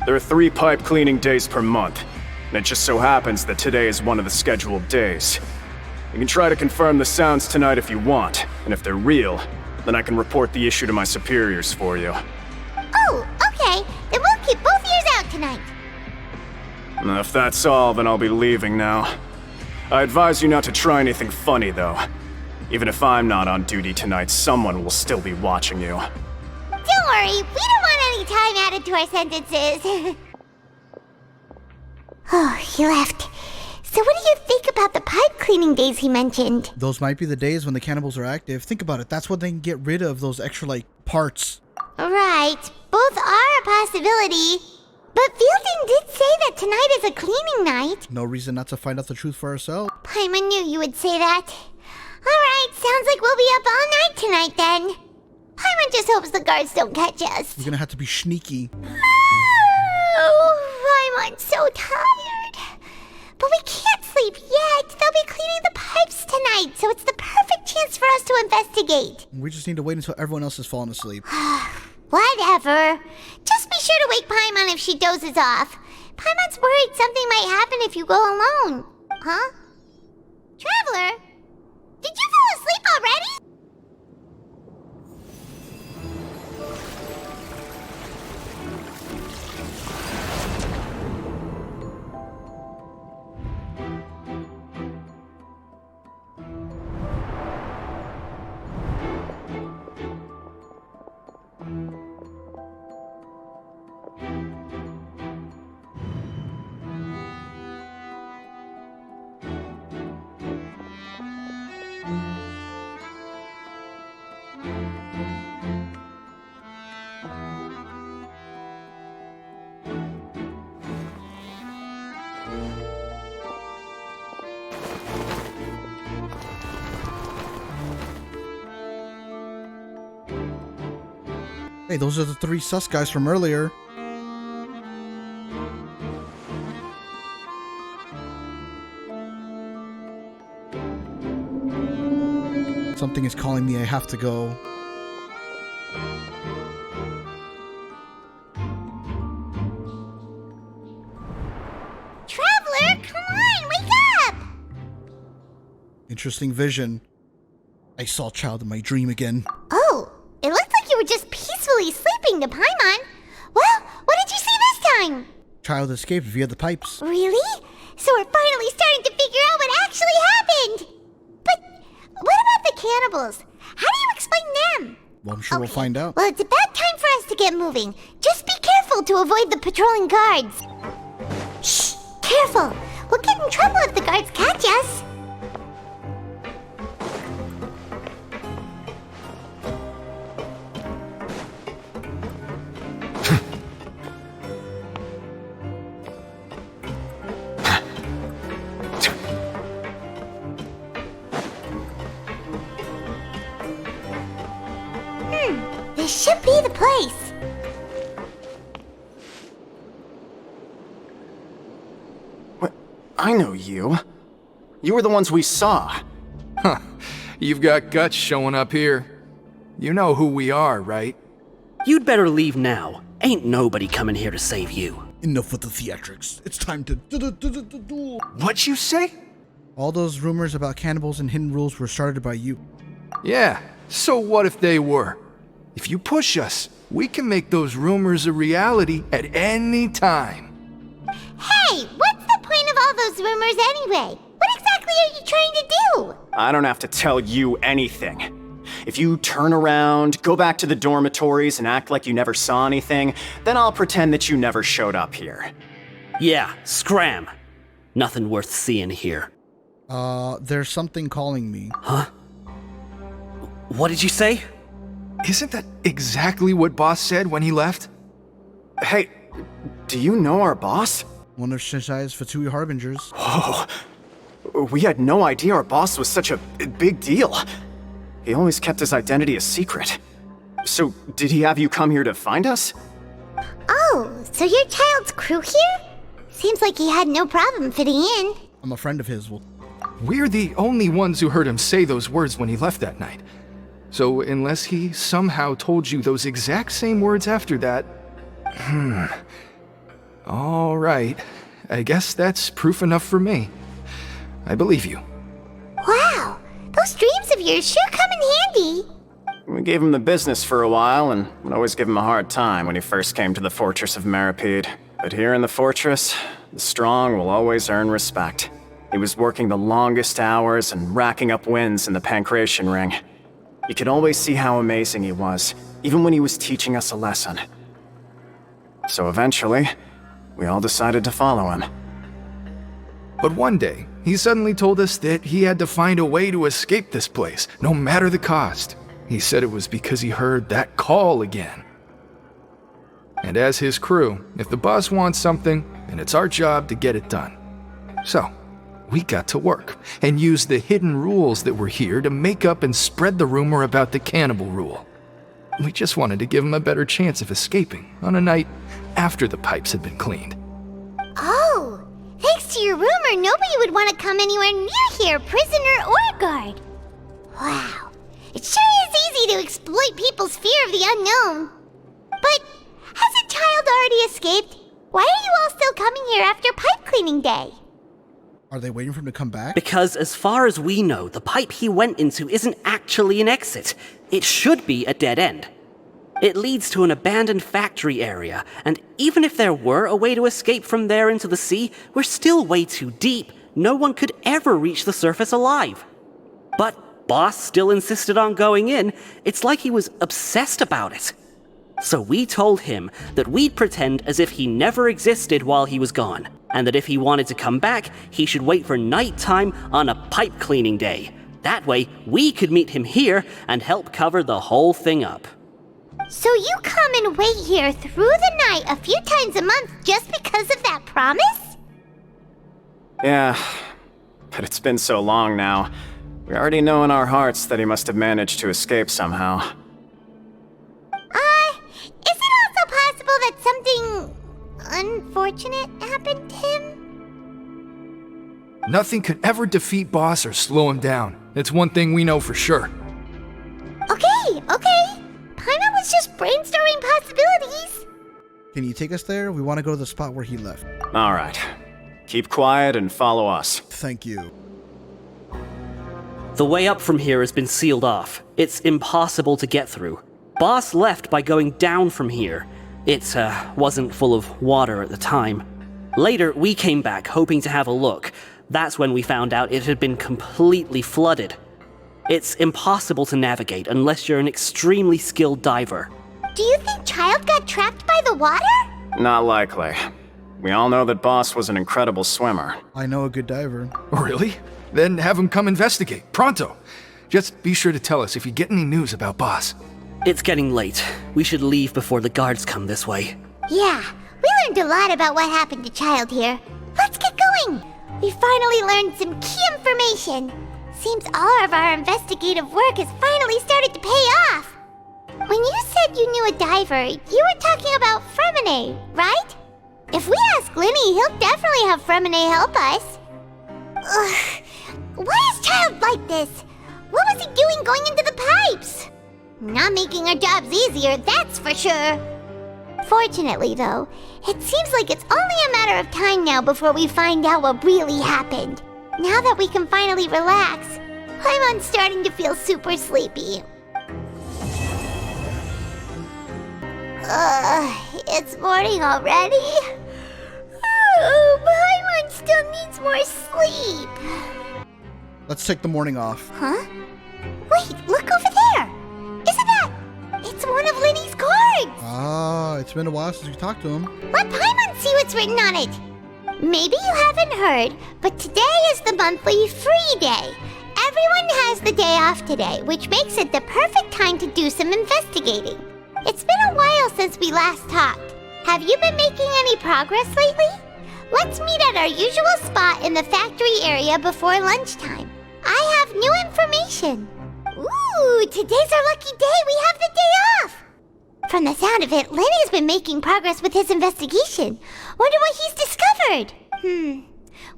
There are 3 pipe cleaning days per month, and it just so happens that today is one of the scheduled days. You can try to confirm the sounds tonight if you want, and if they're real, then I can report the issue to my superiors for you. Oh, okay. Then we'll keep both ears out tonight. And if that's all, then I'll be leaving now. I advise you not to try anything funny, though. Even if I'm not on duty tonight, someone will still be watching you. Don't worry, we don't want any time added to our sentences. Oh, he left. So what do you think about the pipe cleaning days he mentioned? Those might be the days when the cannibals are active. Think about it. That's when they can get rid of those extra, like, parts. Right. Both are a possibility. But Fielding did say that tonight is a cleaning night. No reason not to find out the truth for ourselves. Paimon knew you would say that. Alright, sounds like we'll be up all night tonight then. Paimon just hopes the guards don't catch us. We're gonna have to be sneaky. Oh, Paimon's so tired. But we can't sleep yet. They'll be cleaning the pipes tonight, so it's the perfect chance for us to investigate. We just need to wait until everyone else has fallen asleep. Whatever. Just be sure to wake Paimon if she dozes off. Paimon's worried something might happen if you go alone. Huh? Traveler? Did you fall asleep already? Hey, those are the 3 sus guys from earlier. Something is calling me. I have to go. Traveler, come on, wake up! Interesting vision. I saw Child in my dream again. Oh, it looked like you were just peacefully sleeping to Paimon. Well, what did you see this time? Child escaped via the pipes. Really? So we're finally starting to figure out what actually happened. But what about the cannibals? How do you explain them? Well, I'm sure we'll find out. Well, it's about time for us to get moving. Just be careful to avoid the patrolling guards. Shh! Careful! We'll get in trouble if the guards catch us. This should be the place. What? I know you. You were the ones we saw. Huh. You've got guts showing up here. You know who we are, right? You'd better leave now. Ain't nobody coming here to save you. Enough with the theatrics. It's time to What'd you say? All those rumors about cannibals and hidden rules were started by you. Yeah, so what if they were? If you push us, we can make those rumors a reality at any time. Hey, what's the point of all those rumors anyway? What exactly are you trying to do? I don't have to tell you anything. If you turn around, go back to the dormitories and act like you never saw anything, then I'll pretend that you never showed up here. Yeah, scram. Nothing worth seeing here. There's something calling me. Huh? What did you say? Isn't that exactly what Boss said when he left? Hey, do you know our boss? One of Shinshai's Fatui Harbingers. Oh, we had no idea our boss was such a big deal. He always kept his identity a secret. So, did he have you come here to find us? Oh, so you're Child's crew here? Seems like he had no problem fitting in. I'm a friend of his. We're the only ones who heard him say those words when he left that night. So unless he somehow told you those exact same words after that... All right. I guess that's proof enough for me. I believe you. Wow, those dreams of yours sure come in handy. We gave him the business for a while and would always give him a hard time when he first came to the fortress of Meripede. But here in the fortress, the strong will always earn respect. He was working the longest hours and racking up wins in the Pancration Ring. You could always see how amazing he was, even when he was teaching us a lesson. So eventually, we all decided to follow him. But one day, he suddenly told us that he had to find a way to escape this place, no matter the cost. He said it was because he heard that call again. And as his crew, if the boss wants something, then it's our job to get it done. So, we got to work and used the hidden rules that were here to make up and spread the rumor about the cannibal rule. We just wanted to give him a better chance of escaping on a night after the pipes had been cleaned. Oh, thanks to your rumor, nobody would want to come anywhere near here, prisoner or guard. Wow, it sure is easy to exploit people's fear of the unknown. But has a child already escaped? Why are you all still coming here after pipe cleaning day? Are they waiting for him to come back? Because as far as we know, the pipe he went into isn't actually an exit. It should be a dead end. It leads to an abandoned factory area, and even if there were a way to escape from there into the sea, we're still way too deep. No one could ever reach the surface alive. But Boss still insisted on going in. It's like he was obsessed about it. So we told him that we'd pretend as if he never existed while he was gone, and that if he wanted to come back, he should wait for nighttime on a pipe cleaning day. That way, we could meet him here and help cover the whole thing up. So you come and wait here through the night a few times a month just because of that promise? Yeah, but it's been so long now. We already know in our hearts that he must have managed to escape somehow. Is it also possible that something unfortunate happened to him? Nothing could ever defeat Boss or slow him down. It's one thing we know for sure. Okay. Paimon was just brainstorming possibilities. Can you take us there? We want to go to the spot where he left. All right. Keep quiet and follow us. Thank you. The way up from here has been sealed off. It's impossible to get through. Boss left by going down from here. It wasn't full of water at the time. Later, we came back hoping to have a look. That's when we found out it had been completely flooded. It's impossible to navigate unless you're an extremely skilled diver. Do you think Child got trapped by the water? Not likely. We all know that Boss was an incredible swimmer. I know a good diver. Really? Then have him come investigate, pronto. Just be sure to tell us if you get any news about Boss. It's getting late. We should leave before the guards come this way. Yeah, we learned a lot about what happened to Child here. Let's get going! We finally learned some key information. Seems all of our investigative work has finally started to pay off. When you said you knew a diver, you were talking about Fremine, right? If we ask Linny, he'll definitely have Fremine help us. Ugh, why is Child like this? What was he doing going into the pipes? Not making our jobs easier, that's for sure. Fortunately, though, it seems like it's only a matter of time now before we find out what really happened. Now that we can finally relax, I'm starting to feel super sleepy. It's morning already? Paimon still needs more sleep. Let's take the morning off. Huh? Wait, look over there! Isn't that... It's one of Linny's cards! Ah, it's been a while since we talked to him. Let Paimon see what's written on it. Maybe you haven't heard, but today is the monthly free day. Everyone has the day off today, which makes it the perfect time to do some investigating. It's been a while since we last talked. Have you been making any progress lately? Let's meet at our usual spot in the factory area before lunchtime. I have new information. Ooh, today's our lucky day. We have the day off. From the sound of it, Lenny's been making progress with his investigation. Wonder what he's discovered.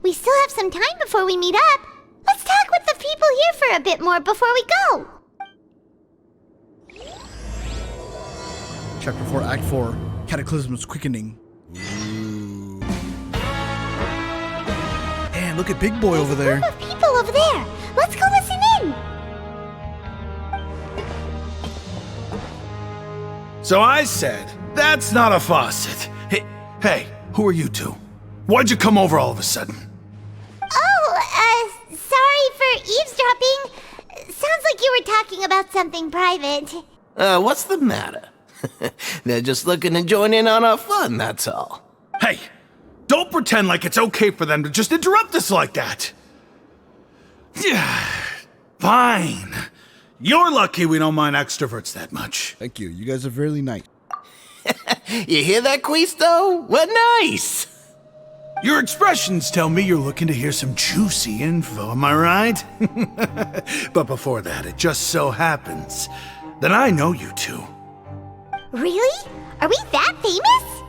We still have some time before we meet up. Let's talk with the people here for a bit more before we go. Chapter 4, Act 4, Cataclysm's Quickening. Ooh. Man, look at Big Boy over there. There's a group of people over there. Let's go listen in. So I said, that's not a faucet. Hey, who are you two? Why'd you come over all of a sudden? Sorry for eavesdropping. Sounds like you were talking about something private. What's the matter? They're just looking to join in on our fun, that's all. Hey, Don't pretend like it's okay for them to just interrupt us like that. Yeah, fine. You're lucky we don't mind extroverts that much. Thank you. You guys are really nice. You hear that, Quisto? What nice! Your expressions tell me you're looking to hear some juicy info, am I right? But before that, it just so happens that I know you two. Really? Are we that famous?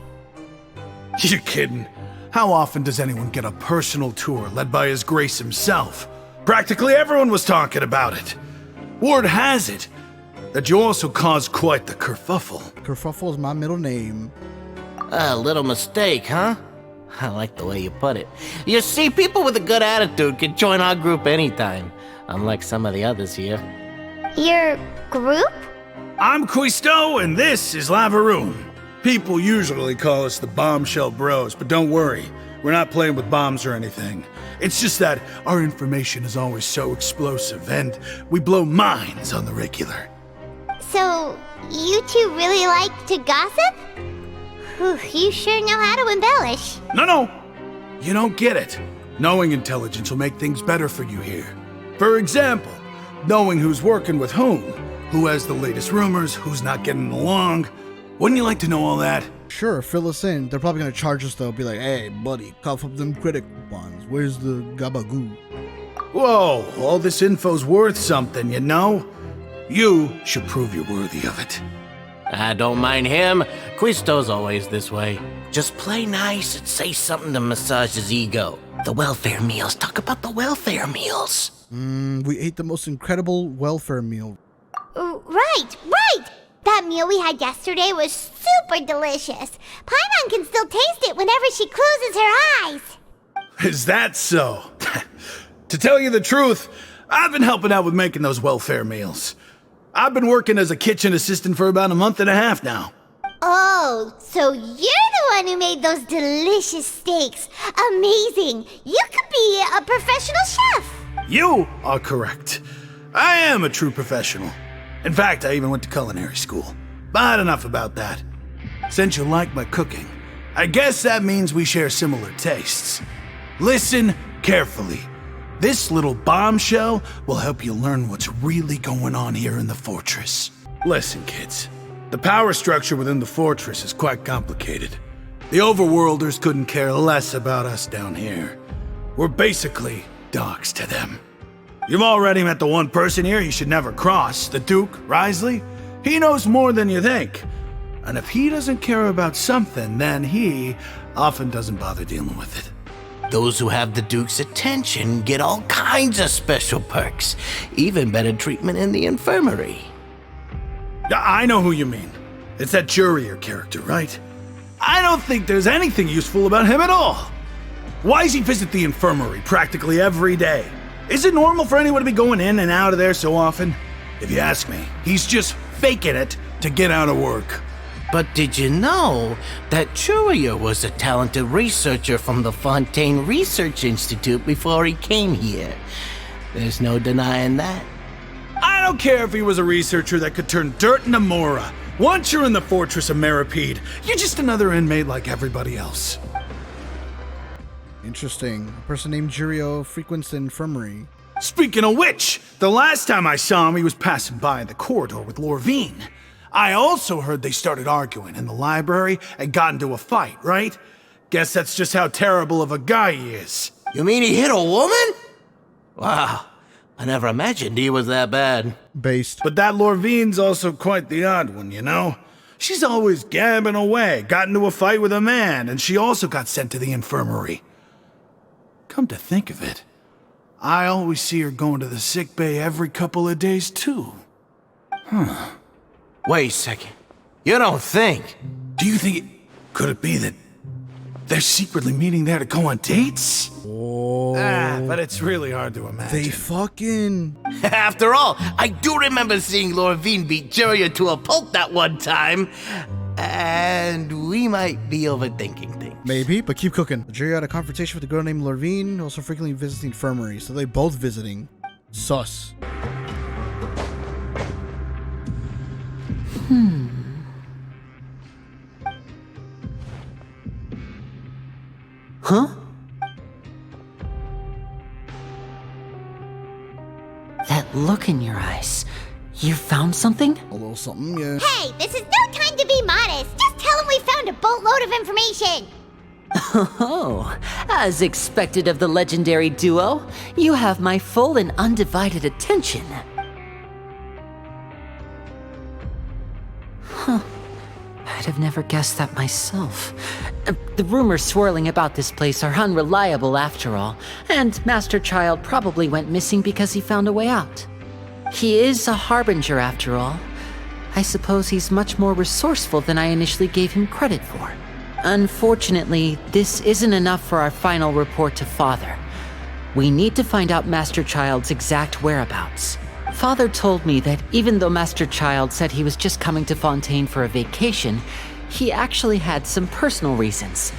You're kidding. How often does anyone get a personal tour led by His Grace himself? Practically everyone was talking about it. Word has it that you also caused quite the kerfuffle. Kerfuffle is my middle name. A little mistake, huh? I like the way you put it. You see, people with a good attitude can join our group anytime, unlike some of the others here. Your group? I'm Quisto, and this is Lavaroon. People usually call us the Bombshell Bros, but don't worry, we're not playing with bombs or anything. It's just that our information is always so explosive, and we blow minds on the regular. So, you two really like to gossip? Whew, you sure know how to embellish. No, you don't get it. Knowing intelligence will make things better for you here. For example, knowing who's working with who has the latest rumors, who's not getting along. Wouldn't you like to know all that? Sure, fill us in. They're probably gonna charge us though. Be like, hey, buddy, cough up them credit coupons. Where's the gabagoo? Whoa, all this info's worth something, you know? You should prove you're worthy of it. I don't mind him. Quisto's always this way. Just play nice and say something to massage his ego. The welfare meals. Talk about the welfare meals. We ate the most incredible welfare meal. Right! That meal we had yesterday was super delicious. Paimon can still taste it whenever she closes her eyes. Is that so? To tell you the truth, I've been helping out with making those welfare meals. I've been working as a kitchen assistant for about a month and a half now. Oh, so you're the one who made those delicious steaks. Amazing! You could be a professional chef. You are correct. I am a true professional. In fact, I even went to culinary school. But enough about that. Since you like my cooking, I guess that means we share similar tastes. Listen carefully. This little bombshell will help you learn what's really going on here in the fortress. Listen, kids. The power structure within the fortress is quite complicated. The overworlders couldn't care less about us down here. We're basically dogs to them. You've already met the one person here you should never cross, the Duke, Risley. He knows more than you think. And if he doesn't care about something, then he often doesn't bother dealing with it. Those who have the Duke's attention get all kinds of special perks, even better treatment in the infirmary. I know who you mean. It's that Jurier character, right? I don't think there's anything useful about him at all. Why does he visit the infirmary practically every day? Is it normal for anyone to be going in and out of there so often? If you ask me, he's just faking it to get out of work. But did you know that Jurier was a talented researcher from the Fontaine Research Institute before he came here? There's no denying that. I don't care if he was a researcher that could turn dirt into Mora. Once you're in the fortress of Meripede, you're just another inmate like everybody else. Interesting. A person named Jurio frequents the infirmary. Speaking of which, the last time I saw him, he was passing by in the corridor with Lorvine. I also heard they started arguing in the library and got into a fight, right? Guess that's just how terrible of a guy he is. You mean he hit a woman? Wow, I never imagined he was that bad. Based. But that Lorvine's also quite the odd one, you know? She's always gabbing away, got into a fight with a man, and she also got sent to the infirmary. Come to think of it, I always see her going to the sick bay every couple of days, too. Huh. Wait a second. You don't think? Do you think could it be that they're secretly meeting there to go on dates? Oh. But it's really hard to imagine. They fucking... After all, I do remember seeing Lorvine beat Jurier to a pulp that one time. And we might be overthinking things. Maybe, but keep cooking. Jurio had a confrontation with a girl named Lorvine, also frequently visiting the infirmary. So they both visiting. Sus. Huh? That look in your eyes. You found something? A little something, yeah. Hey, this is no time to be modest. Just tell him we found a boatload of information. Oh, as expected of the legendary duo, you have my full and undivided attention. Huh. I'd have never guessed that myself. The rumors swirling about this place are unreliable after all, and Master Child probably went missing because he found a way out. He is a harbinger after all. I suppose he's much more resourceful than I initially gave him credit for. Unfortunately, this isn't enough for our final report to Father. We need to find out Master Child's exact whereabouts. Father told me that even though Master Child said he was just coming to Fontaine for a vacation, he actually had some personal reasons.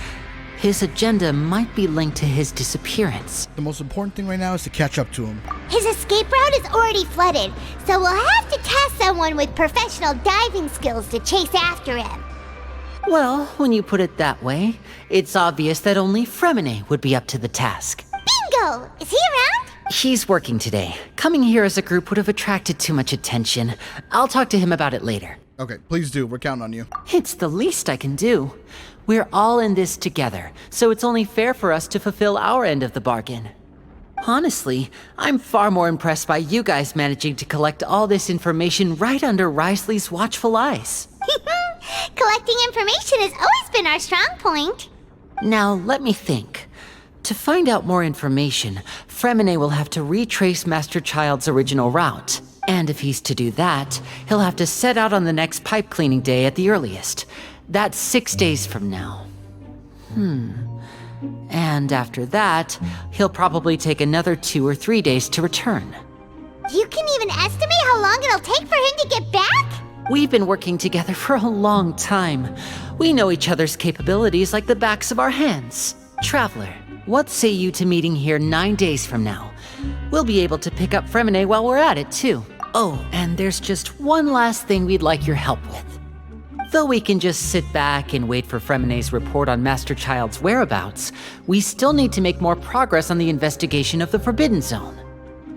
His agenda might be linked to his disappearance. The most important thing right now is to catch up to him. His escape route is already flooded, so we'll have to task someone with professional diving skills to chase after him. Well, when you put it that way, it's obvious that only Fremine would be up to the task. Bingo! Is he around? He's working today. Coming here as a group would have attracted too much attention. I'll talk to him about it later. Okay, please do. We're counting on you. It's the least I can do. We're all in this together, so it's only fair for us to fulfill our end of the bargain. Honestly, I'm far more impressed by you guys managing to collect all this information right under Risley's watchful eyes. Collecting information has always been our strong point. Now, let me think. To find out more information, Fremine will have to retrace Master Child's original route. And if he's to do that, he'll have to set out on the next pipe cleaning day at the earliest. That's 6 days from now. And after that, he'll probably take another 2 or 3 days to return. You can even estimate how long it'll take for him to get back? We've been working together for a long time. We know each other's capabilities like the backs of our hands. Traveler, what say you to meeting here 9 days from now? We'll be able to pick up Fremine while we're at it, too. Oh, and there's just one last thing we'd like your help with. Though we can just sit back and wait for Fremine's report on Master Child's whereabouts, we still need to make more progress on the investigation of the Forbidden Zone.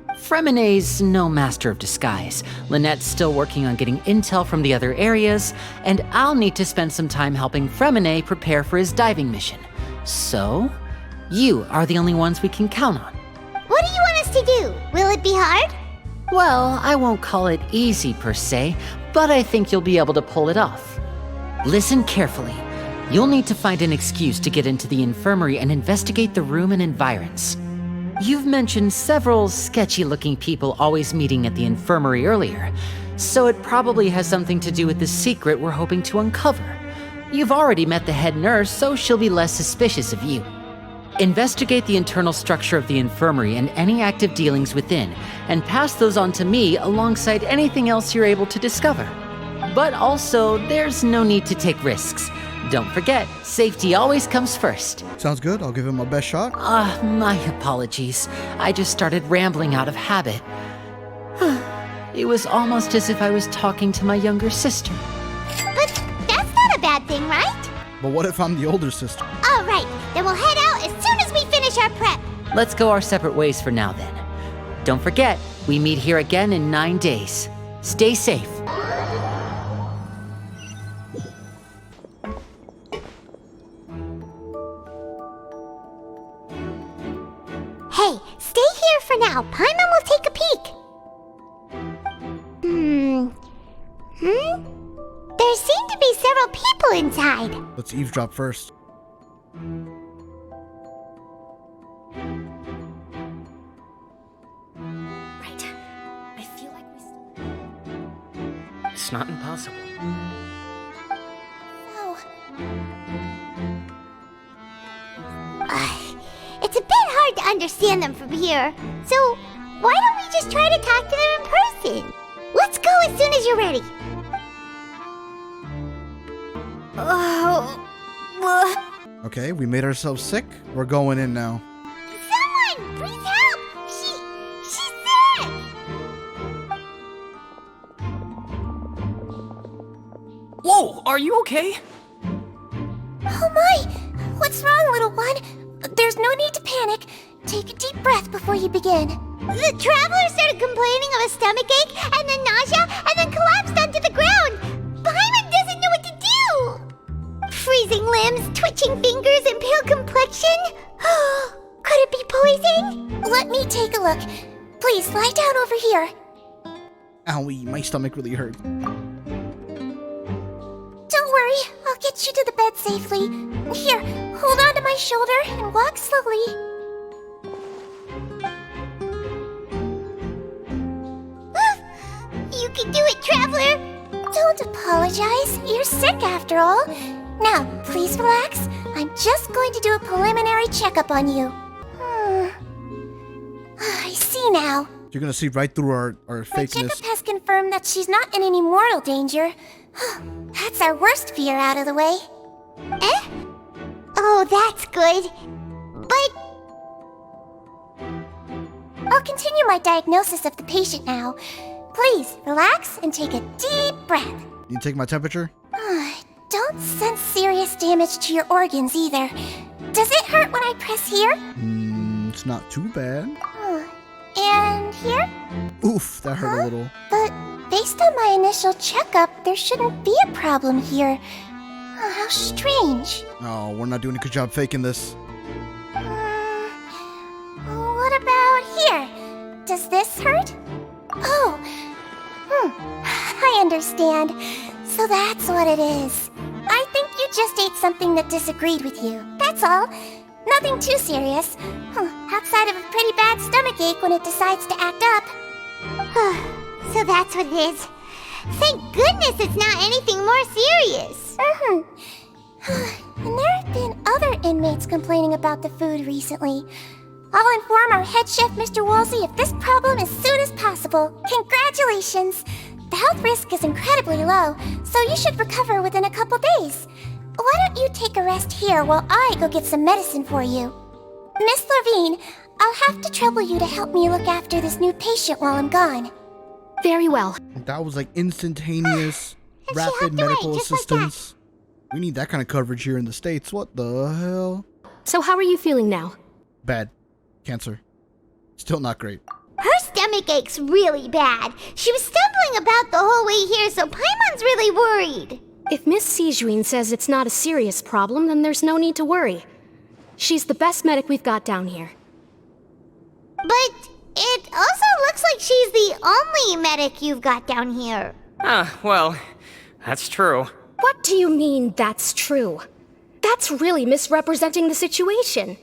Fremine's no master of disguise. Lynette's still working on getting intel from the other areas, and I'll need to spend some time helping Fremine prepare for his diving mission. So, you are the only ones we can count on. What do you want us to do? Will it be hard? Well, I won't call it easy per se, but I think you'll be able to pull it off. Listen carefully. You'll need to find an excuse to get into the infirmary and investigate the room and environs. You've mentioned several sketchy-looking people always meeting at the infirmary earlier, so it probably has something to do with the secret we're hoping to uncover. You've already met the head nurse, so she'll be less suspicious of you. Investigate the internal structure of the infirmary and any active dealings within, and pass those on to me alongside anything else you're able to discover. But also, there's no need to take risks. Don't forget, safety always comes first. Sounds good. I'll give him my best shot. My apologies. I just started rambling out of habit. It was almost as if I was talking to my younger sister. But that's not a bad thing, right? But what if I'm the older sister? All right, then we'll head out as soon as we finish our prep. Let's go our separate ways for now then. Don't forget, we meet here again in 9 days. Stay safe. Hey, stay here for now. Paimon will take a peek. There seem to be several people inside. Let's eavesdrop first. Right. I feel like It's not impossible. It's a bit hard to understand them from here, so why don't we just try to talk to them in person? Let's go as soon as you're ready. Okay, we made ourselves sick. We're going in now. Someone, please help! She's sick! Whoa, are you okay? Oh my! What's wrong, little one? There's no need to panic. Take a deep breath before you begin. The traveler started complaining of a stomachache, and then nausea, and then collapsed onto the ground. Paimon doesn't know what to do. Freezing limbs, twitching fingers, and pale complexion? Could it be poison? Let me take a look. Please, lie down over here. Owie, my stomach really hurt. Don't worry, I'll get you to the bed safely. Here, hold on to my shoulder and walk slowly. You can do it, traveler! Don't apologize. You're sick after all. Now, please relax. I'm just going to do a preliminary checkup on you. I see now. You're gonna see right through our My fakeness. checkup has confirmed that she's not in any mortal danger. That's our worst fear out of the way. Eh? Oh, that's good. But I'll continue my diagnosis of the patient now. Please, relax and take a deep breath. You take my temperature? Don't sense serious damage to your organs either. Does it hurt when I press here? It's not too bad. And here? Oof, that hurt a little. But based on my initial checkup, there shouldn't be a problem here. How strange. Oh, we're not doing a good job faking this. What about here? Does this hurt? Oh, I understand. So that's what it is. I think you just ate something that disagreed with you. That's all. Nothing too serious. Outside of a pretty bad stomachache when it decides to act up. So that's what it is. Thank goodness it's not anything more serious. And there have been other inmates complaining about the food recently. I'll inform our head chef, Mr. Woolsey, of this problem as soon as possible. Congratulations! The health risk is incredibly low, so you should recover within a couple days. Why don't you take a rest here while I go get some medicine for you? Miss Levine, I'll have to trouble you to help me look after this new patient while I'm gone. Very well. That was like instantaneous, rapid medical assistance. We need that kind of coverage here in the States. What the hell? So how are you feeling now? Bad. Cancer. Still not great. Her stomach ache's really bad. She was stumbling about the whole way here, so Paimon's really worried. If Miss Sijuin says it's not a serious problem, then there's no need to worry. She's the best medic we've got down here. But it also looks like she's the only medic you've got down here. Well, that's true. What do you mean, that's true? That's really misrepresenting the situation.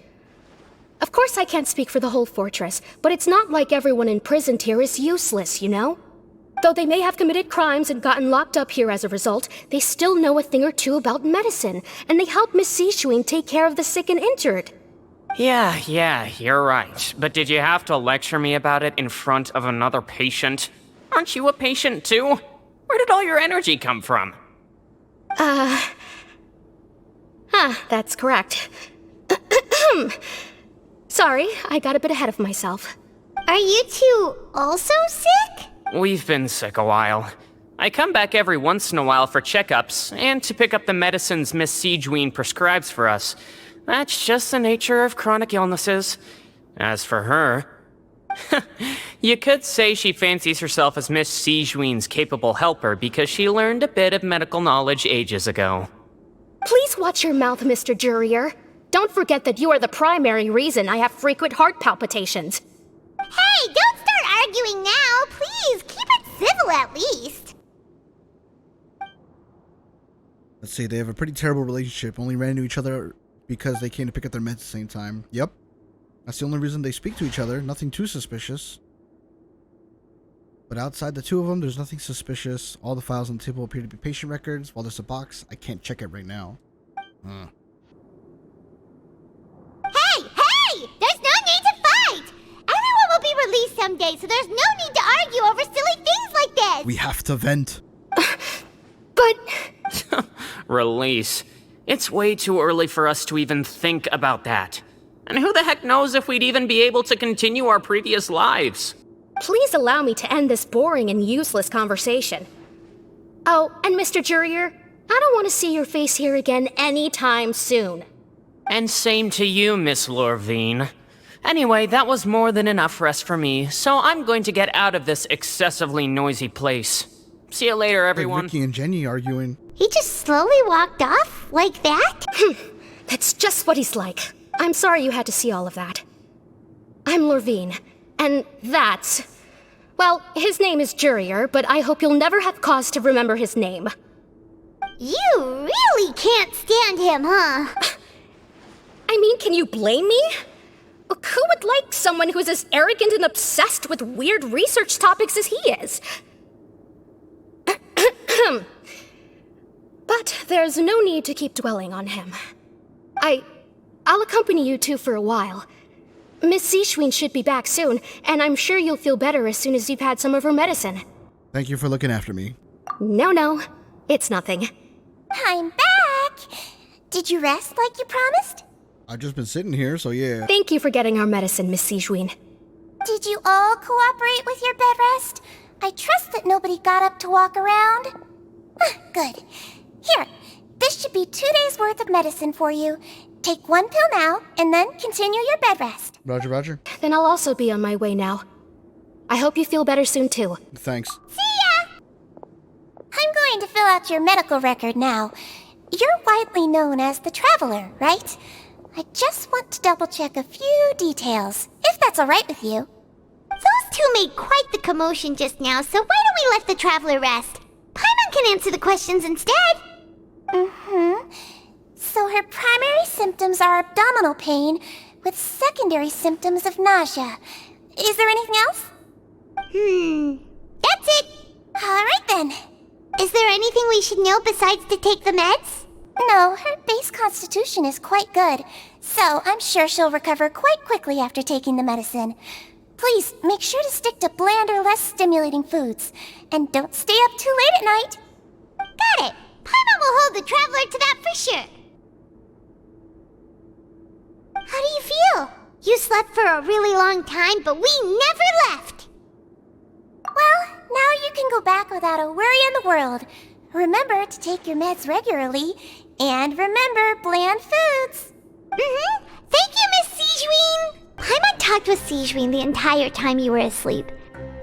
Of course I can't speak for the whole fortress, but it's not like everyone imprisoned here is useless, you know? Though they may have committed crimes and gotten locked up here as a result, they still know a thing or two about medicine, and they help Miss Sijuin take care of the sick and injured. Yeah, you're right. But did you have to lecture me about it in front of another patient? Aren't you a patient too? Where did all your energy come from? That's correct. Sorry, I got a bit ahead of myself. Are you two also sick? We've been sick a while. I come back every once in a while for checkups, and to pick up the medicines Miss Sijuin prescribes for us. That's just the nature of chronic illnesses. As for her... you could say she fancies herself as Miss Sijuin's capable helper because she learned a bit of medical knowledge ages ago. Please watch your mouth, Mr. Jurier. Don't forget that you are the primary reason I have frequent heart palpitations. Hey, don't start arguing now! Please, keep it civil at least! Let's see, they have a pretty terrible relationship. Only ran into each other because they came to pick up their meds at the same time. Yep. That's the only reason they speak to each other. Nothing too suspicious. But outside the two of them, there's nothing suspicious. All the files on the table appear to be patient records. While there's a box, I can't check it right now. Hey! There's no need to fight! Everyone will be released someday, so there's no need to argue over silly things like this! We have to vent. But... Release. It's way too early for us to even think about that. And who the heck knows if we'd even be able to continue our previous lives? Please allow me to end this boring and useless conversation. Oh, and Mr. Jurier, I don't want to see your face here again anytime soon. And same to you, Miss Lorvine. Anyway, that was more than enough rest for me, so I'm going to get out of this excessively noisy place. See you later, everyone. Like Ricky and Jenny arguing. He just slowly walked off? Like that? That's just what he's like. I'm sorry you had to see all of that. I'm Lorvine, and that's... Well, his name is Jurier, but I hope you'll never have cause to remember his name. You really can't stand him, huh? I mean, can you blame me? Who would like someone who is as arrogant and obsessed with weird research topics as he is? But there's no need to keep dwelling on him. I'll accompany you two for a while. Miss Seashween should be back soon, and I'm sure you'll feel better as soon as you've had some of her medicine. Thank you for looking after me. No, it's nothing. I'm back! Did you rest like you promised? I've just been sitting here, so yeah. Thank you for getting our medicine, Miss Seashween. Did you all cooperate with your bed rest? I trust that nobody got up to walk around. Good. Here, this should be 2 days' worth of medicine for you. Take 1 pill now, and then continue your bed rest. Roger, roger. Then I'll also be on my way now. I hope you feel better soon, too. Thanks. See ya! I'm going to fill out your medical record now. You're widely known as the Traveler, right? I just want to double-check a few details, if that's all right with you. Those two made quite the commotion just now, so why don't we let the Traveler rest? Paimon can answer the questions instead. So her primary symptoms are abdominal pain, with secondary symptoms of nausea. Is there anything else? That's it. All right then. Is there anything we should know besides to take the meds? No, her base constitution is quite good, so I'm sure she'll recover quite quickly after taking the medicine. Please, make sure to stick to bland or less stimulating foods, and don't stay up too late at night. Got it. Paimon will hold the Traveler to that for sure. How do you feel? You slept for a really long time, but we never left. Well, now you can go back without a worry in the world. Remember to take your meds regularly, and remember bland foods. Thank you, Miss Seashween. Paimon talked with Seashween the entire time you were asleep.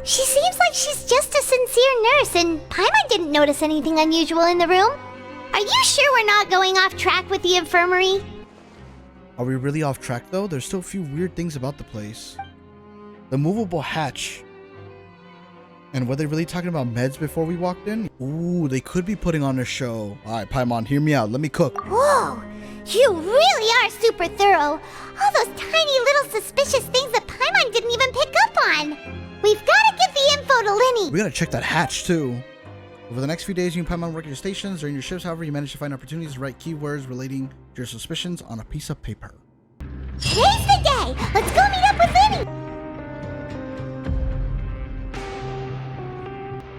She seems like she's just a sincere nurse, and Paimon didn't notice anything unusual in the room. Are you sure we're not going off track with the infirmary? Are we really off track though? There's still a few weird things about the place. The movable hatch. And were they really talking about meds before we walked in? Ooh, they could be putting on a show. Alright, Paimon, hear me out. Let me cook. Whoa! You really are super thorough. All those tiny little suspicious things that Paimon didn't even pick up on. We've got to give the info to Linny. We gotta check that hatch too. Over the next few days, you and Paimon work your stations. During your shifts, however, you manage to find opportunities to write keywords relating to your suspicions on a piece of paper. Today's the day! Let's go meet up with Linny!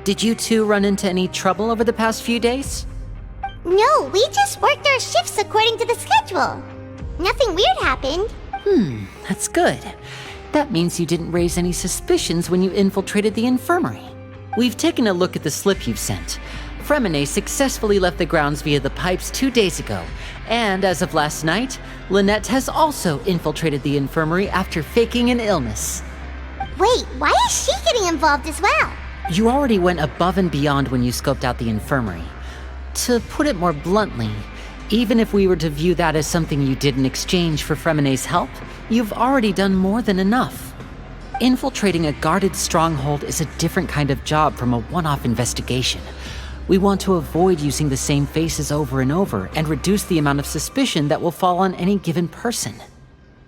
Did you two run into any trouble over the past few days? No, we just worked our shifts according to the schedule. Nothing weird happened. That's good. That means you didn't raise any suspicions when you infiltrated the infirmary. We've taken a look at the slip you've sent. Fremine successfully left the grounds via the pipes 2 days ago, and as of last night, Lynette has also infiltrated the infirmary after faking an illness. Wait, why is she getting involved as well? You already went above and beyond when you scoped out the infirmary. To put it more bluntly, even if we were to view that as something you did in exchange for Fremine's help, you've already done more than enough. Infiltrating a guarded stronghold is a different kind of job from a one-off investigation. We want to avoid using the same faces over and over and reduce the amount of suspicion that will fall on any given person.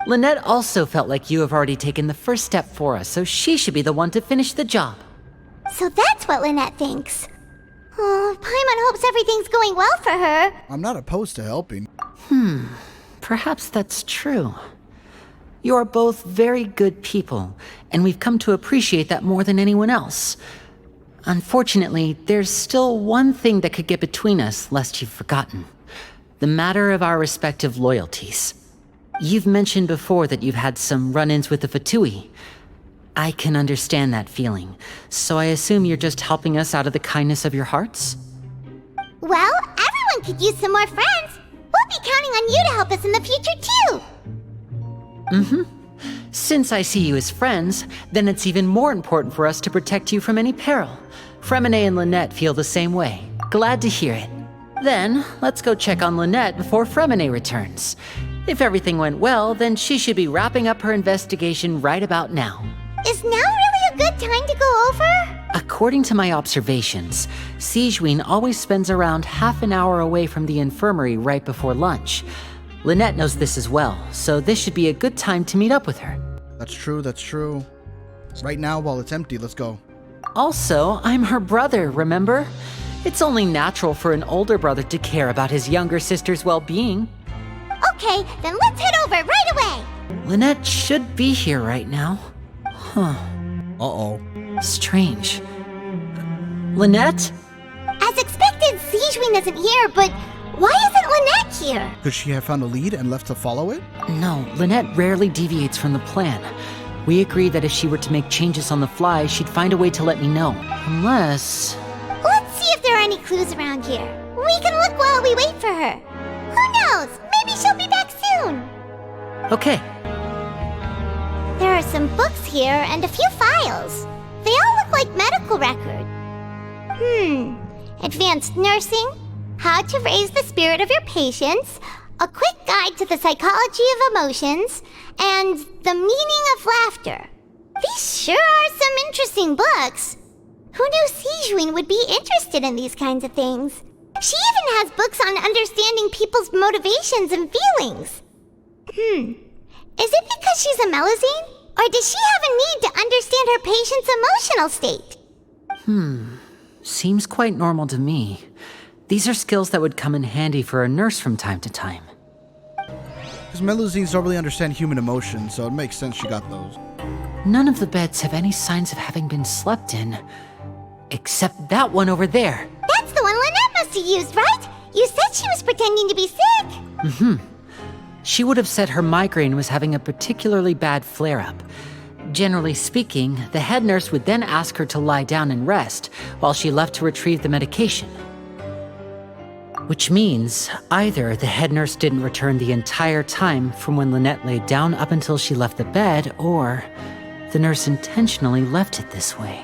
Lynette also felt like you have already taken the first step for us, so she should be the one to finish the job. So that's what Lynette thinks. Oh, Paimon hopes everything's going well for her. I'm not opposed to helping. Perhaps that's true. You are both very good people, and we've come to appreciate that more than anyone else. Unfortunately, there's still one thing that could get between us, lest you've forgotten. The matter of our respective loyalties. You've mentioned before that you've had some run-ins with the Fatui. I can understand that feeling, so I assume you're just helping us out of the kindness of your hearts? Well, everyone could use some more friends. We'll be counting on you to help us in the future, too! Since I see you as friends, then it's even more important for us to protect you from any peril. Fremine and Lynette feel the same way. Glad to hear it. Then, let's go check on Lynette before Fremine returns. If everything went well, then she should be wrapping up her investigation right about now. Is now really a good time to go over? According to my observations, Sigewinne always spends around half an hour away from the infirmary right before lunch. Lynette knows this as well, so this should be a good time to meet up with her. That's true, that's true. Right now, while it's empty, let's go. Also, I'm her brother, remember? It's only natural for an older brother to care about his younger sister's well-being. Okay, then let's head over right away! Lynette should be here right now. Huh. Uh-oh. Strange. Lynette? As expected, Sigewinne isn't here, but why isn't Lynette here? Could she have found a lead and left to follow it? No, Lynette rarely deviates from the plan. We agreed that if she were to make changes on the fly, she'd find a way to let me know. Unless... Let's see if there are any clues around here. We can look while we wait for her. Who knows? Maybe she'll be back soon. Okay. There are some books here and a few files. They all look like medical records. Advanced nursing, how to raise the spirit of your patients, a quick guide to the psychology of emotions, and the meaning of laughter. These sure are some interesting books. Who knew Sigewinne would be interested in these kinds of things? She even has books on understanding people's motivations and feelings. Is it because she's a Melusine? Or does she have a need to understand her patient's emotional state? Seems quite normal to me. These are skills that would come in handy for a nurse from time to time. Because Melusines don't really understand human emotions, so it makes sense she got those. None of the beds have any signs of having been slept in. Except that one over there. That's the one Lynette must have used, right? You said she was pretending to be sick. She would have said her migraine was having a particularly bad flare-up. Generally speaking, the head nurse would then ask her to lie down and rest while she left to retrieve the medication. Which means either the head nurse didn't return the entire time from when Lynette laid down up until she left the bed, or the nurse intentionally left it this way.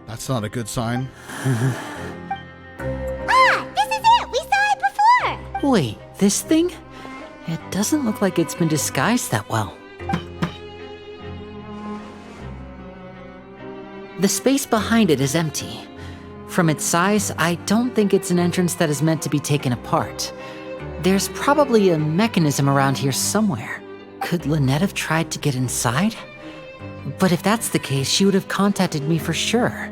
That's not a good sign. This is it! We saw it before! Wait, this thing? It doesn't look like it's been disguised that well. The space behind it is empty. From its size, I don't think it's an entrance that is meant to be taken apart. There's probably a mechanism around here somewhere. Could Lynette have tried to get inside? But if that's the case, she would have contacted me for sure.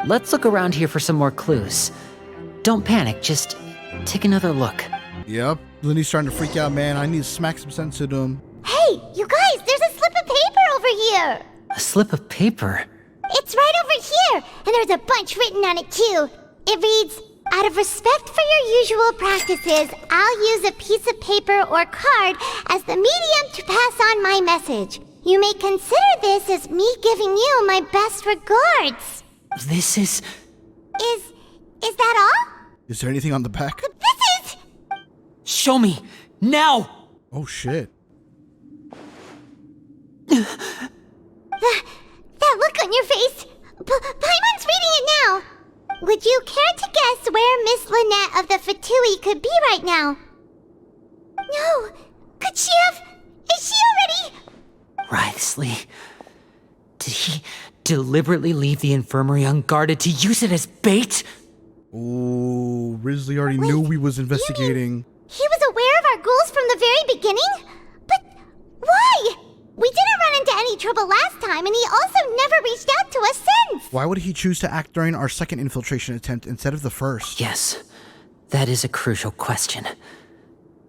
Let's look around here for some more clues. Don't panic, just take another look. Yep, Lindy's starting to freak out, man. I need to smack some sense into him. Hey, you guys, there's a slip of paper over here! A slip of paper? It's right over here, and there's a bunch written on it too. It reads, out of respect for your usual practices, I'll use a piece of paper or card as the medium to pass on my message. You may consider this as me giving you my best regards. This is... Is that all? Is there anything on the back? This is... Show me! Now! Oh shit. That look on your face! Paimon's reading it now! Would you care to guess where Miss Lynette of the Fatui could be right now? No! Could she have... Is she already... Writhsley. Did he deliberately leave the infirmary unguarded to use it as bait? Oh, Risley already knew we was investigating. He was aware of our goals from the very beginning? But why? We didn't run into any trouble last time, and he also never reached out to us since! Why would he choose to act during our second infiltration attempt instead of the first? Yes, that is a crucial question.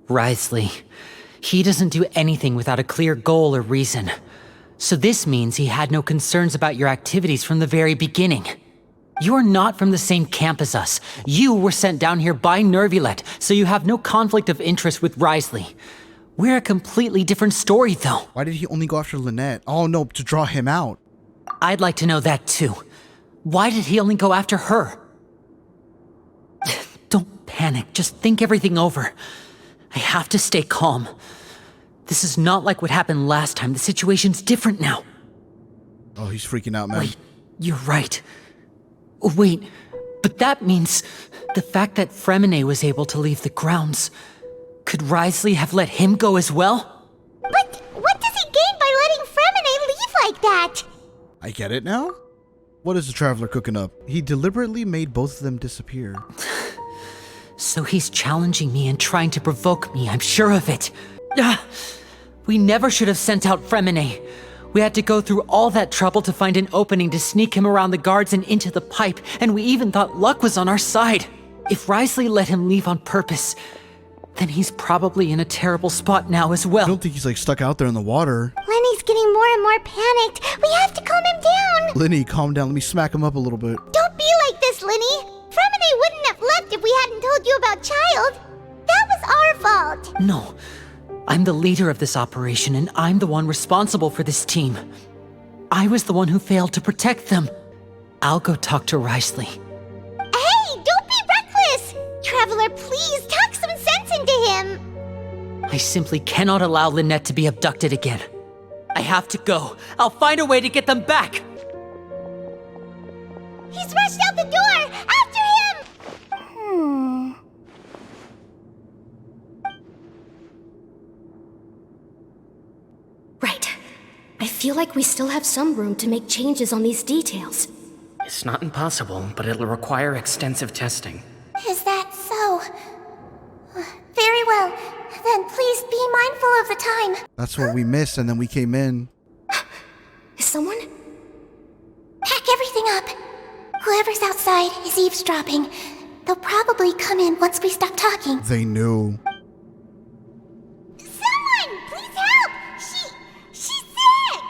Writhsley. He doesn't do anything without a clear goal or reason. So this means he had no concerns about your activities from the very beginning. You're not from the same camp as us. You were sent down here by Nervulet, so you have no conflict of interest with Writhsley. We're a completely different story, though. Why did he only go after Lynette? Oh no, to draw him out. I'd like to know that too. Why did he only go after her? Don't panic. Just think everything over. I have to stay calm. This is not like what happened last time. The situation's different now. Oh, he's freaking out, man. Wait, you're right. Wait, but that means the fact that Fremine was able to leave the grounds. Could Risley have let him go as well? But what does he gain by letting Fremine leave like that? I get it now? What is the Traveler cooking up? He deliberately made both of them disappear. So he's challenging me and trying to provoke me, I'm sure of it. We never should have sent out Fremine. We had to go through all that trouble to find an opening to sneak him around the guards and into the pipe, and we even thought luck was on our side. If Risley let him leave on purpose, then he's probably in a terrible spot now as well. I don't think he's like stuck out there in the water. Lenny's getting more and more panicked. We have to calm him down. Lenny, calm down. Let me smack him up a little bit. Don't be like this, Lenny. Fremine wouldn't have left if we hadn't told you about Child. That was our fault. No. I'm the leader of this operation, and I'm the one responsible for this team. I was the one who failed to protect them. I'll go talk to Risley. Hey, don't be reckless! Traveler, please talk some sense into him. I simply cannot allow Lynette to be abducted again. I have to go. I'll find a way to get them back. He's rushed out the door! After him! Right. I feel like we still have some room to make changes on these details. It's not impossible, but it'll require extensive testing. Is that so? Very well. Then please be mindful of the time. That's what we missed, and then we came in. Is someone? Pack everything up. Whoever's outside is eavesdropping. They'll probably come in once we stop talking. They knew. Someone! Please help! She's sick!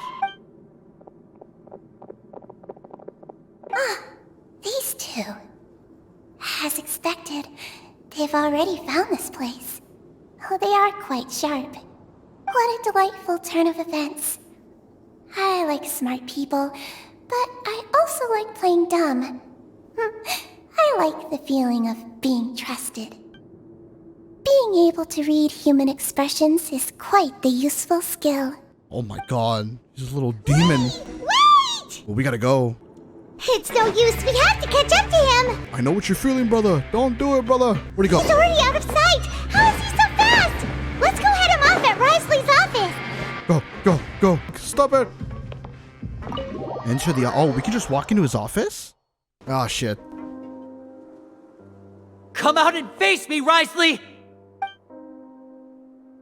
These two. As expected, they've already found this place. Oh, they are quite sharp. What a delightful turn of events. I like smart people, but I also like playing dumb. I like the feeling of being trusted. Being able to read human expressions is quite the useful skill. Oh my god. He's a little demon. Wait! Well, we gotta go. It's no use. We have to catch up to him. I know what you're feeling, brother. Don't do it, brother. Where'd he go? He's already out of sight. How is he so fast? Let's go head him off at Risley's office. Go, go, go. Stop it. Enter the... Oh, we can just walk into his office? Oh, shit. Come out and face me, Risley!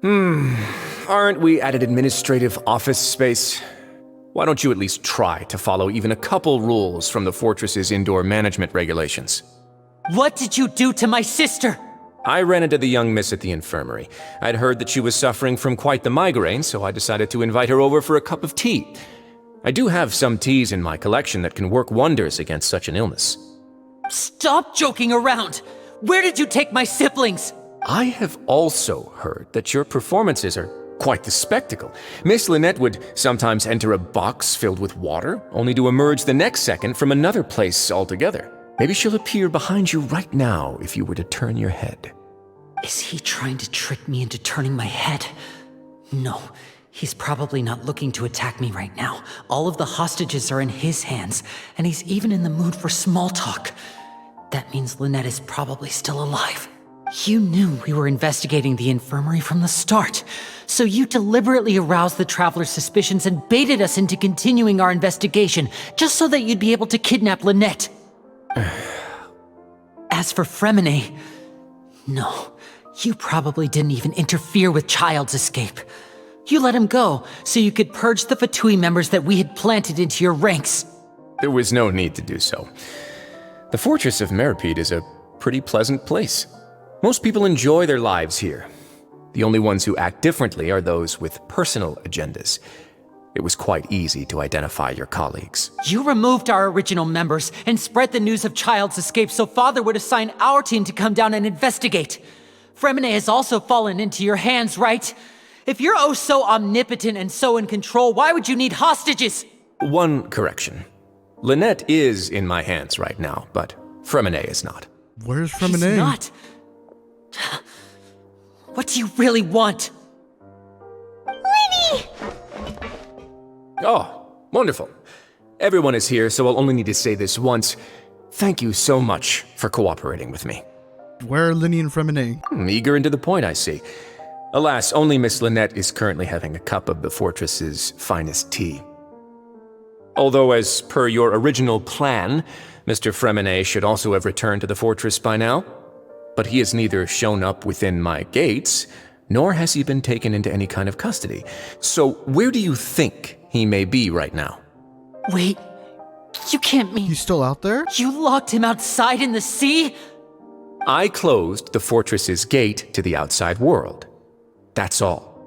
Aren't we at an administrative office space? Why don't you at least try to follow even a couple rules from the fortress's indoor management regulations? What did you do to my sister? I ran into the young miss at the infirmary. I'd heard that she was suffering from quite the migraine, so I decided to invite her over for a cup of tea. I do have some teas in my collection that can work wonders against such an illness. Stop joking around! Where did you take my siblings? I have also heard that your performances are quite the spectacle. Miss Lynette would sometimes enter a box filled with water, only to emerge the next second from another place altogether. Maybe she'll appear behind you right now if you were to turn your head. Is he trying to trick me into turning my head? No, he's probably not looking to attack me right now. All of the hostages are in his hands, and he's even in the mood for small talk. That means Lynette is probably still alive. You knew we were investigating the infirmary from the start, so you deliberately aroused the Traveler's suspicions and baited us into continuing our investigation, just so that you'd be able to kidnap Lynette. As for Fremine, no, you probably didn't even interfere with Child's escape. You let him go, so you could purge the Fatui members that we had planted into your ranks. There was no need to do so. The fortress of Meripede is a pretty pleasant place. Most people enjoy their lives here. The only ones who act differently are those with personal agendas. It was quite easy to identify your colleagues. You removed our original members and spread the news of Child's escape so Father would assign our team to come down and investigate. Fremine has also fallen into your hands, right? If you're oh so omnipotent and so in control, why would you need hostages? One correction. Lynette is in my hands right now, but Fremine is not. Where's Fremine? He's not. What do you really want? Lenny! Oh, wonderful. Everyone is here, so I'll only need to say this once. Thank you so much for cooperating with me. Where are Lenny and Fremine? Eager and to the point, I see. Alas, only Miss Lynette is currently having a cup of the fortress's finest tea. Although, as per your original plan, Mr. Fremine should also have returned to the fortress by now. But he has neither shown up within my gates, nor has he been taken into any kind of custody. So where do you think he may be right now? Wait, you can't mean... He's still out there? You locked him outside in the sea? I closed the fortress's gate to the outside world. That's all.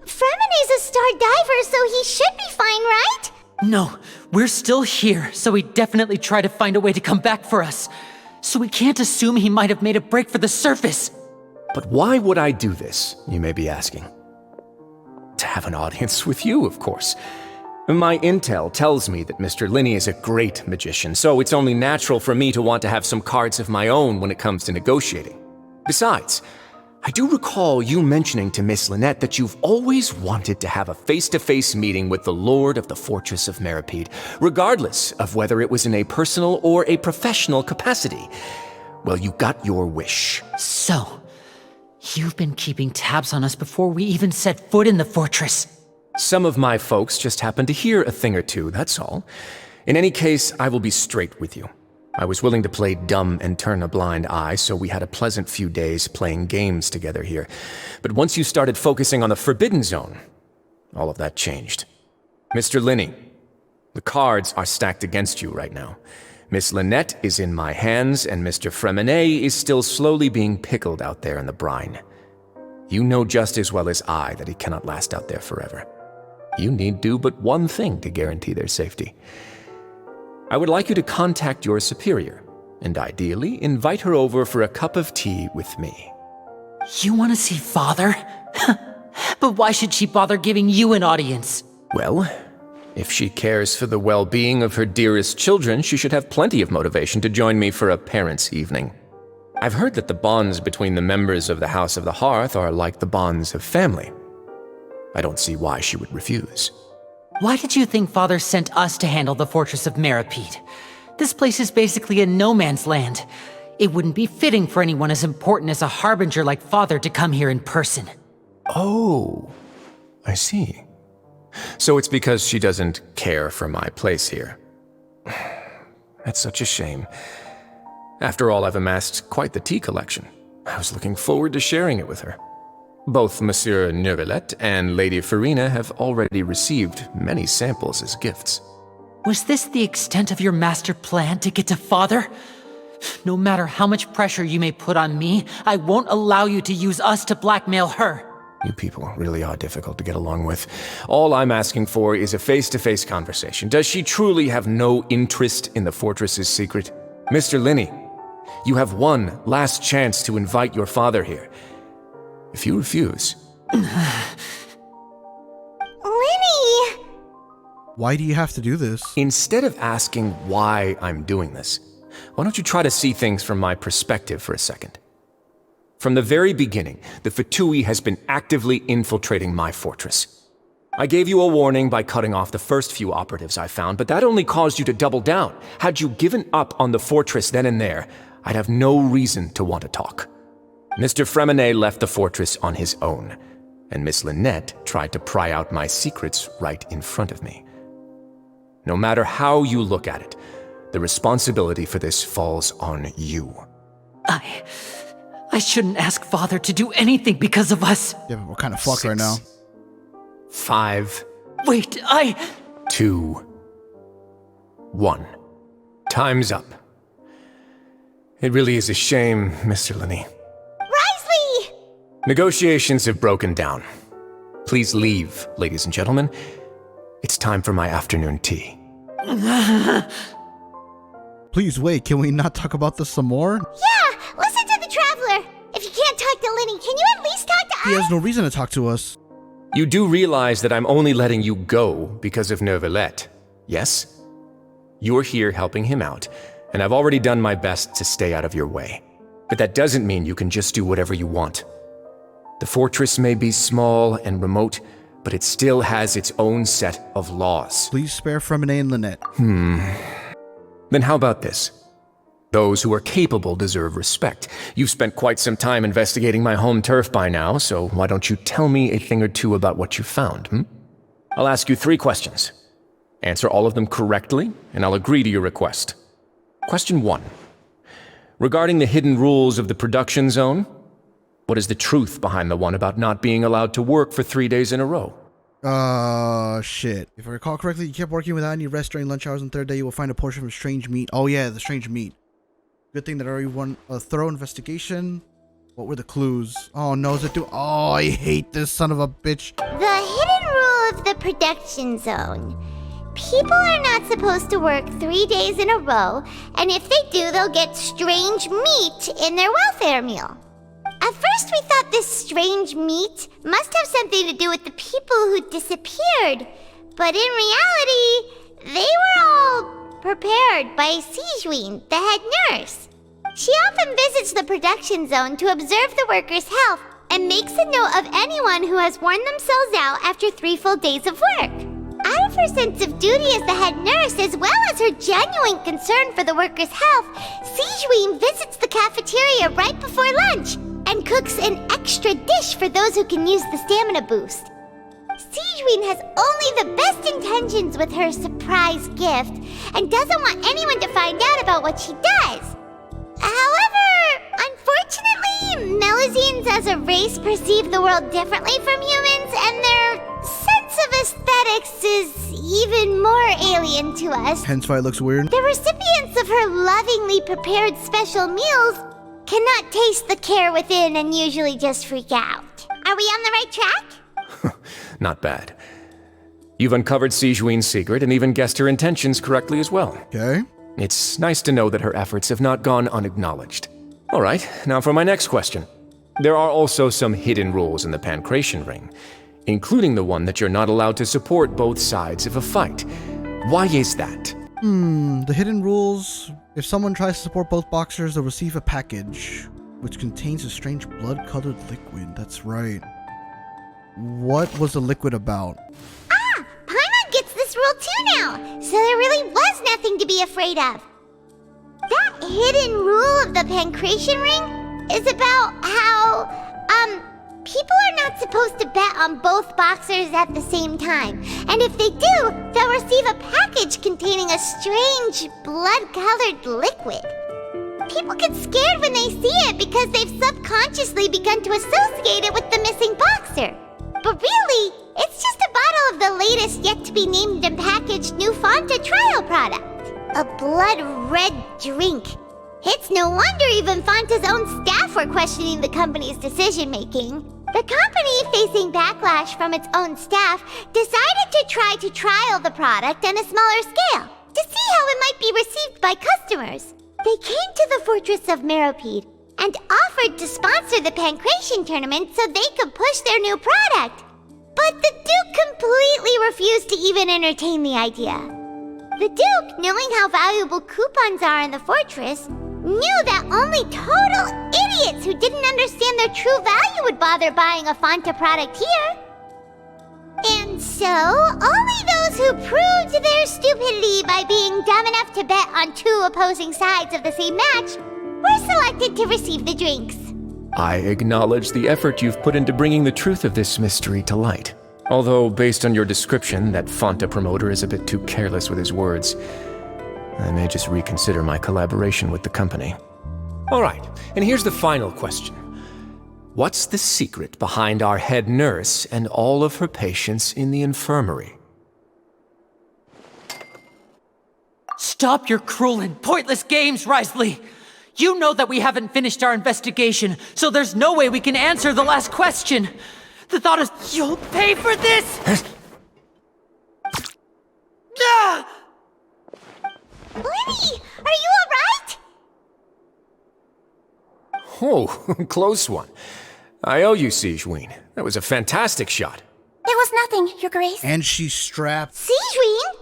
Fremine's a star diver, so he should be fine, right? No, we're still here, so he definitely tried to find a way to come back for us. So we can't assume he might have made a break for the surface. But why would I do this, you may be asking? To have an audience with you, of course. My intel tells me that Mr. Linney is a great magician, so it's only natural for me to want to have some cards of my own when it comes to negotiating. Besides, I do recall you mentioning to Miss Lynette that you've always wanted to have a face-to-face meeting with the Lord of the Fortress of Meripede, regardless of whether it was in a personal or a professional capacity. Well, you got your wish. So, you've been keeping tabs on us before we even set foot in the fortress. Some of my folks just happened to hear a thing or two, that's all. In any case, I will be straight with you. I was willing to play dumb and turn a blind eye, so we had a pleasant few days playing games together here. But once you started focusing on the Forbidden Zone, all of that changed. Mr. Linney, the cards are stacked against you right now. Miss Lynette is in my hands, and Mr. Fremine is still slowly being pickled out there in the brine. You know just as well as I that he cannot last out there forever. You need do but one thing to guarantee their safety. I would like you to contact your superior, and ideally invite her over for a cup of tea with me. You want to see Father? But why should she bother giving you an audience? Well, if she cares for the well-being of her dearest children, she should have plenty of motivation to join me for a parents' evening. I've heard that the bonds between the members of the House of the Hearth are like the bonds of family. I don't see why she would refuse. Why did you think Father sent us to handle the Fortress of Meripede? This place is basically a no-man's land. It wouldn't be fitting for anyone as important as a harbinger like Father to come here in person. Oh, I see. So it's because she doesn't care for my place here. That's such a shame. After all, I've amassed quite the tea collection. I was looking forward to sharing it with her. Both Monsieur Neuvillette and Lady Farina have already received many samples as gifts. Was this the extent of your master plan to get to Father? No matter how much pressure you may put on me, I won't allow you to use us to blackmail her. You people really are difficult to get along with. All I'm asking for is a face-to-face conversation. Does she truly have no interest in the fortress's secret? Mr. Linney, you have one last chance to invite your father here. If you refuse... Lenny! Why do you have to do this? Instead of asking why I'm doing this, why don't you try to see things from my perspective for a second? From the very beginning, the Fatui has been actively infiltrating my fortress. I gave you a warning by cutting off the first few operatives I found, but that only caused you to double down. Had you given up on the fortress then and there, I'd have no reason to want to talk. Mr. Fremine left the fortress on his own, and Miss Lynette tried to pry out my secrets right in front of me. No matter how you look at it, the responsibility for this falls on you. I shouldn't ask Father to do anything because of us. Yeah, but we're kind of fucked right now. 5. Wait, 2. 1. Time's up. It really is a shame, Mr. Linney. Risley! Negotiations have broken down. Please leave, ladies and gentlemen. It's time for my afternoon tea. Please wait, can we not talk about this some more? Yeah, listen to the Traveler. If you can't talk to Lenny, can you at least talk to He has no reason to talk to us. You do realize that I'm only letting you go because of Neuvillette, yes? You're here helping him out, and I've already done my best to stay out of your way. But that doesn't mean you can just do whatever you want. The fortress may be small and remote, but it still has its own set of laws. Please spare Fremenay and Lynette. Then how about this? Those who are capable deserve respect. You've spent quite some time investigating my home turf by now, so why don't you tell me a thing or two about what you found, I'll ask you 3 questions. Answer all of them correctly, and I'll agree to your request. Question 1. Regarding the hidden rules of the production zone, what is the truth behind the one about not being allowed to work for 3 days in a row? Shit. If I recall correctly, you kept working without any rest during lunch hours, and the 3rd day you will find a portion of strange meat. Oh yeah, the strange meat. Good thing that I already won a thorough investigation. What were the clues? Oh no, is it do? Oh, I hate this son of a bitch. The hidden rule of the production zone. People are not supposed to work 3 days in a row, and if they do, they'll get strange meat in their welfare meal. At first, we thought this strange meat must have something to do with the people who disappeared, but in reality, they were all prepared by Sigewin, the head nurse. She often visits the production zone to observe the workers' health and makes a note of anyone who has worn themselves out after 3 full days of work. Out of her sense of duty as the head nurse, as well as her genuine concern for the workers' health, Sigewin visits the cafeteria right before lunch and cooks an extra dish for those who can use the stamina boost. Sigewin has only the best intentions with her surprise gift and doesn't want anyone to find out about what she does. However, unfortunately, Melazines as a race perceive the world differently from humans, and their sense of aesthetics is even more alien to us. Hence why it looks weird. The recipients of her lovingly prepared special meals cannot taste the care within and usually just freak out. Are we on the right track? Not bad. You've uncovered Sigewin's secret and even guessed her intentions correctly as well. Okay. It's nice to know that her efforts have not gone unacknowledged. All right, now for my next question. There are also some hidden rules in the Pancration Ring, including the one that you're not allowed to support both sides of a fight. Why is that? The hidden rules. If someone tries to support both boxers, they'll receive a package, which contains a strange blood-colored liquid. That's right. What was the liquid about? Paimon gets this rule too now, so there really was nothing to be afraid of. That hidden rule of the Pancration Ring is about how, people are not supposed to bet on both boxers at the same time. And if they do, they'll receive a package containing a strange blood-colored liquid. People get scared when they see it because they've subconsciously begun to associate it with the missing boxer. But really, it's just a bottle of the latest yet-to-be-named and packaged new Fanta trial product. A blood-red drink. It's no wonder even Fanta's own staff were questioning the company's decision-making. The company, facing backlash from its own staff, decided to try to trial the product on a smaller scale to see how it might be received by customers. They came to the Fortress of Meropide and offered to sponsor the Pancration tournament so they could push their new product. But the Duke completely refused to even entertain the idea. The Duke, knowing how valuable coupons are in the fortress, knew that only total idiots who didn't understand their true value would bother buying a Fanta product here. And so, only those who proved their stupidity by being dumb enough to bet on 2 opposing sides of the same match were selected to receive the drinks. I acknowledge the effort you've put into bringing the truth of this mystery to light. Although, based on your description, that Fanta promoter is a bit too careless with his words. I may just reconsider my collaboration with the company. All right, and here's the final question. What's the secret behind our head nurse and all of her patients in the infirmary? Stop your cruel and pointless games, Risley! You know that we haven't finished our investigation, so there's no way we can answer the last question. The thought is, you'll pay for this! Ah! Lenny, are you alright? Oh, close one. I owe you, Sigewin. That was a fantastic shot. It was nothing, Your Grace. And she's strapped. Sigewin?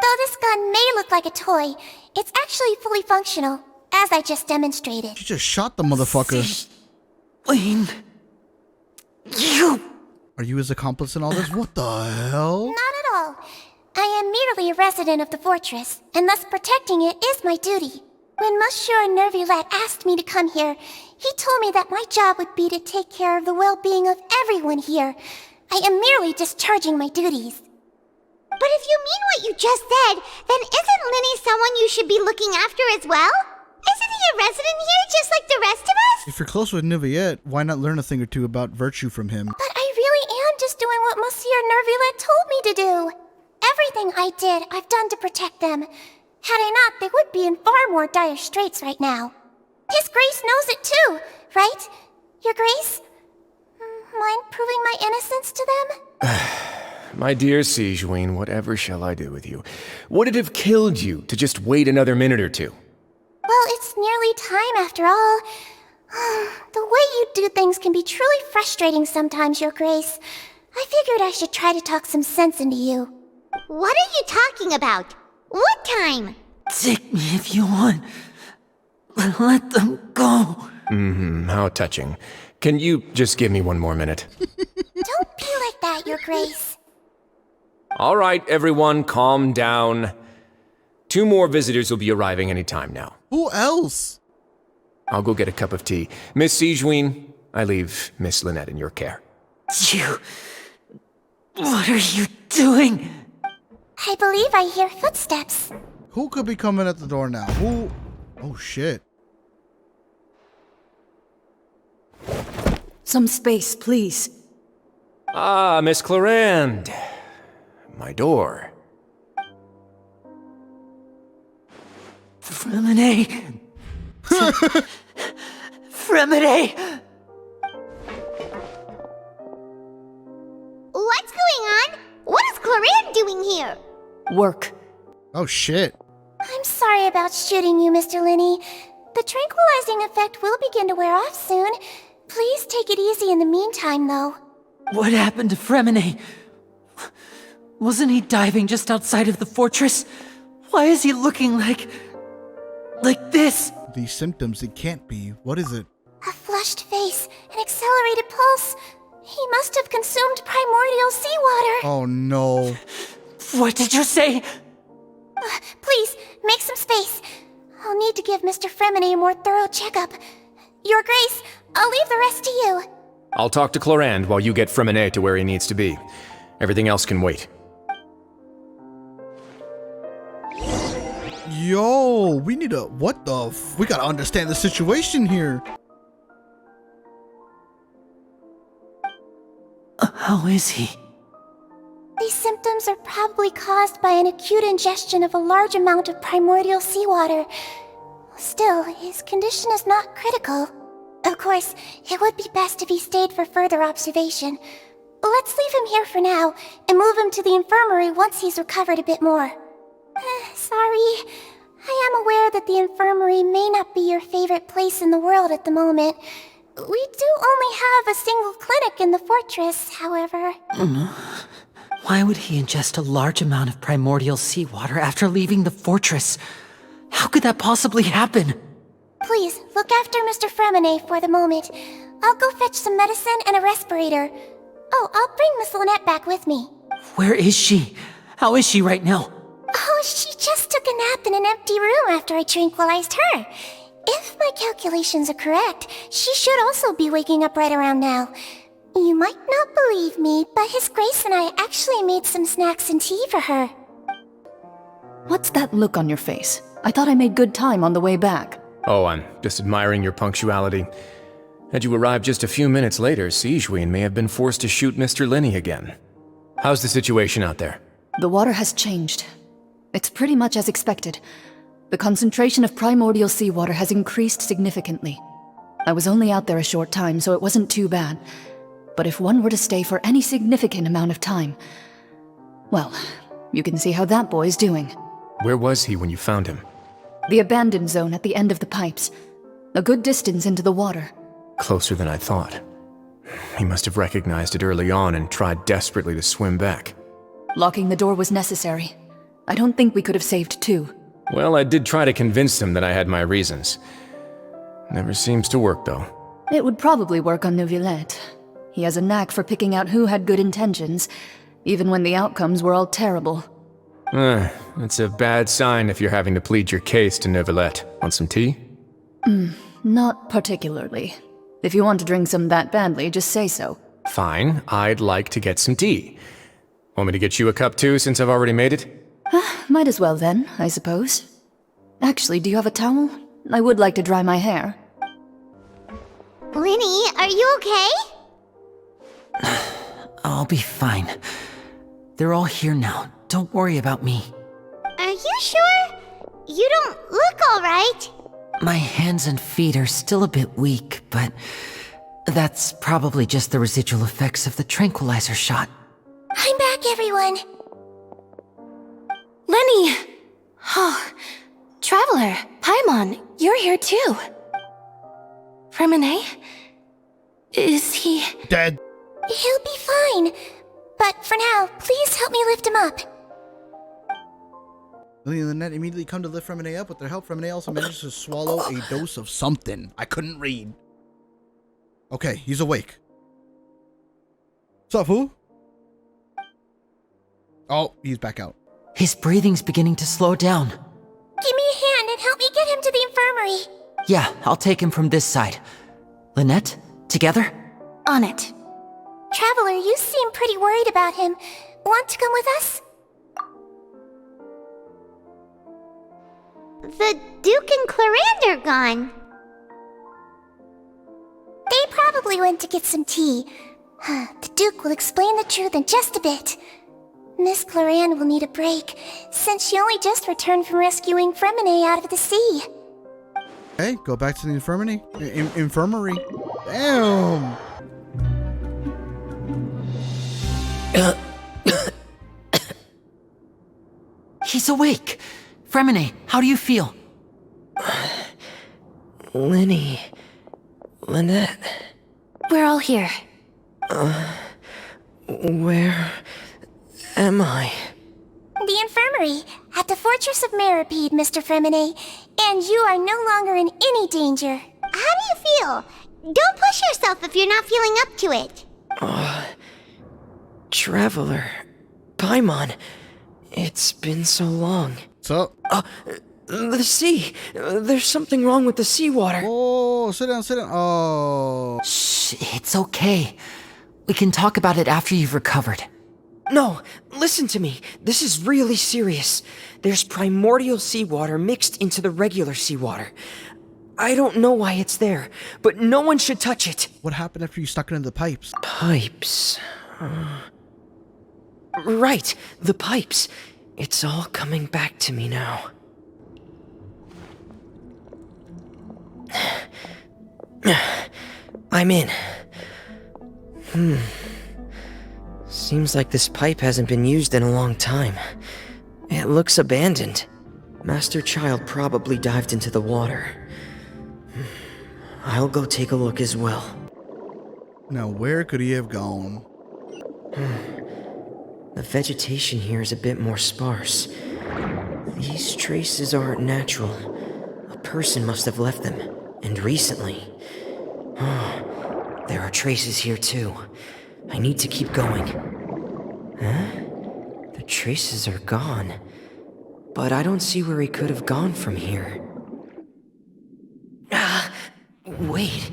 Though this gun may look like a toy, it's actually fully functional. as I just demonstrated. She just shot the motherfucker. Wayne. You. Are you his accomplice in all this? What the hell? Not at all. I am merely a resident of the fortress, and thus protecting it is my duty. When Monsieur Nervulet asked me to come here, he told me that my job would be to take care of the well-being of everyone here. I am merely discharging my duties. But if you mean what you just said, then isn't Linny someone you should be looking after as well? Isn't he a resident here just like the rest of us? If you're close with Nervulet, why not learn a thing or two about virtue from him? But I really am just doing what Monsieur Nervulet told me to do. Everything I did, I've done to protect them. Had I not, they would be in far more dire straits right now. His Grace knows it too, right? Your Grace? Mind proving my innocence to them? My dear Sigewinne, whatever shall I do with you? Would it have killed you to just wait another minute or two? Well, it's nearly time after all. The way you do things can be truly frustrating sometimes, Your Grace. I figured I should try to talk some sense into you. What are you talking about? What time? Take me if you want. But let them go. How touching. Can you just give me one more minute? Don't be like that, Your Grace. All right, everyone, calm down. 2 more visitors will be arriving any time now. Who else? I'll go get a cup of tea. Miss Sigewinne, I leave Miss Lynette in your care. You... What are you doing? I believe I hear footsteps. Who could be coming at the door now? Who? Oh, shit. Some space, please. Ah, Miss Clarande. My door. Fremine! Fremine! What's going on? What is Clarande doing here? Work. Oh, shit. I'm sorry about shooting you, Mr. Linny. The tranquilizing effect will begin to wear off soon. Please take it easy in the meantime, though. What happened to Fremine? Wasn't he diving just outside of the fortress? Why is he looking like this? These symptoms, it can't be. What is it? A flushed face, an accelerated pulse. He must have consumed primordial seawater. Oh, no. What did you say? Please, make some space. I'll need to give Mr. Fremine a more thorough checkup. Your Grace, I'll leave the rest to you. I'll talk to Clarande while you get Fremine to where he needs to be. Everything else can wait. Yo, we need a... What the we gotta understand the situation here. How is he? These symptoms are probably caused by an acute ingestion of a large amount of primordial seawater. Still, his condition is not critical. Of course, it would be best if he stayed for further observation. Let's leave him here for now, and move him to the infirmary once he's recovered a bit more. Sorry. I am aware that the infirmary may not be your favorite place in the world at the moment. We do only have a single clinic in the fortress, however. Why would he ingest a large amount of primordial seawater after leaving the fortress? How could that possibly happen? Please, look after Mr. Fremine for the moment. I'll go fetch some medicine and a respirator. Oh, I'll bring Miss Lynette back with me. Where is she? How is she right now? Oh, she just took a nap in an empty room after I tranquilized her. If my calculations are correct, she should also be waking up right around now. You might not believe me, but His Grace and I actually made some snacks and tea for her. What's that look on your face? I thought I made good time on the way back. Oh, I'm just admiring your punctuality. Had you arrived just a few minutes later, Sigewinne may have been forced to shoot Mr. Linny again. How's the situation out there? The water has changed. It's pretty much as expected. The concentration of primordial seawater has increased significantly. I was only out there a short time, so it wasn't too bad. But if one were to stay for any significant amount of time... Well, you can see how that boy's doing. Where was he when you found him? The abandoned zone at the end of the pipes. A good distance into the water. Closer than I thought. He must have recognized it early on and tried desperately to swim back. Locking the door was necessary. I don't think we could have saved two. Well, I did try to convince him that I had my reasons. Never seems to work, though. It would probably work on Neuvillette. He has a knack for picking out who had good intentions, even when the outcomes were all terrible. It's a bad sign if you're having to plead your case to Neuvillette. Want some tea? Not particularly. If you want to drink some that badly, just say so. Fine, I'd like to get some tea. Want me to get you a cup too, since I've already made it? Might as well then, I suppose. Actually, do you have a towel? I would like to dry my hair. Lenny, are you okay? I'll be fine. They're all here now. Don't worry about me. Are you sure? You don't look alright. My hands and feet are still a bit weak, but that's probably just the residual effects of the tranquilizer shot. I'm back, everyone. Lenny! Oh, Traveler, Paimon, you're here too. Fremine? Is he... dead? He'll be fine. But for now, please help me lift him up. Lily and Lynette immediately come to lift Fremine up. With their help, Fremine also manages to swallow a dose of something. I couldn't read. Okay, he's awake. What's up, fool? Oh, he's back out. His breathing's beginning to slow down. Give me a hand and help me get him to the infirmary. Yeah, I'll take him from this side. Lynette, together? On it. Traveler, you seem pretty worried about him. Want to come with us? The Duke and Clarande are gone. They probably went to get some tea. The Duke will explain the truth in just a bit. Miss Clarande will need a break, since she only just returned from rescuing Fremine out of the sea. Okay, go back to the infirmary. Infirmary. Damn. He's awake. Fremine, how do you feel? Lenny. Lynette. We're all here. Where am I? The infirmary, at the Fortress of Meripede, Mr. Fremine. And you are no longer in any danger. How do you feel? Don't push yourself if you're not feeling up to it. Traveler. Paimon. It's been so long. What's up? The sea. There's something wrong with the seawater. Oh, sit down, sit down. Oh. Shh, it's okay. We can talk about it after you've recovered. No, listen to me. This is really serious. There's primordial seawater mixed into the regular seawater. I don't know why it's there, but no one should touch it. What happened after you stuck it into the pipes? Pipes. Right, the pipes. It's all coming back to me now. I'm in. Seems like this pipe hasn't been used in a long time. It looks abandoned. Master Child probably dived into the water. I'll go take a look as well. Now, where could he have gone? The vegetation here is a bit more sparse. These traces aren't natural. A person must have left them, and recently. There are traces here too. I need to keep going. Huh? The traces are gone. But I don't see where he could have gone from here. Wait.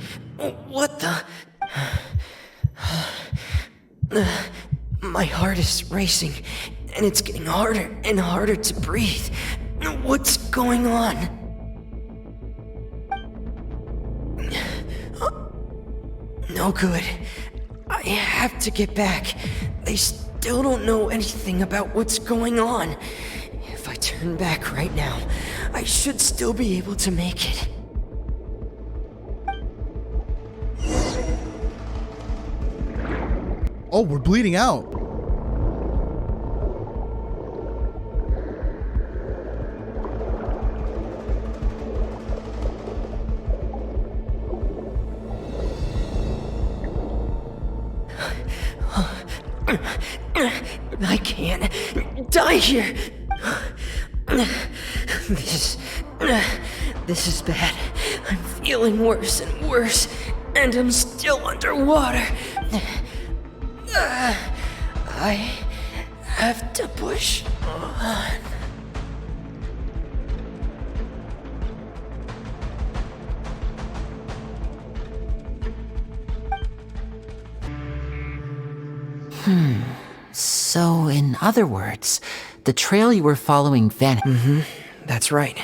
What the? My heart is racing, and it's getting harder and harder to breathe. What's going on? No good. I have to get back. They still don't know anything about what's going on. If I turn back right now, I should still be able to make it. Oh, we're bleeding out. I can't die here. This is bad. I'm feeling worse and worse, and I'm still underwater. I have to push on. So, in other words, the trail you were following vanished. That's right.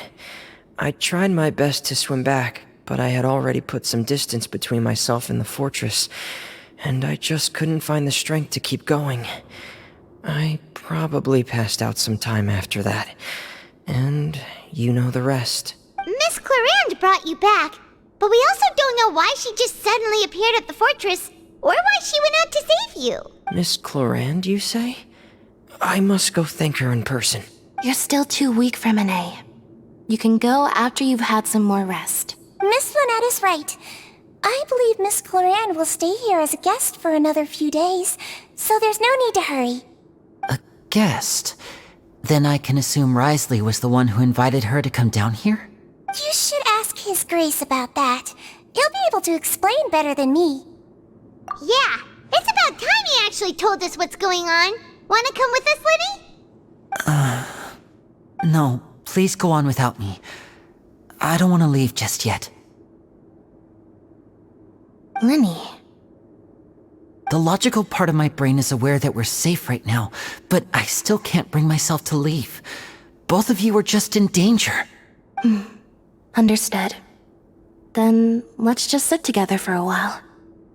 I tried my best to swim back, but I had already put some distance between myself and the fortress, and I just couldn't find the strength to keep going. I probably passed out some time after that, and you know the rest. Miss Clarande brought you back, but we also don't know why she just suddenly appeared at the fortress, or why she went out to save you. Miss Clarande, you say? I must go thank her in person. You're still too weak, Fremine. You can go after you've had some more rest. Miss Lynette is right. I believe Miss Clarande will stay here as a guest for another few days, so there's no need to hurry. A guest? Then I can assume Risley was the one who invited her to come down here? You should ask His Grace about that. He'll be able to explain better than me. Yeah, it's about time he actually told us what's going on. Wanna come with us, Lenny? No, please go on without me. I don't want to leave just yet. Lenny. The logical part of my brain is aware that we're safe right now, but I still can't bring myself to leave. Both of you are just in danger. Understood. Then let's just sit together for a while.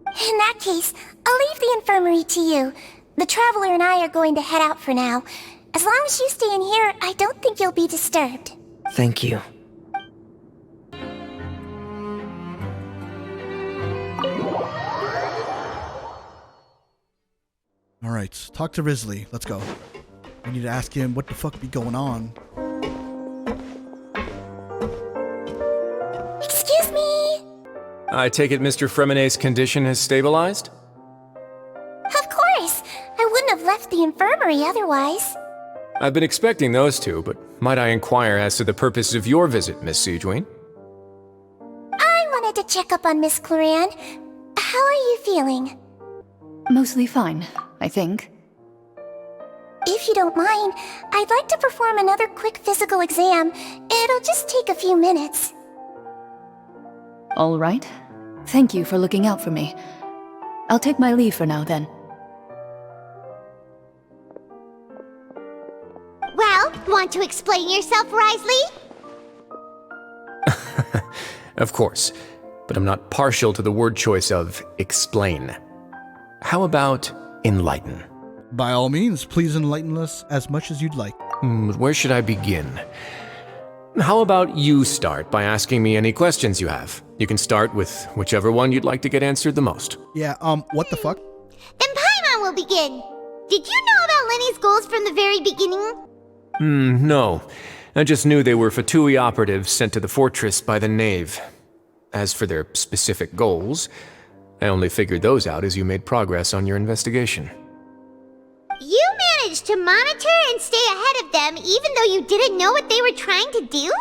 In that case, I'll leave the infirmary to you. The Traveler and I are going to head out for now. As long as you stay in here, I don't think you'll be disturbed. Thank you. Alright, talk to Risley. Let's go. We need to ask him what the fuck be going on. Excuse me? I take it Mr. Fremine's condition has stabilized? Of course. I wouldn't have left the infirmary otherwise. I've been expecting those two, but might I inquire as to the purpose of your visit, Miss Siegewien? I wanted to check up on Miss Clarande. How are you feeling? Mostly fine, I think. If you don't mind, I'd like to perform another quick physical exam. It'll just take a few minutes. All right. Thank you for looking out for me. I'll take my leave for now, then. Well, want to explain yourself, Risley? Of course, but I'm not partial to the word choice of explain. How about enlighten? By all means, please enlighten us as much as you'd like. Where should I begin? How about you start by asking me any questions you have? You can start with whichever one you'd like to get answered the most. Yeah, what the fuck? Then Paimon will begin. Did you know about Lenny's goals from the very beginning? No. I just knew they were Fatui operatives sent to the fortress by the Knave. As for their specific goals, I only figured those out as you made progress on your investigation. You managed to monitor and stay ahead of them even though you didn't know what they were trying to do?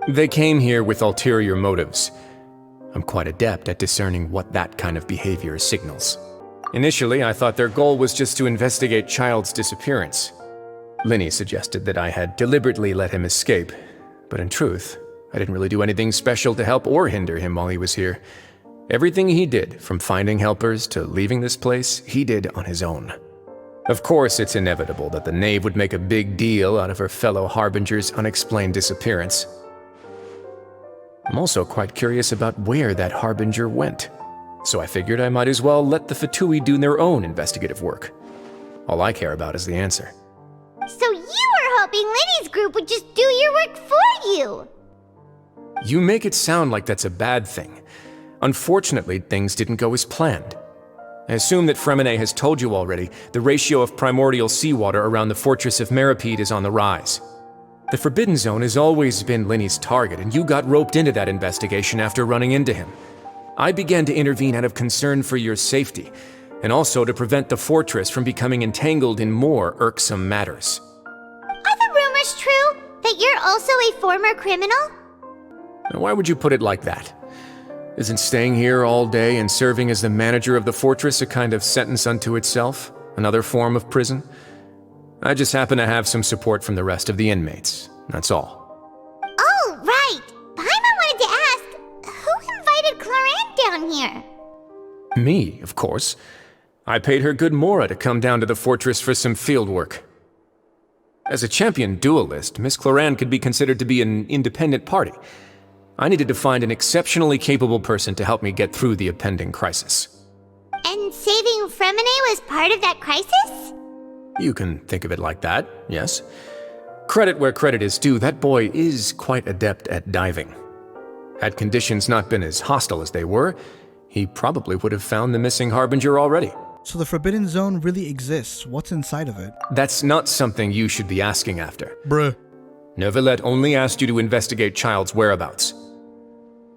They came here with ulterior motives. I'm quite adept at discerning what that kind of behavior signals. Initially, I thought their goal was just to investigate Child's disappearance. Linny suggested that I had deliberately let him escape, but in truth, I didn't really do anything special to help or hinder him while he was here. Everything he did, from finding helpers to leaving this place, he did on his own. Of course, it's inevitable that the Knave would make a big deal out of her fellow Harbinger's unexplained disappearance. I'm also quite curious about where that Harbinger went, so I figured I might as well let the Fatui do their own investigative work. All I care about is the answer. So you were hoping Lenny's group would just do your work for you! You make it sound like that's a bad thing. Unfortunately, things didn't go as planned. I assume that Fremine has told you already, the ratio of primordial seawater around the fortress of Meripede is on the rise. The Forbidden Zone has always been Linny's target, and you got roped into that investigation after running into him. I began to intervene out of concern for your safety, and also to prevent the fortress from becoming entangled in more irksome matters. Are the rumors true that you're you're also a former criminal? Now, why would you put it like that? Isn't staying here all day and serving as the manager of the fortress a kind of sentence unto itself? Another form of prison? I just happen to have some support from the rest of the inmates. That's all. Oh, right! Paimon wanted to ask, who invited Cloran down here? Me, of course. I paid her good mora to come down to the fortress for some field work. As a champion duelist, Miss Cloran could be considered to be an independent party. I needed to find an exceptionally capable person to help me get through the impending crisis. And saving Fremine was part of that crisis? You can think of it like that, yes. Credit where credit is due, that boy is quite adept at diving. Had conditions not been as hostile as they were, he probably would have found the missing Harbinger already. So the Forbidden Zone really exists. What's inside of it? That's not something you should be asking after. Bruh. Neuvillette only asked you to investigate Child's whereabouts.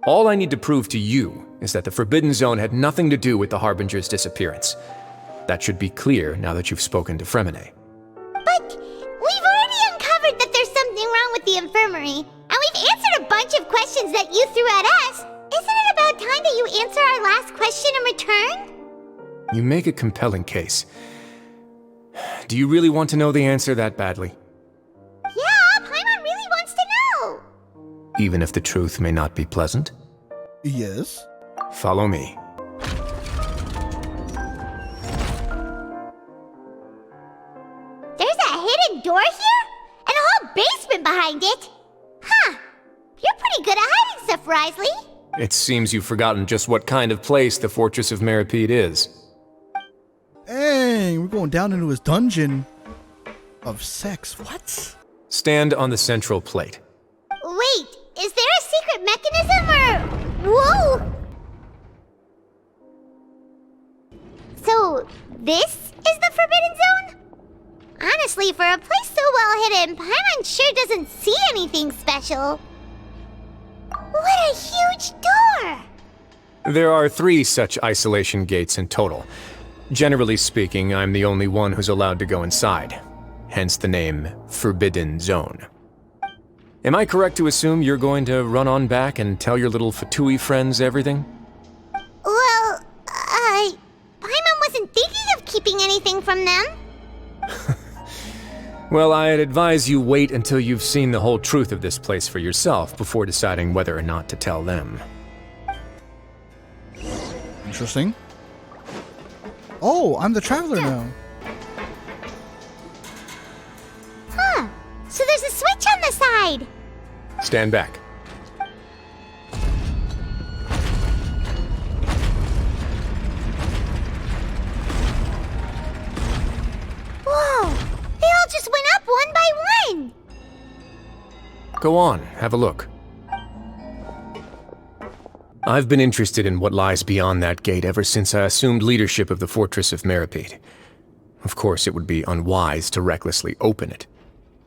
All I need to prove to you is that the Forbidden Zone had nothing to do with the Harbinger's disappearance. That should be clear now that you've spoken to Fremine. But we've already uncovered that there's something wrong with the infirmary, and we've answered a bunch of questions that you threw at us. Isn't it about time that you answer our last question in return? You make a compelling case. Do you really want to know the answer that badly? Yeah, Paimon really wants to know! Even if the truth may not be pleasant? Yes. Follow me. There's a hidden door here? And a whole basement behind it? Huh. You're pretty good at hiding stuff, Risley. It seems you've forgotten just what kind of place the Fortress of Meripede is. Dang, we're going down into his dungeon of sex. What? Stand on the central plate. Wait, is there a secret mechanism or... Whoa! So, this is the Forbidden Zone? Honestly, for a place so well hidden, Paimon sure doesn't see anything special. What a huge door! There are 3 such isolation gates in total. Generally speaking, I'm the only one who's allowed to go inside. Hence the name Forbidden Zone. Am I correct to assume you're going to run on back and tell your little Fatui friends everything? Well, Paimon wasn't thinking of keeping anything from them. Well, I'd advise you wait until you've seen the whole truth of this place for yourself before deciding whether or not to tell them. Interesting. Oh, I'm the traveler now. Huh. So there's a switch on the side. Stand back. Whoa. They all just went up one by one. Go on, have a look. I've been interested in what lies beyond that gate ever since I assumed leadership of the Fortress of Meripede. Of course, it would be unwise to recklessly open it,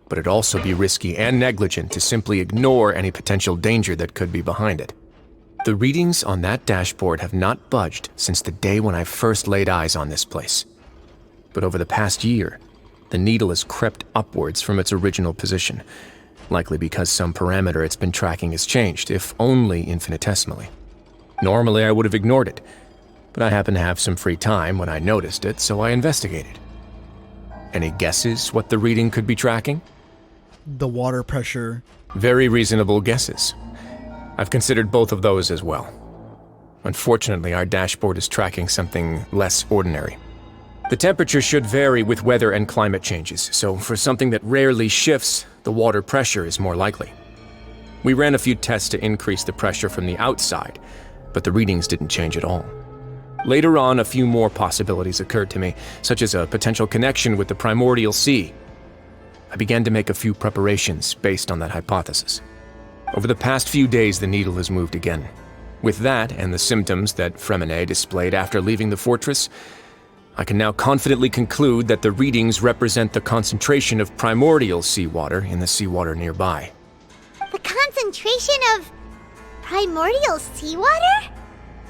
but it'd also be risky and negligent to simply ignore any potential danger that could be behind it. The readings on that dashboard have not budged since the day when I first laid eyes on this place. But over the past year, the needle has crept upwards from its original position, likely because some parameter it's been tracking has changed, if only infinitesimally. Normally, I would have ignored it, but I happened to have some free time when I noticed it, so I investigated. Any guesses what the reading could be tracking? The water pressure. Very reasonable guesses. I've considered both of those as well. Unfortunately, our dashboard is tracking something less ordinary. The temperature should vary with weather and climate changes, so for something that rarely shifts, the water pressure is more likely. We ran a few tests to increase the pressure from the outside, but the readings didn't change at all. Later on, a few more possibilities occurred to me, such as a potential connection with the primordial sea. I began to make a few preparations based on that hypothesis. Over the past few days, the needle has moved again. With that, and the symptoms that Fremine displayed after leaving the fortress, I can now confidently conclude that the readings represent the concentration of primordial seawater in the seawater nearby. The concentration of primordial seawater?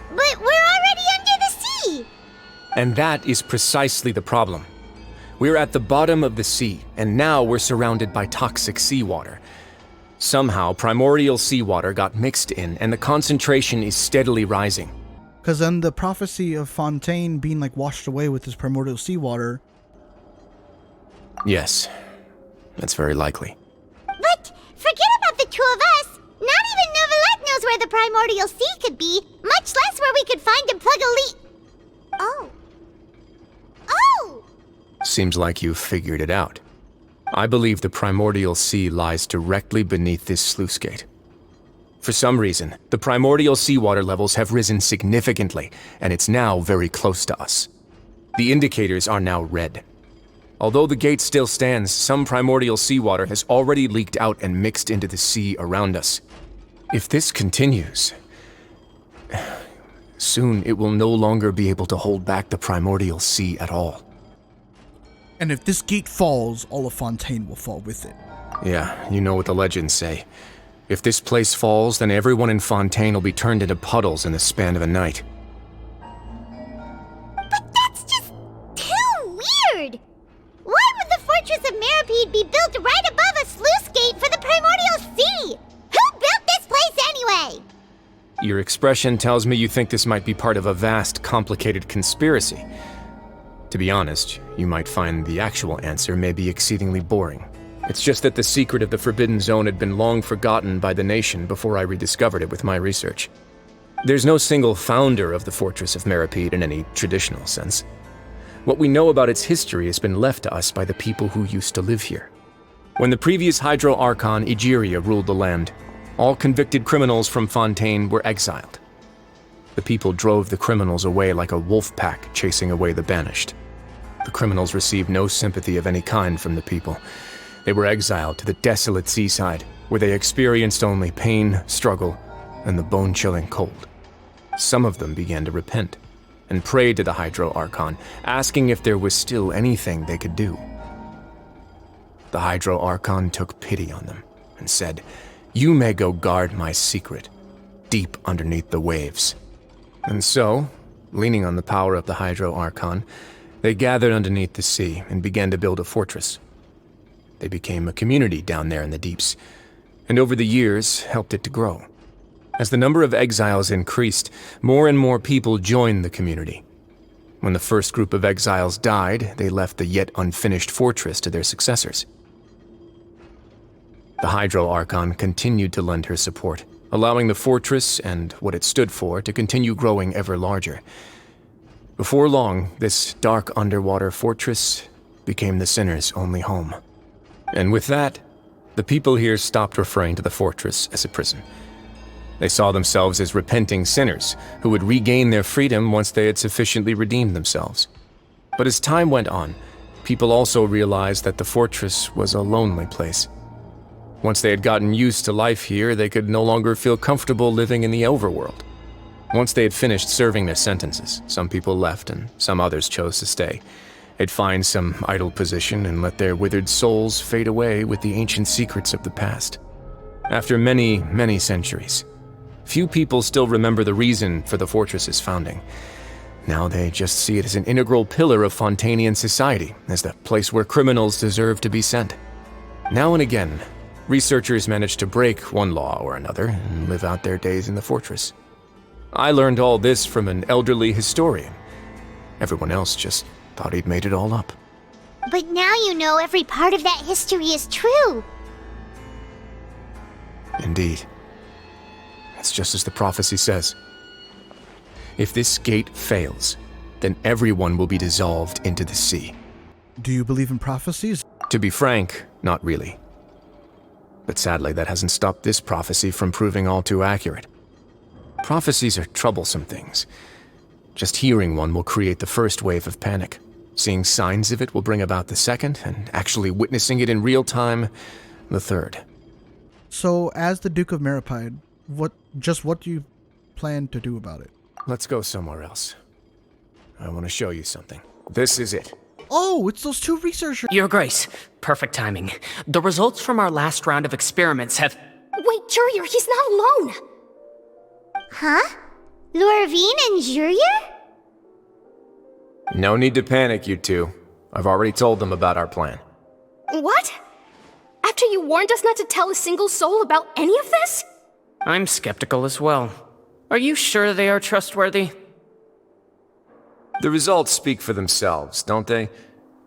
But we're already under the sea! And that is precisely the problem. We're at the bottom of the sea, and now we're surrounded by toxic seawater. Somehow, primordial seawater got mixed in, and the concentration is steadily rising. Because then the prophecy of Fontaine being like washed away with this primordial seawater. Yes, that's very likely. But forget about the two of us. Not even Neuvillette knows where the primordial sea could be, much less where we could find and plug a leak. Oh. Oh! Seems like you've figured it out. I believe the primordial sea lies directly beneath this sluice gate. For some reason, the primordial seawater levels have risen significantly, and it's now very close to us. The indicators are now red. Although the gate still stands, some primordial seawater has already leaked out and mixed into the sea around us. If this continues, soon it will no longer be able to hold back the primordial sea at all. And if this gate falls, all of Fontaine will fall with it. Yeah, you know what the legends say. If this place falls, then everyone in Fontaine will be turned into puddles in the span of a night. But that's just too weird! Why would the Fortress of Meripede be built right above a sluice gate for the primordial sea? Who built this place anyway? Your expression tells me you think this might be part of a vast, complicated conspiracy. To be honest, you might find the actual answer may be exceedingly boring. It's just that the secret of the Forbidden Zone had been long forgotten by the nation before I rediscovered it with my research. There's no single founder of the Fortress of Meripede in any traditional sense. What we know about its history has been left to us by the people who used to live here. When the previous Hydro Archon Egeria ruled the land, all convicted criminals from Fontaine were exiled. The people drove the criminals away like a wolf pack chasing away the banished. The criminals received no sympathy of any kind from the people. They were exiled to the desolate seaside, where they experienced only pain, struggle, and the bone-chilling cold. Some of them began to repent, and prayed to the Hydro Archon, asking if there was still anything they could do. The Hydro Archon took pity on them, and said, "You may go guard my secret, deep underneath the waves." And so, leaning on the power of the Hydro Archon, they gathered underneath the sea and began to build a fortress. They became a community down there in the deeps, and over the years helped it to grow. As the number of exiles increased, more and more people joined the community. When the first group of exiles died, they left the yet unfinished fortress to their successors. The Hydro Archon continued to lend her support, allowing the fortress and what it stood for to continue growing ever larger. Before long, this dark underwater fortress became the sinner's only home. And with that, the people here stopped referring to the fortress as a prison. They saw themselves as repenting sinners who would regain their freedom once they had sufficiently redeemed themselves. But as time went on, people also realized that the fortress was a lonely place. Once they had gotten used to life here, they could no longer feel comfortable living in the overworld. Once they had finished serving their sentences, some people left and some others chose to stay. They'd find some idle position and let their withered souls fade away with the ancient secrets of the past. After many, many centuries, few people still remember the reason for the fortress's founding. Now they just see it as an integral pillar of Fontainian society, as the place where criminals deserve to be sent. Now and again, researchers manage to break one law or another and live out their days in the fortress. I learned all this from an elderly historian. Everyone else just thought he'd made it all up. But now you know every part of that history is true. Indeed. It's just as the prophecy says. If this gate fails, then everyone will be dissolved into the sea. Do you believe in prophecies? To be frank, not really. But sadly, that hasn't stopped this prophecy from proving all too accurate. Prophecies are troublesome things. Just hearing one will create the first wave of panic. Seeing signs of it will bring about the second, and actually witnessing it in real time, the third. So, as the Duke of Meripede, what do you plan to do about it? Let's go somewhere else. I want to show you something. This is it. Oh, it's those two researchers! Your Grace, perfect timing. The results from our last round of experiments have... Wait, Jurier, he's not alone! Huh? Lorvine and Jurier? No need to panic, you two. I've already told them about our plan. What? After you warned us not to tell a single soul about any of this? I'm skeptical as well. Are you sure they are trustworthy? The results speak for themselves, don't they?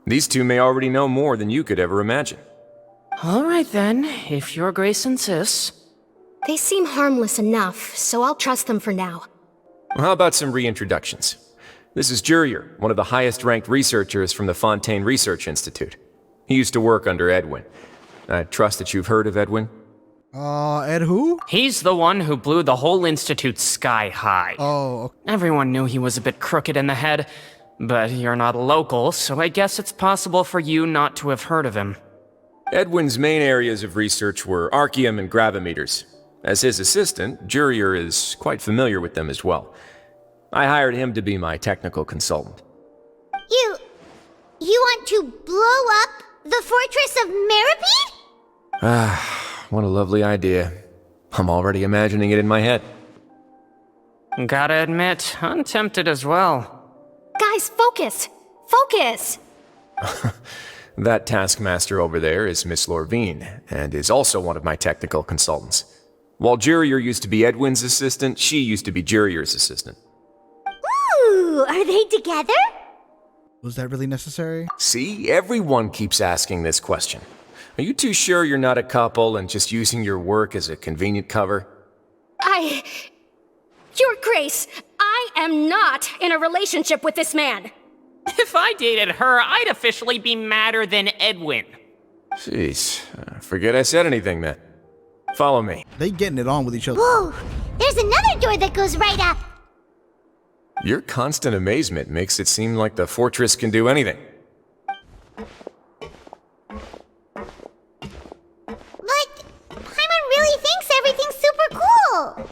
These two may already know more than you could ever imagine. All right then, if your grace insists. They seem harmless enough, so I'll trust them for now. Well, how about some reintroductions? This is Jurier, one of the highest-ranked researchers from the Fontaine Research Institute. He used to work under Edwin. I trust that you've heard of Edwin? Ed who? He's the one who blew the whole institute sky high. Oh. Everyone knew he was a bit crooked in the head, but you're not local, so I guess it's possible for you not to have heard of him. Edwin's main areas of research were archaeum and gravimeters. As his assistant, Jurier is quite familiar with them as well. I hired him to be my technical consultant. You want to blow up the fortress of Meripede? Ah, what a lovely idea. I'm already imagining it in my head. Gotta admit, I'm tempted as well. Guys, focus! Focus! That taskmaster over there is Miss Lorvine, and is also one of my technical consultants. While Jurier used to be Edwin's assistant, she used to be Jurier's assistant. Ooh, are they together? Was that really necessary? See, everyone keeps asking this question. Are you too sure you're not a couple and just using your work as a convenient cover? Your Grace, I am not in a relationship with this man. If I dated her, I'd officially be madder than Edwin. Jeez, forget I said anything then. Follow me. They getting it on with each other. Whoa, there's another door that goes right up. Your constant amazement makes it seem like the fortress can do anything. But Paimon really thinks everything's super cool.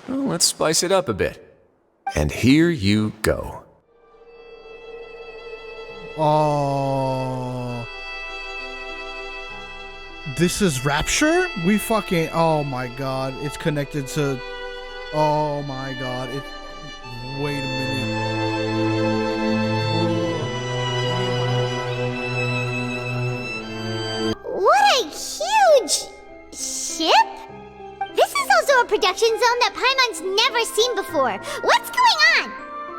Well, let's spice it up a bit. And here you go. Oh. This is Rapture? We fucking... Oh my god. It's connected to... Oh my god. It... Wait a minute. What a huge ship? This is also a production zone that Paimon's never seen before. What's going on?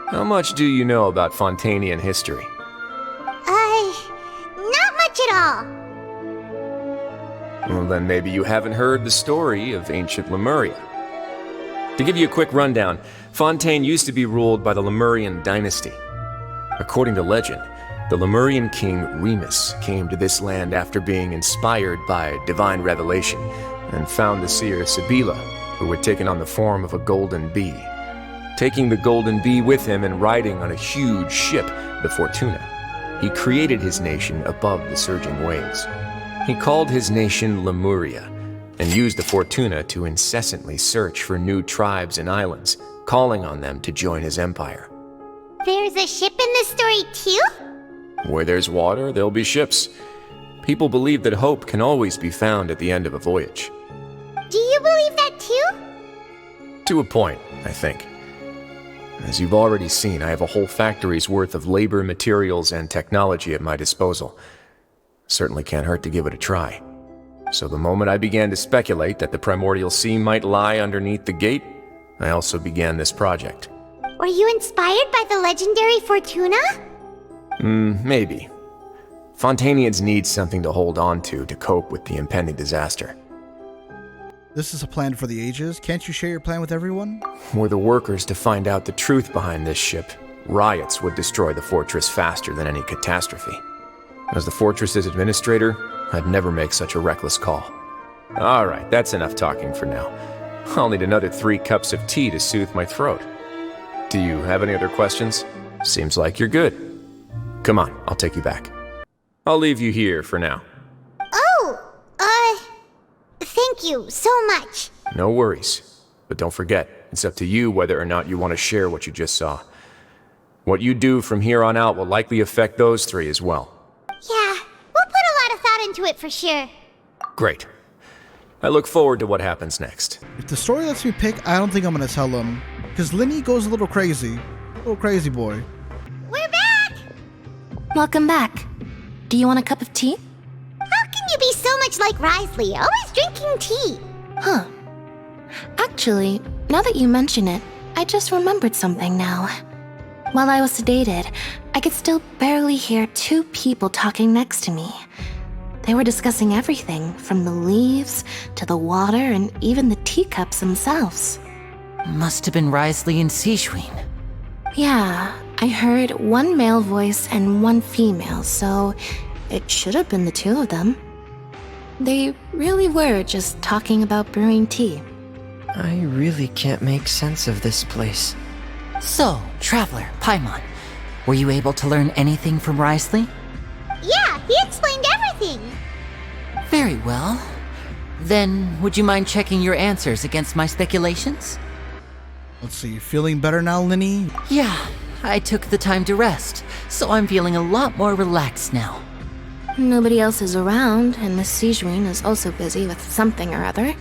How much do you know about Fontainian history? Not much at all. Well, then maybe you haven't heard the story of ancient Lemuria. To give you a quick rundown, Fontaine used to be ruled by the Lemurian dynasty. According to legend, the Lemurian king Remus came to this land after being inspired by divine revelation and found the seer Sibila, who had taken on the form of a golden bee. Taking the golden bee with him and riding on a huge ship, the Fortuna, he created his nation above the surging waves. He called his nation Lemuria, and used the Fortuna to incessantly search for new tribes and islands, calling on them to join his empire. There's a ship in this story too? Where there's water, there'll be ships. People believe that hope can always be found at the end of a voyage. Do you believe that too? To a point, I think. As you've already seen, I have a whole factory's worth of labor, materials, and technology at my disposal. Certainly can't hurt to give it a try. So the moment I began to speculate that the primordial sea might lie underneath the gate, I also began this project. Were you inspired by the legendary Fortuna? Maybe. Fontainians need something to hold on to cope with the impending disaster. This is a plan for the ages. Can't you share your plan with everyone? Were the workers to find out the truth behind this ship, riots would destroy the fortress faster than any catastrophe. As the fortress's administrator, I'd never make such a reckless call. Alright, that's enough talking for now. I'll need another 3 cups of tea to soothe my throat. Do you have any other questions? Seems like you're good. Come on, I'll take you back. I'll leave you here for now. Thank you so much. No worries. But don't forget, it's up to you whether or not you want to share what you just saw. What you do from here on out will likely affect those 3 as well. Yeah, we'll put a lot of thought into it for sure. Great. I look forward to what happens next. If the story lets me pick, I don't think I'm gonna tell him. Because Linny goes a little crazy. Little crazy boy. We're back! Welcome back. Do you want a cup of tea? How can you be so much like Risley, always drinking tea? Huh. Actually, now that you mention it, I just remembered something now. While I was sedated, I could still barely hear two people talking next to me. They were discussing everything, from the leaves to the water and even the teacups themselves. Must have been Risley and Sijwin. Yeah, I heard one male voice and one female, so it should have been the two of them. They really were just talking about brewing tea. I really can't make sense of this place. So, Traveler, Paimon, were you able to learn anything from Risley? Yeah, he explained everything. Very well. Then, would you mind checking your answers against my speculations? Let's see, feeling better now, Linny? Yeah, I took the time to rest, so I'm feeling a lot more relaxed now. Nobody else is around, and Miss Sijwin is also busy with something or other,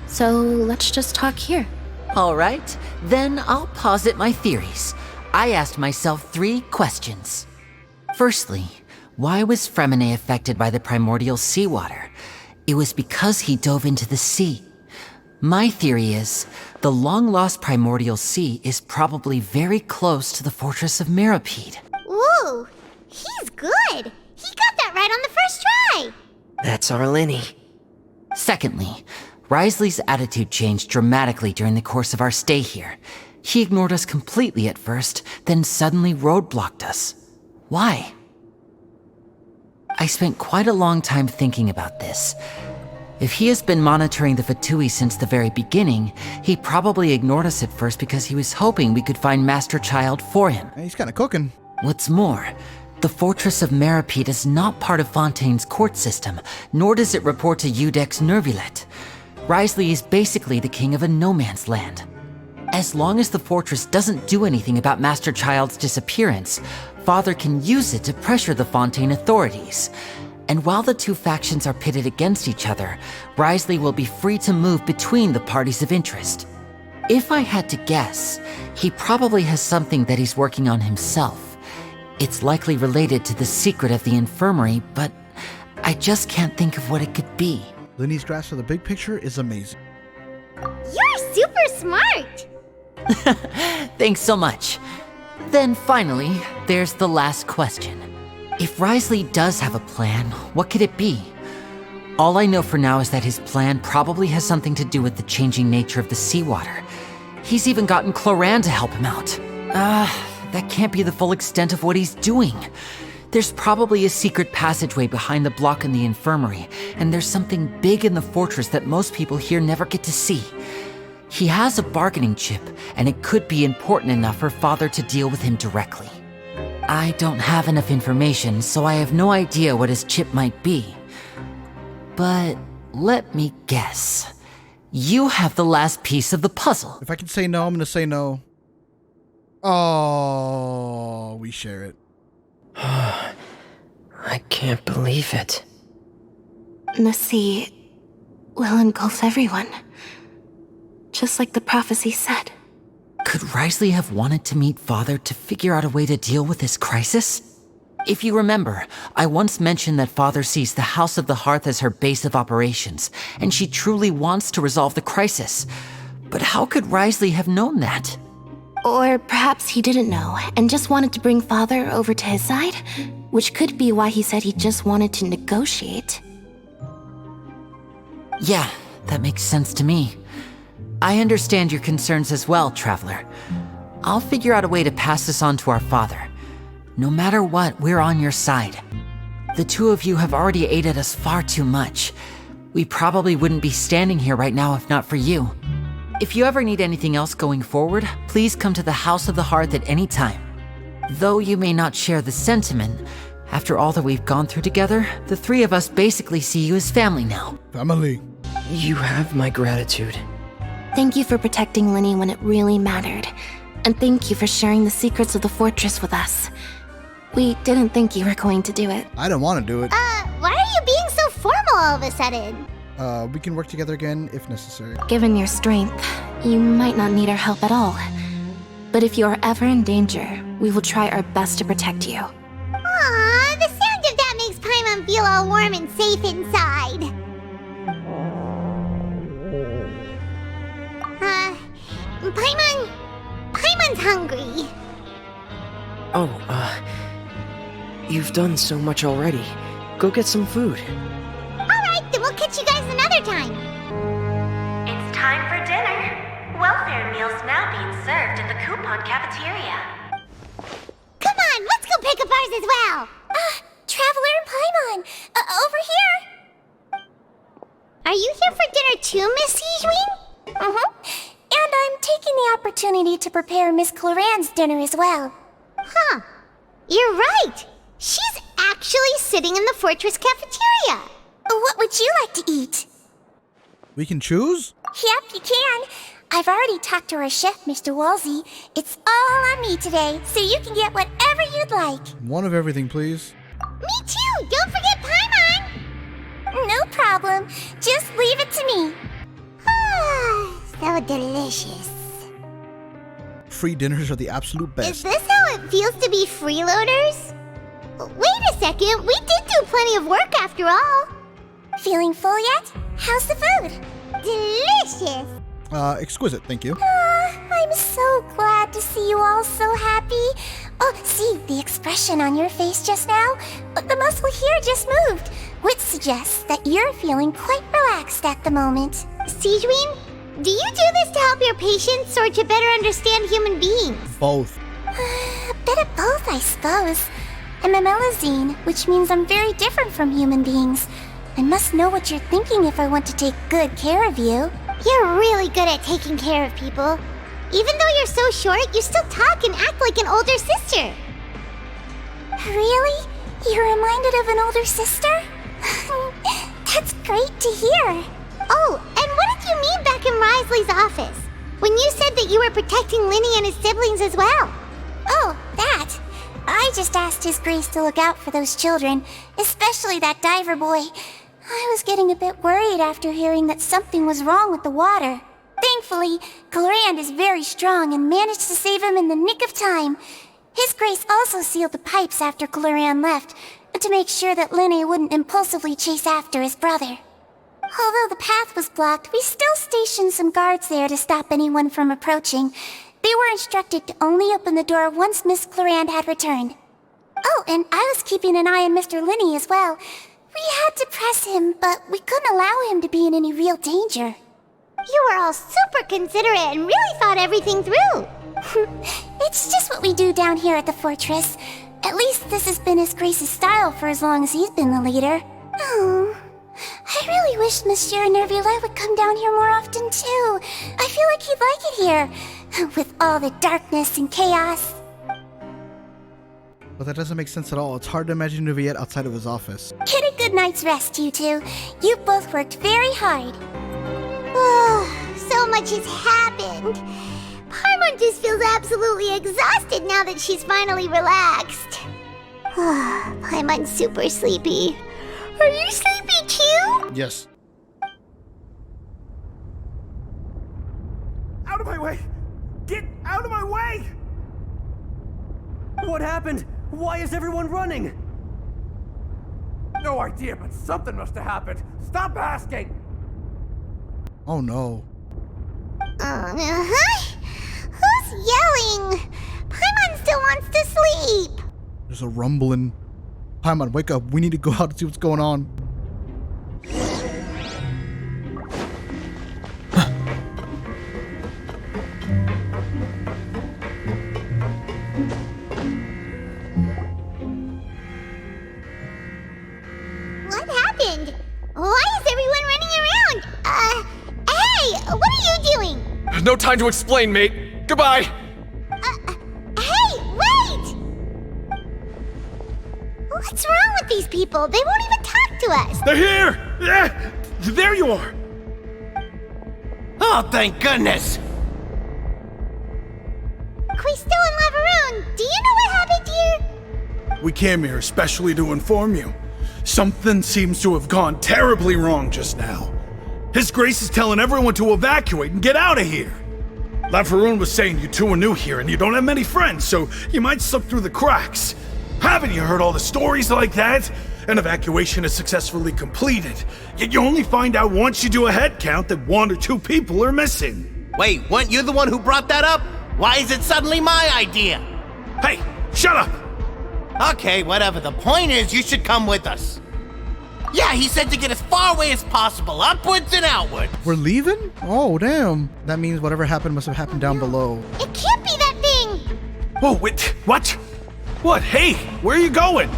so let's just talk here. All right, then I'll posit my theories. I asked myself 3 questions. Firstly, why was Fremine affected by the primordial seawater? It was because he dove into the sea. My theory is, the long-lost primordial sea is probably very close to the fortress of Meripede. Ooh, he's good. He got that right on the first try. That's our Linny. Secondly, Risley's attitude changed dramatically during the course of our stay here. He ignored us completely at first, then suddenly roadblocked us. Why? I spent quite a long time thinking about this. If he has been monitoring the Fatui since the very beginning, he probably ignored us at first because he was hoping we could find Master Child for him. He's kind of cooking. What's more, the Fortress of Meripede is not part of Fontaine's court system, nor does it report to Udex Nervulet. Risley is basically the king of a no-man's land. As long as the fortress doesn't do anything about Master Child's disappearance, Father can use it to pressure the Fontaine authorities. And while the two factions are pitted against each other, Risley will be free to move between the parties of interest. If I had to guess, he probably has something that he's working on himself. It's likely related to the secret of the infirmary, but I just can't think of what it could be. Linny's grasp of the big picture is amazing. You're super smart. Thanks so much. Then finally, there's the last question. If Risley does have a plan, what could it be? All I know for now is that his plan probably has something to do with the changing nature of the seawater. He's even gotten Cloran to help him out. That can't be the full extent of what he's doing. There's probably a secret passageway behind the block in the infirmary, and there's something big in the fortress that most people here never get to see. He has a bargaining chip, and it could be important enough for Father to deal with him directly. I don't have enough information, so I have no idea what his chip might be. But let me guess. You have the last piece of the puzzle. If I can say no, I'm going to say no. Oh, we share it. I can't believe it. The sea will engulf everyone. Just like the prophecy said. Could Risley have wanted to meet Father to figure out a way to deal with this crisis? If you remember, I once mentioned that Father sees the House of the Hearth as her base of operations, and she truly wants to resolve the crisis. But how could Risley have known that? Or perhaps he didn't know, and just wanted to bring Father over to his side? Which could be why he said he just wanted to negotiate. Yeah, that makes sense to me. I understand your concerns as well, Traveler. I'll figure out a way to pass this on to our father. No matter what, we're on your side. The two of you have already aided us far too much. We probably wouldn't be standing here right now if not for you. If you ever need anything else going forward, please come to the House of the Hearth at any time. Though you may not share the sentiment, after all that we've gone through together, the three of us basically see you as family now. Family. You have my gratitude. Thank you for protecting Linny when it really mattered. And thank you for sharing the secrets of the fortress with us. We didn't think you were going to do it. I didn't want to do it. Why are you being so formal all of a sudden? We can work together again if necessary. Given your strength, you might not need our help at all. But if you are ever in danger, we will try our best to protect you. Aww, warm and safe inside. Paimon's hungry. Oh, you've done so much already. Go get some food. Alright, then we'll catch you guys another time. It's time for dinner. Welfare meals now being served in the coupon cafeteria. Come on, let's go pick up ours as well. Traveler and Paimon, over here. Are you here for dinner too, Miss Sijween? And I'm taking the opportunity to prepare Miss Cloran's dinner as well. Huh. You're right. She's actually sitting in the fortress cafeteria. What would you like to eat? We can choose? Yep, you can. I've already talked to our chef, Mr. Wolsey. It's all on me today, so you can get whatever you'd like. One of everything, please. Me too! Don't forget Paimon! No problem. Just leave it to me. So delicious. Free dinners are the absolute best. Is this how it feels to be freeloaders? Wait a second, we did do plenty of work after all. Feeling full yet? How's the food? Delicious. Exquisite, thank you. I'm so glad to see you all so happy. Oh, see the expression on your face just now? The muscle here just moved, which suggests that you're feeling quite relaxed at the moment. Sijween, do you do this to help your patients or to better understand human beings? Both. A bit of both, I suppose. I'm a Melusine, which means I'm very different from human beings. I must know what you're thinking if I want to take good care of you. You're really good at taking care of people. Even though you're so short, you still talk and act like an older sister. Really? You're reminded of an older sister? That's great to hear. Oh, and what did you mean back in Risley's office? When you said that you were protecting Linny and his siblings as well? Oh, that. I just asked His Grace to look out for those children, especially that diver boy. I was getting a bit worried after hearing that something was wrong with the water. Thankfully, Clorand is very strong and managed to save him in the nick of time. His Grace also sealed the pipes after Clorand left, to make sure that Linny wouldn't impulsively chase after his brother. Although the path was blocked, we still stationed some guards there to stop anyone from approaching. They were instructed to only open the door once Miss Clorand had returned. Oh, and I was keeping an eye on Mr. Linny as well. We had to press him, but we couldn't allow him to be in any real danger. You were all super considerate and really thought everything through. It's just what we do down here at the fortress. At least this has been His Grace's style for as long as he's been the leader. Oh, I really wish Monsieur Nervula would come down here more often too. I feel like he'd like it here, with all the darkness and chaos. But that doesn't make sense at all. It's hard to imagine Nuviet outside of his office. Get a good night's rest, you two. You both worked very hard. Oh, so much has happened. Paimon just feels absolutely exhausted now that she's finally relaxed. Paimon's super sleepy. Are you sleepy too? Yes. Out of my way! Get out of my way! What happened? Why is everyone running? No idea, but something must have happened. Stop asking! Oh no. Who's yelling? Paimon still wants to sleep. There's a rumbling. Paimon, wake up. We need to go out and see what's going on. What happened? Why is everyone running around? Hey, what are you doing? No time to explain, mate. Goodbye. Hey, wait! What's wrong with these people? They won't even talk to us. They're here! Yeah, there you are! Oh, thank goodness! Quisto and Lavaroon, do you know what happened here? We came here especially to inform you. Something seems to have gone terribly wrong just now. His Grace is telling everyone to evacuate and get out of here. Lavaroon was saying you two are new here and you don't have many friends, so you might slip through the cracks. Haven't you heard all the stories like that? An evacuation is successfully completed, yet you only find out once you do a head count that 1 or 2 people are missing. Wait, weren't you the one who brought that up? Why is it suddenly my idea? Hey, shut up! Okay, whatever. The point is, you should come with us. Yeah, he said to get as far away as possible, upwards and outwards. We're leaving? Oh, damn. That means whatever happened must have happened down below. It can't be that thing! Whoa, wait, what? What? Hey, where are you going?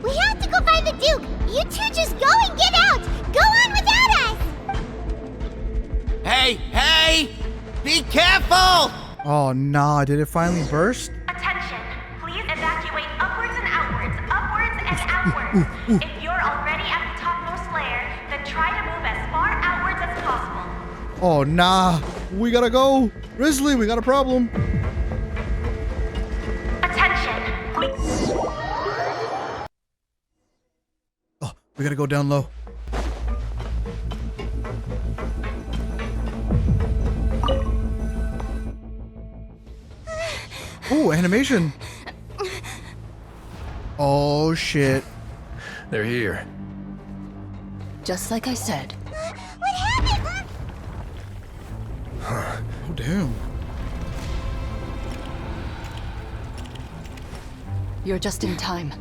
We have to go find the Duke! You two just go and get out! Go on without us! Hey! Be careful! Oh, nah. Did it finally burst? Attention, please evacuate upwards and outwards, upwards and outwards. If you're already at the topmost layer, then try to move as far outwards as possible. Oh, nah. We gotta go. Grizzly, we got a problem. Attention, please. Oh, we gotta go down low. Oh, animation. Oh, shit. They're here. Just like I said. What happened? Oh, damn. You're just in time.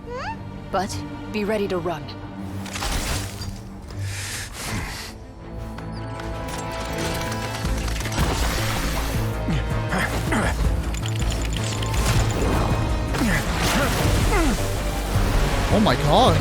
But be ready to run. Oh my god.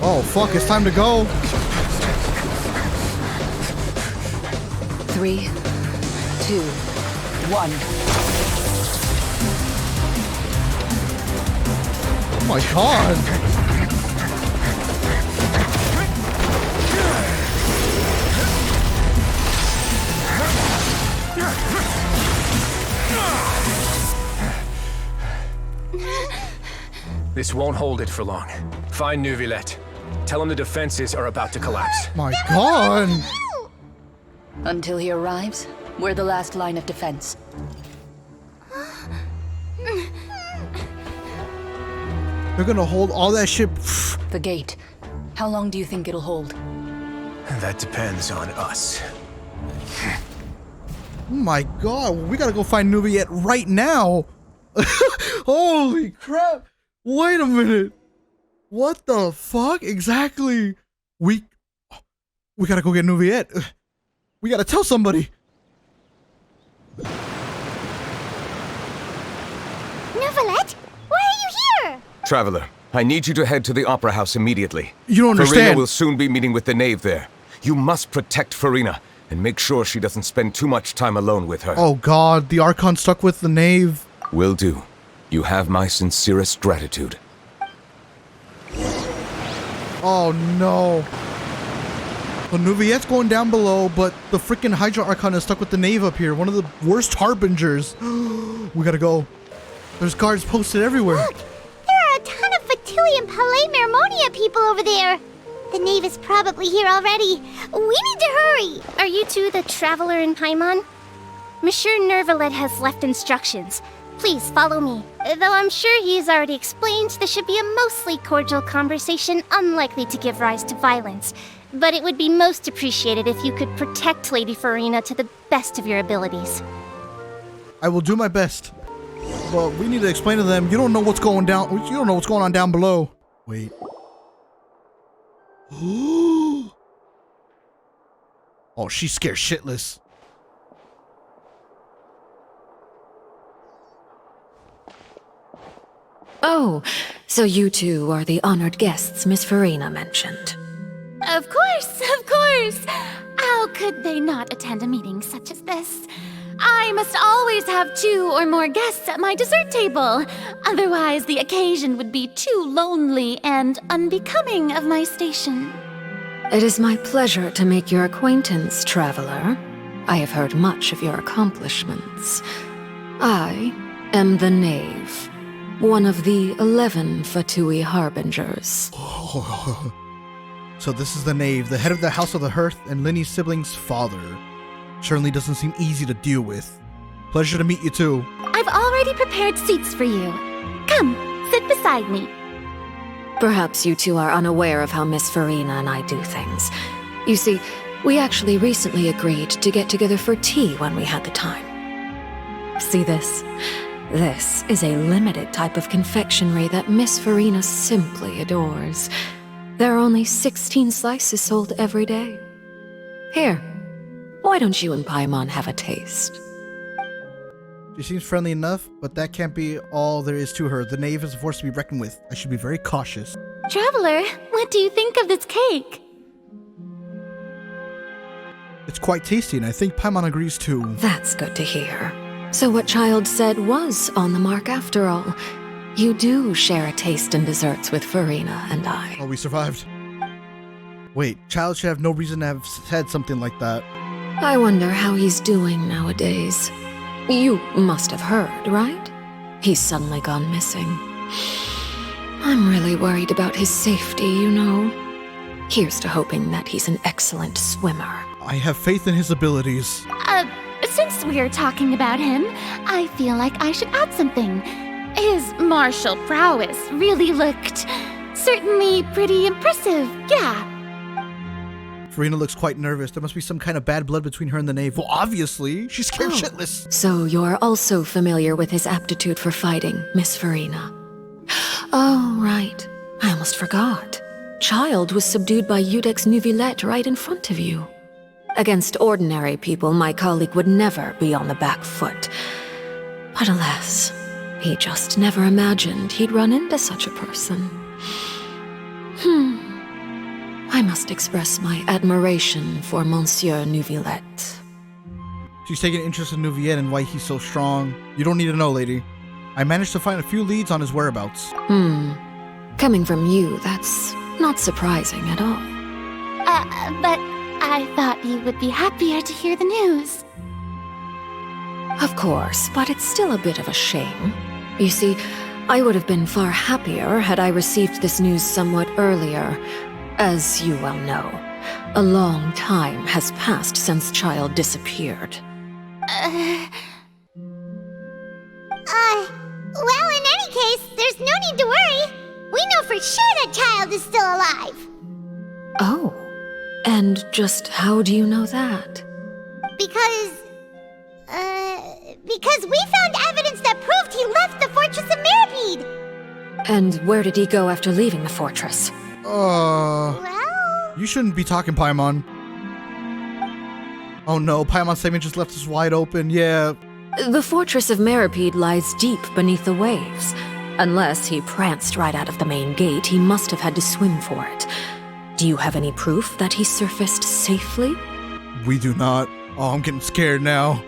Oh fuck, it's time to go. 3, 2, 1. Oh my god. This won't hold it for long. Find Neuvillette. Tell him the defenses are about to collapse. My god. Until he arrives, we're the last line of defense. They're gonna hold all that shit. The gate. How long do you think it'll hold? That depends on us. Oh my god, we gotta go find Neuvillette right now. Holy crap. Wait a minute. What the fuck? Exactly. We gotta go get Neuvillette. We gotta tell somebody. Neuvillette? Why are you here? Traveler, I need you to head to the Opera House immediately. You don't understand. Farina will soon be meeting with the knave there. You must protect Farina and make sure she doesn't spend too much time alone with her. Oh god, the Archon stuck with the knave. Will do. You have my sincerest gratitude. Oh no. The Neuvillette's going down below, but the freaking Hydra Archon is stuck with the knave up here. One of the worst harbingers. We gotta go. There's guards posted everywhere. Look! There are a ton of Fatui and Palais Mermonia people over there. The knave is probably here already. We need to hurry. Are you two the traveler in Paimon? Monsieur Neuvillette has left instructions. Please follow me. Though I'm sure he's already explained, this should be a mostly cordial conversation, unlikely to give rise to violence. But it would be most appreciated if you could protect Lady Farina to the best of your abilities. I will do my best. But we need to explain to them, you don't know what's going down. You don't know what's going on down below. Wait. Oh, she's scared shitless. Oh, so you two are the honored guests Miss Farina mentioned. Of course, of course! How could they not attend a meeting such as this? I must always have 2 or more guests at my dessert table. Otherwise, the occasion would be too lonely and unbecoming of my station. It is my pleasure to make your acquaintance, traveler. I have heard much of your accomplishments. I am the Knave, one of the 11 Fatui Harbingers. So this is the Knave, the head of the House of the Hearth and Linny's sibling's father. Certainly doesn't seem easy to deal with. Pleasure to meet you too. I've already prepared seats for you. Come, sit beside me. Perhaps you two are unaware of how Miss Farina and I do things. You see, we actually recently agreed to get together for tea when we had the time. See this? This is a limited type of confectionery that Miss Farina simply adores. There are only 16 slices sold every day. Here, why don't you and Paimon have a taste? She seems friendly enough, but that can't be all there is to her. The Knave is a force to be reckoned with. I should be very cautious. Traveler, what do you think of this cake? It's quite tasty, and I think Paimon agrees too. That's good to hear. So what Child said was on the mark after all. You do share a taste in desserts with Farina and I. Oh, we survived. Wait, Child should have no reason to have said something like that. I wonder how he's doing nowadays. You must have heard, right? He's suddenly gone missing. I'm really worried about his safety, you know. Here's to hoping that he's an excellent swimmer. I have faith in his abilities. Since we're talking about him, I feel like I should add something. His martial prowess really looked certainly pretty impressive, yeah. Farina looks quite nervous. There must be some kind of bad blood between her and the Knave. Well, obviously. She's scared shitless. So you're also familiar with his aptitude for fighting, Miss Farina. Oh, right. I almost forgot. Child was subdued by Udex Nuvillette right in front of you. Against ordinary people, my colleague would never be on the back foot. But alas, he just never imagined he'd run into such a person. I must express my admiration for Monsieur Nuvillette. She's taking interest in Nuvillette and why he's so strong. You don't need to know, lady. I managed to find a few leads on his whereabouts. Coming from you, that's not surprising at all. But I thought you would be happier to hear the news. Of course, but it's still a bit of a shame. You see, I would have been far happier had I received this news somewhat earlier. As you well know, a long time has passed since Child disappeared. Well, in any case, there's no need to worry. We know for sure that Child is still alive. Oh, and just how do you know that? Because we found evidence that proved he left the Fortress of Mirapede. And where did he go after leaving the fortress? You shouldn't be talking, Paimon. Oh no, Paimon's segment just left us wide open, yeah. The Fortress of Mirapede lies deep beneath the waves. Unless he pranced right out of the main gate, he must have had to swim for it. Do you have any proof that he surfaced safely? We do not. Oh, I'm getting scared now.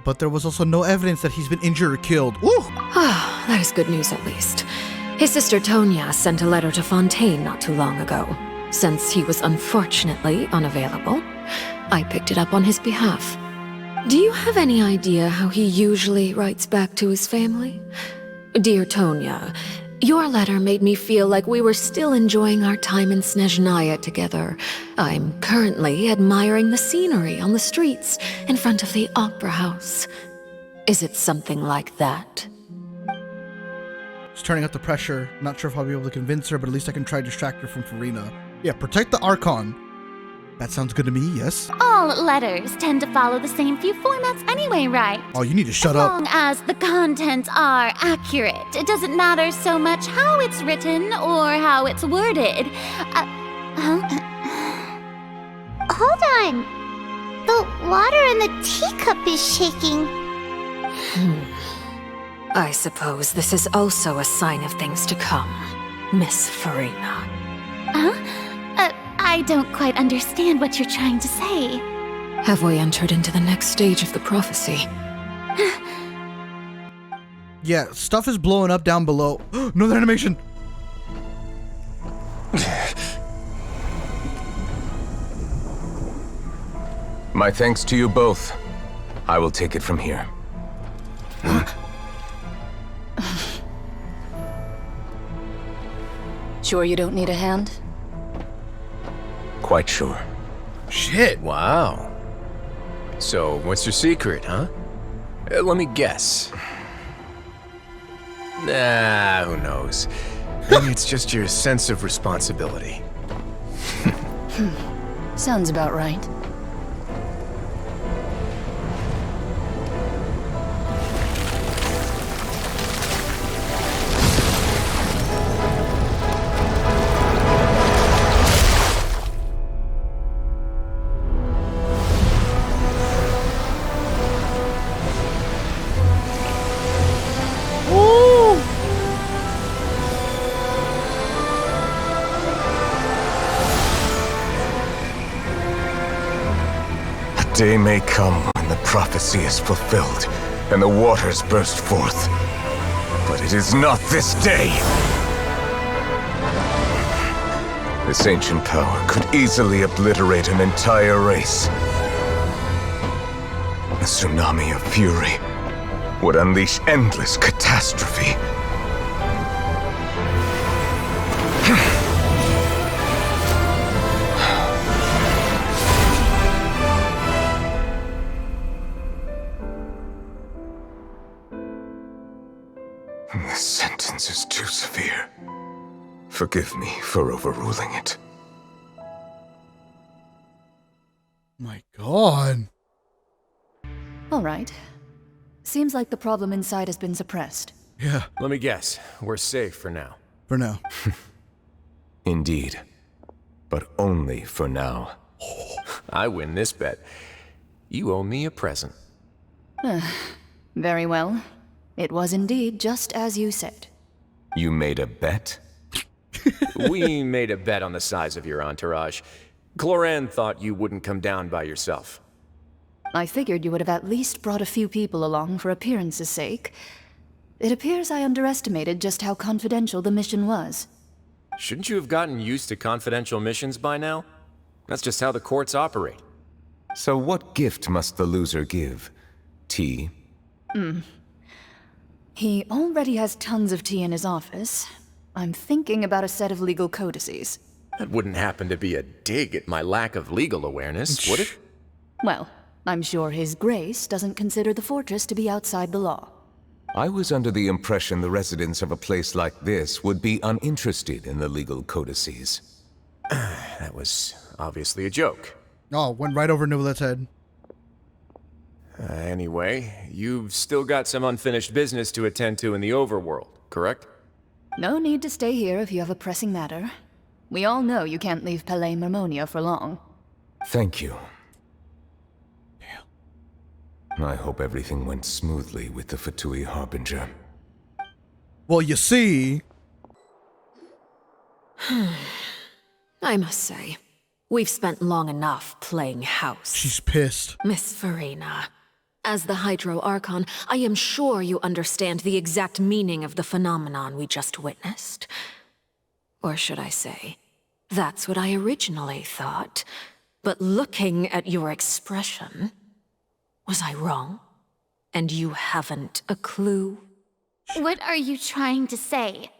But there was also no evidence that he's been injured or killed. Woo! That is good news at least. His sister Tonya sent a letter to Fontaine not too long ago. Since he was unfortunately unavailable, I picked it up on his behalf. Do you have any idea how he usually writes back to his family? Dear Tonya, your letter made me feel like we were still enjoying our time in Snezhnaya together. I'm currently admiring the scenery on the streets in front of the Opera House. Is it something like that? Just turning up the pressure. Not sure if I'll be able to convince her, but at least I can try to distract her from Farina. Yeah, protect the Archon. That sounds good to me, yes? All letters tend to follow the same few formats anyway, right? Oh, you need to shut up. As long as the contents are accurate, it doesn't matter so much how it's written or how it's worded. Hold on. The water in the teacup is shaking. I suppose this is also a sign of things to come, Miss Farina. I don't quite understand what you're trying to say. Have we entered into the next stage of the prophecy? Yeah, stuff is blowing up down below. Another animation. My thanks to you both. I will take it from here. Sure you don't need a hand? Quite sure. Shit. Wow. So, what's your secret, huh? Let me guess. Nah, who knows? Maybe it's just your sense of responsibility. Sounds about right. Day may come when the prophecy is fulfilled and the waters burst forth. But it is not this day! This ancient power could easily obliterate an entire race. A tsunami of fury would unleash endless catastrophe. This sentence is too severe. Forgive me for overruling it. My God. All right. Seems like the problem inside has been suppressed. Yeah. Let me guess. We're safe for now. For now. Indeed. But only for now. I win this bet. You owe me a present. Very well. It was indeed just as you said. You made a bet? We made a bet on the size of your entourage. Cloran thought you wouldn't come down by yourself. I figured you would have at least brought a few people along for appearance's sake. It appears I underestimated just how confidential the mission was. Shouldn't you have gotten used to confidential missions by now? That's just how the courts operate. So what gift must the loser give? Tea? He already has tons of tea in his office. I'm thinking about a set of legal codices. That wouldn't happen to be a dig at my lack of legal awareness, would it? Well, I'm sure His Grace doesn't consider the fortress to be outside the law. I was under the impression the residents of a place like this would be uninterested in the legal codices. That was obviously a joke. Oh, went right over Nublet's head. Anyway, you've still got some unfinished business to attend to in the overworld, correct? No need to stay here if you have a pressing matter. We all know you can't leave Palais Marmonia for long. Thank you. I hope everything went smoothly with the Fatui Harbinger. Well, you see... I must say, we've spent long enough playing house. She's pissed. Miss Farina, as the Hydro Archon, I am sure you understand the exact meaning of the phenomenon we just witnessed. Or should I say, that's what I originally thought. But looking at your expression, was I wrong? And you haven't a clue? What are you trying to say?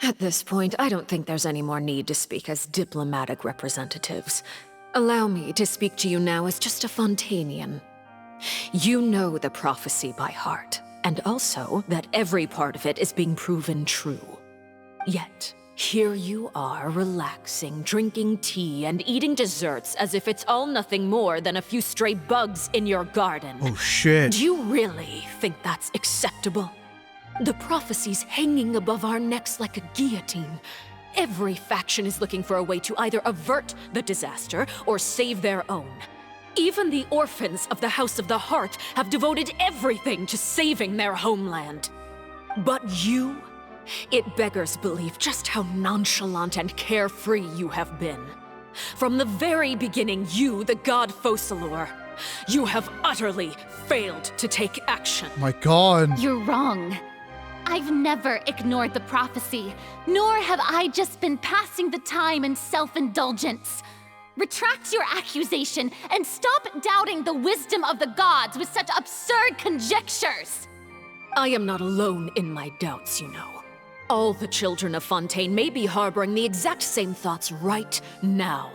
At this point, I don't think there's any more need to speak as diplomatic representatives. Allow me to speak to you now as just a Fontanian. You know the prophecy by heart, and also that every part of it is being proven true. Yet, here you are relaxing, drinking tea, and eating desserts as if it's all nothing more than a few stray bugs in your garden. Oh shit. Do you really think that's acceptable? The prophecy's hanging above our necks like a guillotine. Every faction is looking for a way to either avert the disaster or save their own. Even the orphans of the House of the Heart have devoted everything to saving their homeland. But you? It beggars belief just how nonchalant and carefree you have been. From the very beginning, you, the god Focalor, you have utterly failed to take action. My god. You're wrong. I've never ignored the prophecy, nor have I just been passing the time in self-indulgence. Retract your accusation and stop doubting the wisdom of the gods with such absurd conjectures. I am not alone in my doubts, you know. All the children of Fontaine may be harboring the exact same thoughts right now.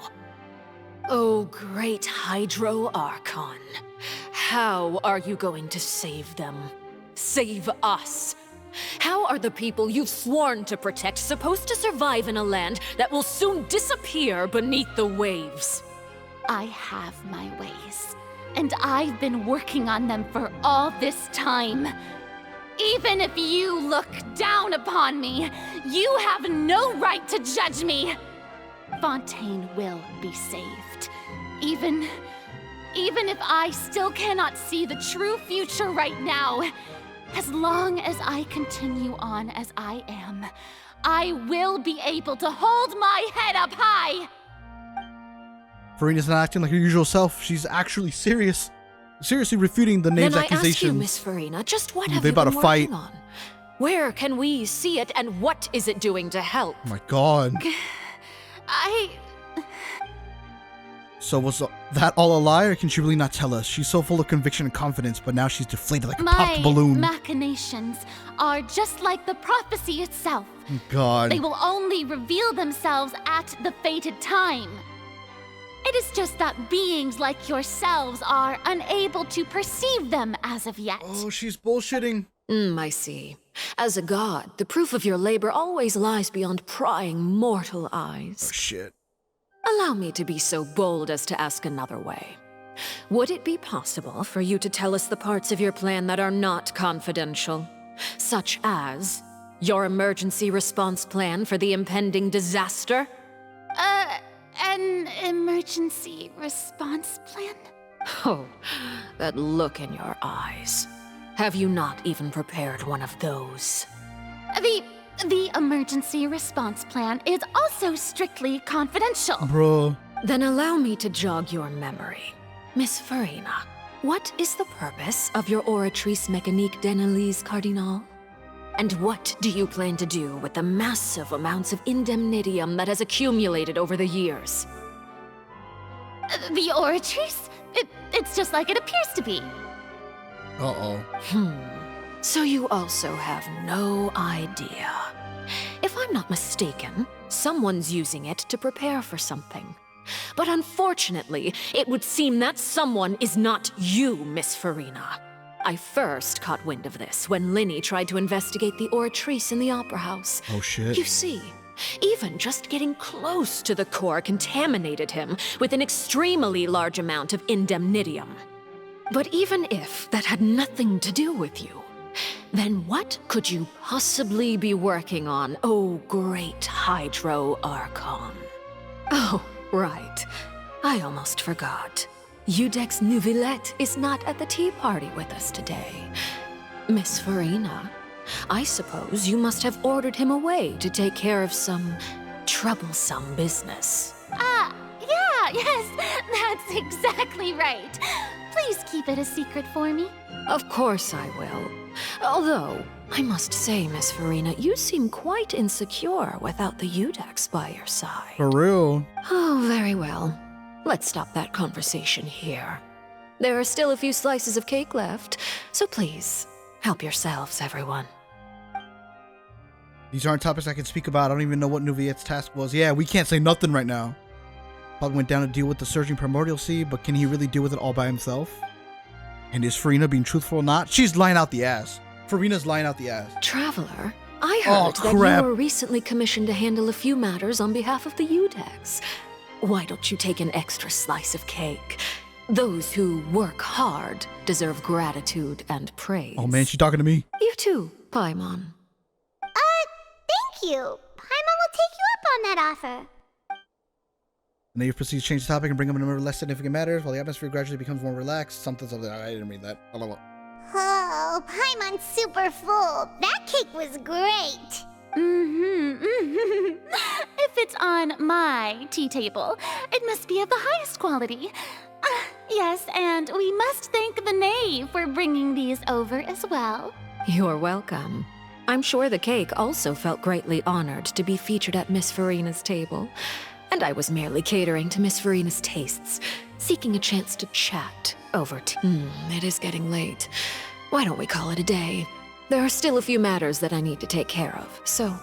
Oh, great Hydro Archon. How are you going to save them? Save us? How are the people you've sworn to protect supposed to survive in a land that will soon disappear beneath the waves? I have my ways, and I've been working on them for all this time. Even if you look down upon me, you have no right to judge me. Fontaine will be saved. Even if I still cannot see the true future right now, as long as I continue on as I am, I will be able to hold my head up high. Farina's not acting like her usual self. She's actually serious. Seriously refuting the name's accusations. Then I ask you, Miss Farina, just what have they you about been to fight. working on? Where can we see it, and what is it doing to help? Oh my god. I... So was that all a lie, or can she really not tell us? She's so full of conviction and confidence, but now she's deflated like a popped My balloon. machinations are just like the prophecy itself. Oh god. They will only reveal themselves at the fated time. It is just that beings like yourselves are unable to perceive them as of yet. Oh, she's bullshitting. I see. As a god, the proof of your labor always lies beyond prying mortal eyes. Oh shit. Allow me to be so bold as to ask another way. Would it be possible for you to tell us the parts of your plan that are not confidential? Such as your emergency response plan for the impending disaster? An emergency response plan? Oh, that look in your eyes. Have you not even prepared one of those? The emergency response plan is also strictly confidential. Bro. Then allow me to jog your memory. Miss Farina, what is the purpose of your Oratrice Mécanique d'Analyse Cardinal? And what do you plan to do with the massive amounts of indemnitium that has accumulated over the years? The Oratrice? It's just like it appears to be. Uh-oh. So you also have no idea. If I'm not mistaken, someone's using it to prepare for something. But unfortunately, it would seem that someone is not you, Miss Farina. I first caught wind of this when Linny tried to investigate the Oratrice in the Opera House. Oh shit. You see, even just getting close to the core contaminated him with an extremely large amount of indemnitium. But even if that had nothing to do with you, then what could you possibly be working on, oh great Hydro Archon? Oh, right. I almost forgot. Udex Nouvillette is not at the tea party with us today. Miss Farina, I suppose you must have ordered him away to take care of some troublesome business. Yes, that's exactly right. Please keep it a secret for me. Of course I will. Although, I must say, Miss Farina, you seem quite insecure without the Udex by your side. For real. Oh, very well. Let's stop that conversation here. There are still a few slices of cake left, so please, help yourselves, everyone. These aren't topics I can speak about. I don't even know what Nouvillette's task was. Yeah, we can't say nothing right now. Probably went down to deal with the surging primordial sea, but can he really deal with it all by himself? And is Farina being truthful or not? She's lying out the ass. Farina's lying out the ass. Traveler, I heard that you were recently commissioned to handle a few matters on behalf of the Udex. Why don't you take an extra slice of cake? Those who work hard deserve gratitude and praise. Oh man, she's talking to me. You too, Paimon. Thank you. Paimon will take you up on that offer. And then you proceed to change the topic and bring up a number of less significant matters while the atmosphere gradually becomes more relaxed. Something. I didn't read that. Oh, Paimon's super full. That cake was great. If it's on my tea table, it must be of the highest quality. Yes, and we must thank the knave for bringing these over as well. You're welcome. I'm sure the cake also felt greatly honored to be featured at Miss Farina's table. And I was merely catering to Miss Farina's tastes, seeking a chance to chat over tea. It is getting late. Why don't we call it a day? There are still a few matters that I need to take care of, so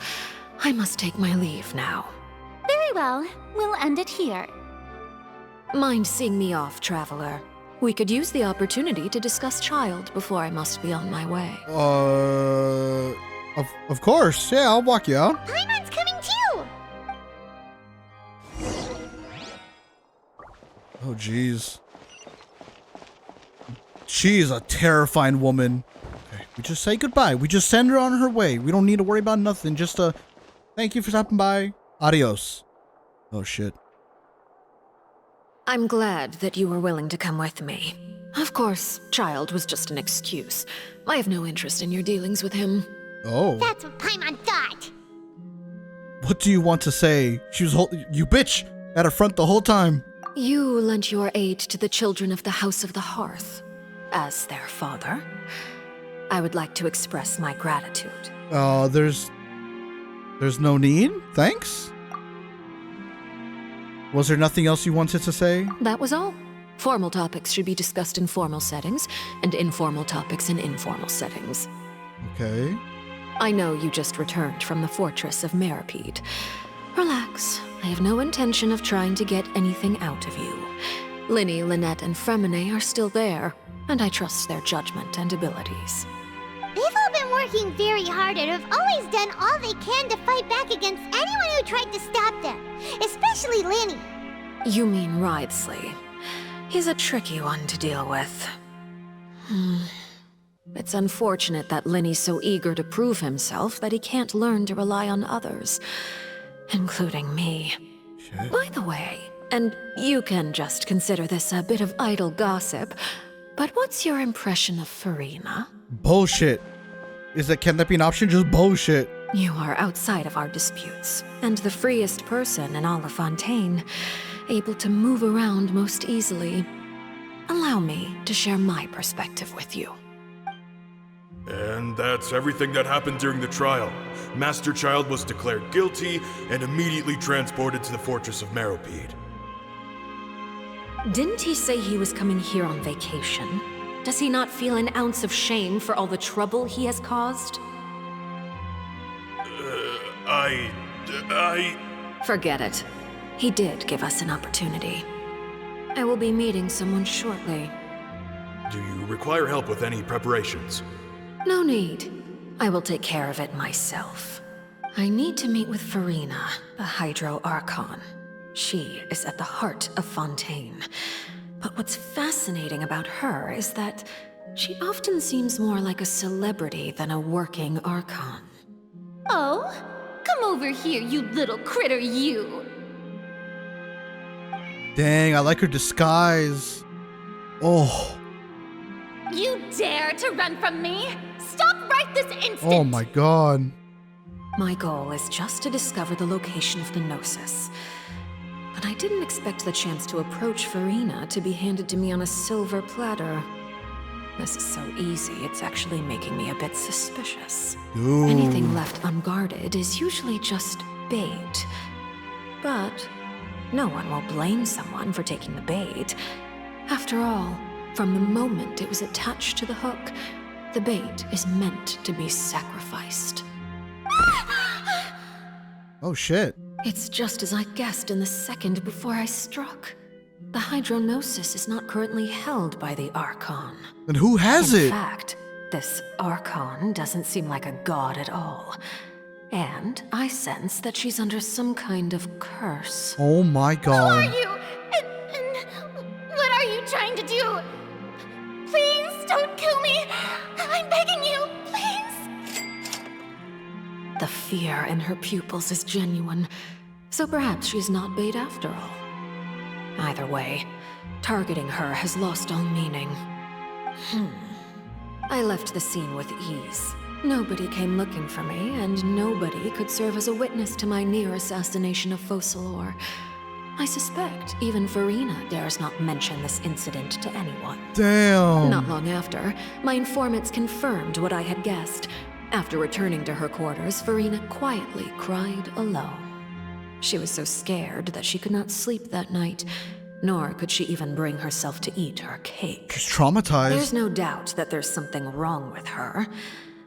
I must take my leave now. Very well. We'll end it here. Mind seeing me off, traveler? We could use the opportunity to discuss Child before I must be on my way. Of course. Yeah, I'll walk you out. Paimon's coming too! Oh, jeez. She is a terrifying woman. Okay, we just say goodbye. We just send her on her way. We don't need to worry about nothing. Just thank you for stopping by. Adios. Oh, shit. I'm glad that you were willing to come with me. Of course, Child was just an excuse. I have no interest in your dealings with him. Oh. That's what Paimon thought. What do you want to say? She was you bitch at her front the whole time. You lent your aid to the children of the House of the Hearth. As their father, I would like to express my gratitude. There's no need? Thanks? Was there nothing else you wanted to say? That was all. Formal topics should be discussed in formal settings, and informal topics in informal settings. Okay. I know you just returned from the fortress of Meripede. Relax. I have no intention of trying to get anything out of you. Linny, Lynette, and Fremine are still there, and I trust their judgment and abilities. They've all been working very hard and have always done all they can to fight back against anyone who tried to stop them, especially Linny. You mean Wriothesley. He's a tricky one to deal with. It's unfortunate that Linny's so eager to prove himself that he can't learn to rely on others, including me. Shit. By the way, and you can just consider this a bit of idle gossip, but what's your impression of Farina? Bullshit. Can that be an option? Just bullshit. You are outside of our disputes, and the freest person in all of Fontaine, able to move around most easily. Allow me to share my perspective with you. And that's everything that happened during the trial. Master Child was declared guilty and immediately transported to the Fortress of Meripede. Didn't he say he was coming here on vacation? Does he not feel an ounce of shame for all the trouble he has caused? Forget it. He did give us an opportunity. I will be meeting someone shortly. Do you require help with any preparations? No need. I will take care of it myself. I need to meet with Farina, the Hydro Archon. She is at the heart of Fontaine. But what's fascinating about her is that she often seems more like a celebrity than a working Archon. Oh? Come over here, you little critter, you! Dang, I like her disguise. Oh. You dare to run from me? Stop right this instant! Oh my god. My goal is just to discover the location of the Gnosis. But I didn't expect the chance to approach Farina to be handed to me on a silver platter. This is so easy, it's actually making me a bit suspicious. Ooh. Anything left unguarded is usually just bait. But no one will blame someone for taking the bait. After all, from the moment it was attached to the hook, the bait is meant to be sacrificed. Oh shit. It's just as I guessed in the second before I struck. The Hydronosis is not currently held by the Archon. Then who has it? In fact, this Archon doesn't seem like a god at all. And I sense that she's under some kind of curse. Oh my god. Who are you? And what are you trying to do? Please don't kill me. I'm begging you, please. The fear in her pupils is genuine, so perhaps she's not bait after all. Either way, targeting her has lost all meaning. I left the scene with ease. Nobody came looking for me, and nobody could serve as a witness to my near assassination of Focalor. I suspect even Farina dares not mention this incident to anyone. Damn. Not long after, my informants confirmed what I had guessed. After returning to her quarters, Farina quietly cried alone. She was so scared that she could not sleep that night, nor could she even bring herself to eat her cake. She's traumatized. There's no doubt that there's something wrong with her.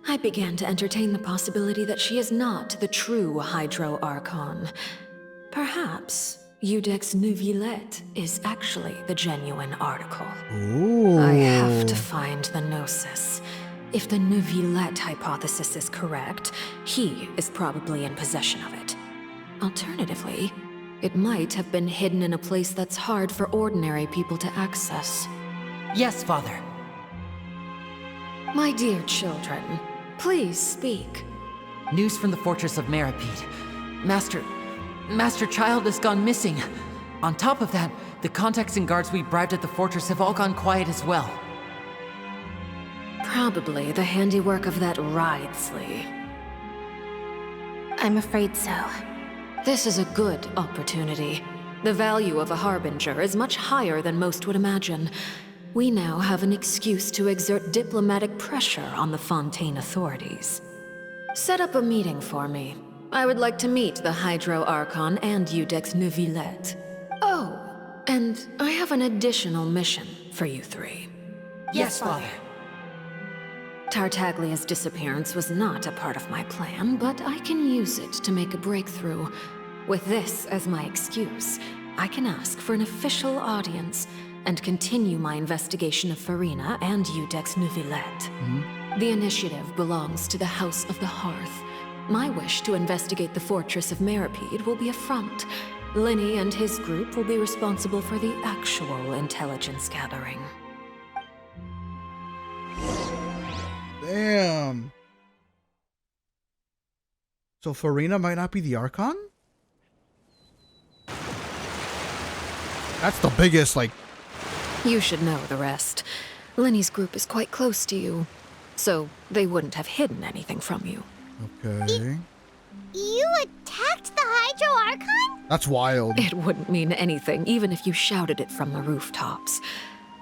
I began to entertain the possibility that she is not the true Hydro Archon. Perhaps Iudex Neuvillette is actually the genuine article. Ooh. I have to find the Gnosis. If the Neuvillette hypothesis is correct, he is probably in possession of it. Alternatively, it might have been hidden in a place that's hard for ordinary people to access. Yes, Father. My dear children, please speak. News from the Fortress of Meripede. Master Child has gone missing. On top of that, the contacts and guards we bribed at the fortress have all gone quiet as well. Probably the handiwork of that Ridesley. I'm afraid so. This is a good opportunity. The value of a Harbinger is much higher than most would imagine. We now have an excuse to exert diplomatic pressure on the Fontaine authorities. Set up a meeting for me. I would like to meet the Hydro Archon and Iudex Neuvillette. Oh, and I have an additional mission for you three. Yes, Father. Tartaglia's disappearance was not a part of my plan, but I can use it to make a breakthrough. With this as my excuse, I can ask for an official audience and continue my investigation of Farina and Iudex Neuvillette. The initiative belongs to the House of the Hearth. My wish to investigate the Fortress of Meripede will be a front. Linny and his group will be responsible for the actual intelligence gathering. Damn. So Farina might not be the Archon? That's the biggest, like... You should know the rest. Linny's group is quite close to you, so they wouldn't have hidden anything from you. Okay. You attacked the Hydro Archon? That's wild. It wouldn't mean anything, even if you shouted it from the rooftops.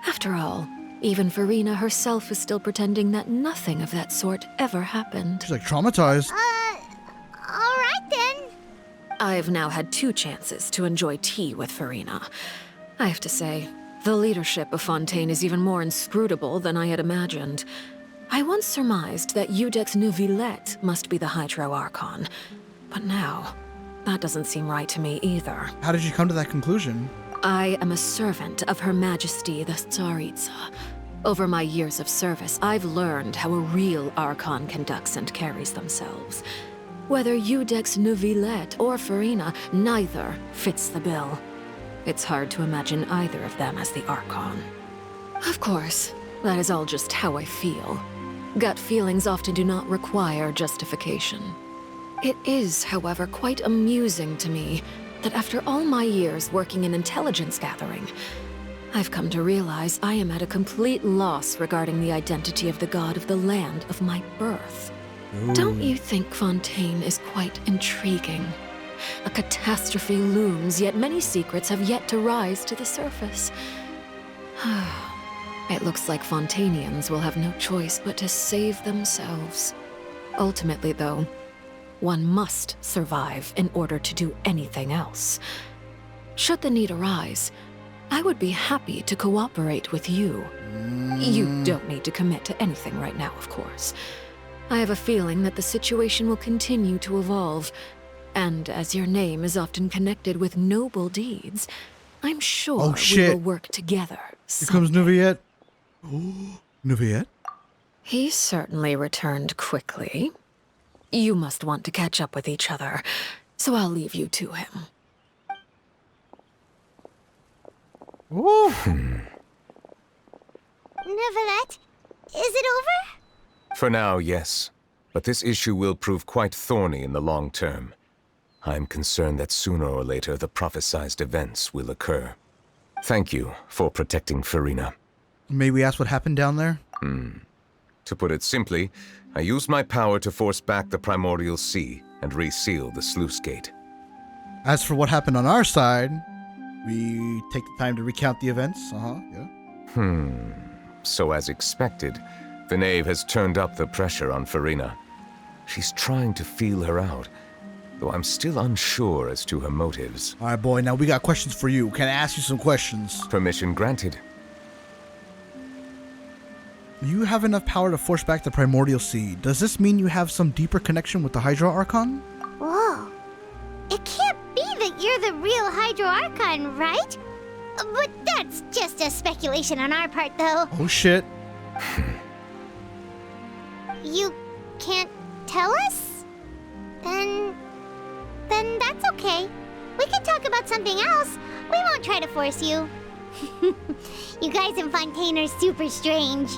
After all, even Farina herself is still pretending that nothing of that sort ever happened. She's like traumatized. Alright then. I've now had 2 chances to enjoy tea with Farina. I have to say, the leadership of Fontaine is even more inscrutable than I had imagined. I once surmised that Iudex Neuvillette must be the Hydro Archon, but now, that doesn't seem right to me either. How did you come to that conclusion? I am a servant of Her Majesty the Tsaritsa. Over my years of service, I've learned how a real Archon conducts and carries themselves. Whether Iudex Neuvillette or Farina, neither fits the bill. It's hard to imagine either of them as the Archon. Of course, that is all just how I feel. Gut feelings often do not require justification. It is, however, quite amusing to me that after all my years working in intelligence gathering, I've come to realize I am at a complete loss regarding the identity of the god of the land of my birth. Don't you think Fontaine is quite intriguing? A catastrophe looms, yet many secrets have yet to rise to the surface. It looks like Fontainians will have no choice but to save themselves. Ultimately, though, one must survive in order to do anything else. Should the need arise, I would be happy to cooperate with you. You don't need to commit to anything right now, of course. I have a feeling that the situation will continue to evolve, and as your name is often connected with noble deeds, I'm sure we will work together. Here comes Neuvillette. Neuvillette? He certainly returned quickly. You must want to catch up with each other, so I'll leave you to him. Ooh. Neuvillette, is it over? For now, yes. But this issue will prove quite thorny in the long term. I'm concerned that sooner or later the prophesized events will occur. Thank you for protecting Farina. May we ask what happened down there? To put it simply, I used my power to force back the primordial sea and reseal the sluice gate. As for what happened on our side, we take the time to recount the events. Yeah. So as expected, the knave has turned up the pressure on Farina. She's trying to feel her out, though I'm still unsure as to her motives. All right, boy, now we got questions for you. Can I ask you some questions? Permission granted. You have enough power to force back the primordial sea. Does this mean you have some deeper connection with the Hydro Archon? Whoa. It can't be that you're the real Hydro Archon, right? But that's just a speculation on our part, though. Oh, shit. You can't tell us? Then that's okay. We can talk about something else. We won't try to force you. You guys in Fontaine are super strange.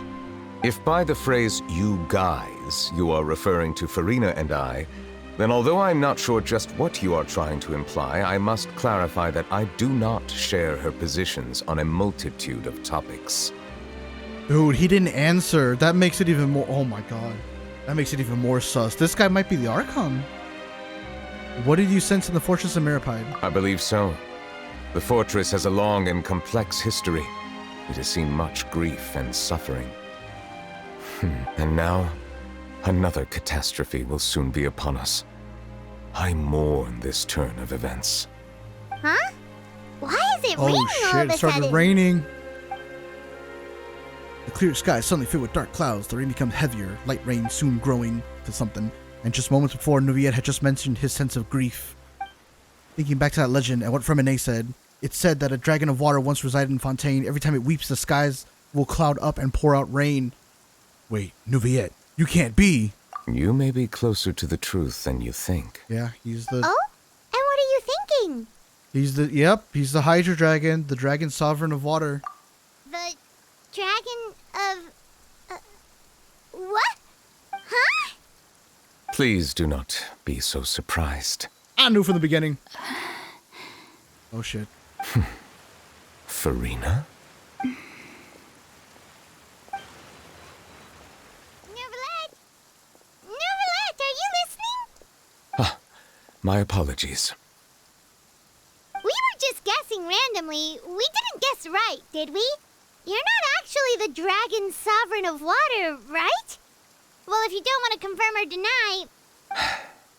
If by the phrase, you guys, you are referring to Farina and I, then although I'm not sure just what you are trying to imply, I must clarify that I do not share her positions on a multitude of topics. Dude, he didn't answer. That makes it even more... Oh my god. That makes it even more sus. This guy might be the Archon. What did you sense in the Fortress of Meripide? I believe so. The fortress has a long and complex history. It has seen much grief and suffering. And now, another catastrophe will soon be upon us. I mourn this turn of events. Huh? Why is it raining Oh all shit, of a it started sudden? raining. The clear sky is suddenly filled with dark clouds. The rain becomes heavier, light rain soon growing to something. And just moments before, Nuviet had just mentioned his sense of grief. Thinking back to that legend and what Fremine said, it said that a dragon of water once resided in Fontaine. Every time it weeps, the skies will cloud up and pour out rain. Wait, Nuviet, you can't be. You may be closer to the truth than you think. Yeah, he's the... Oh? And what are you thinking? He's the... Yep, he's the Hydra Dragon, the dragon sovereign of water. The dragon of... what? Huh? Please do not be so surprised. I knew from the beginning. Oh shit. Farina? Neverlet, are you listening? My apologies. We were just guessing randomly. We didn't guess right, did we? You're not actually the dragon sovereign of water, right? Well, if you don't want to confirm or deny...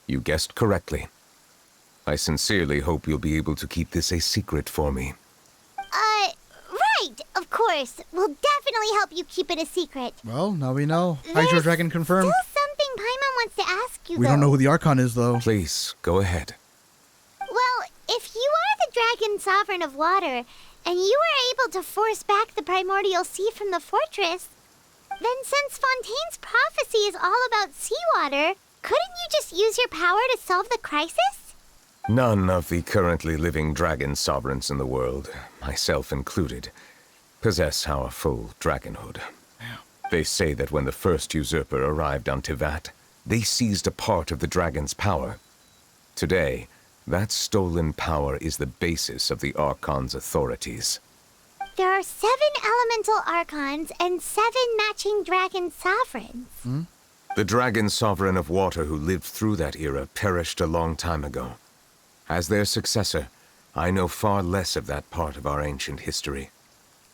You guessed correctly. I sincerely hope you'll be able to keep this a secret for me. Right, of course. We'll definitely help you keep it a secret. Well, now we know. Hydra There's Dragon confirmed. Still something Paimon wants to ask you, We though. don't know who the Archon is, though. Please, go ahead. Well, if you are the dragon sovereign of water, and you were able to force back the primordial sea from the fortress, then since Fontaine's prophecy is all about seawater, couldn't you just use your power to solve the crisis? None of the currently living dragon sovereigns in the world, myself included, possess our full dragonhood. They say that when the first usurper arrived on Tivat, they seized a part of the dragon's power. Today, that stolen power is the basis of the Archon's authorities. There are 7 elemental archons and 7 matching dragon sovereigns. The dragon sovereign of water who lived through that era perished a long time ago. As their successor, I know far less of that part of our ancient history.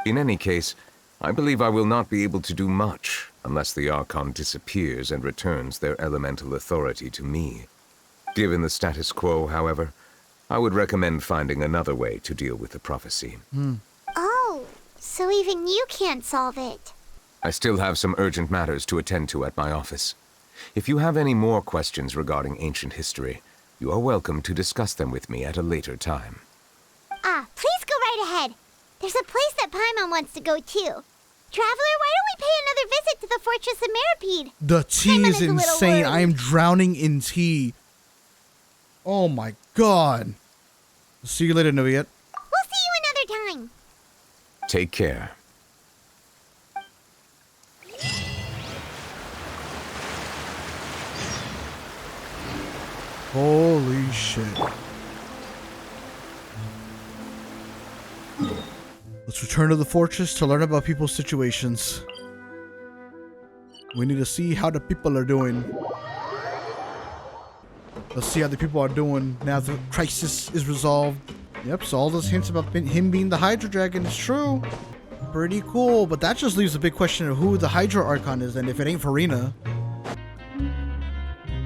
In any case, I believe I will not be able to do much unless the Archon disappears and returns their elemental authority to me. Given the status quo, however, I would recommend finding another way to deal with the prophecy. Oh, so even you can't solve it. I still have some urgent matters to attend to at my office. If you have any more questions regarding ancient history, you are welcome to discuss them with me at a later time. Please go right ahead. There's a place that Paimon wants to go too. Traveler, why don't we pay another visit to the Fortress of Meripede? The tea Paimon is a little insane. worried. I am drowning in tea. Oh my god. See you later, Nuviet. We'll see you another time. Take care. Holy shit. Let's return to the fortress to learn about people's situations. We need to see how the people are doing. Let's see how the people are doing now the crisis is resolved. Yep, so all those hints about him being the Hydro Dragon is true. Pretty cool, but that just leaves a big question of who the Hydro Archon is, and if it ain't Farina.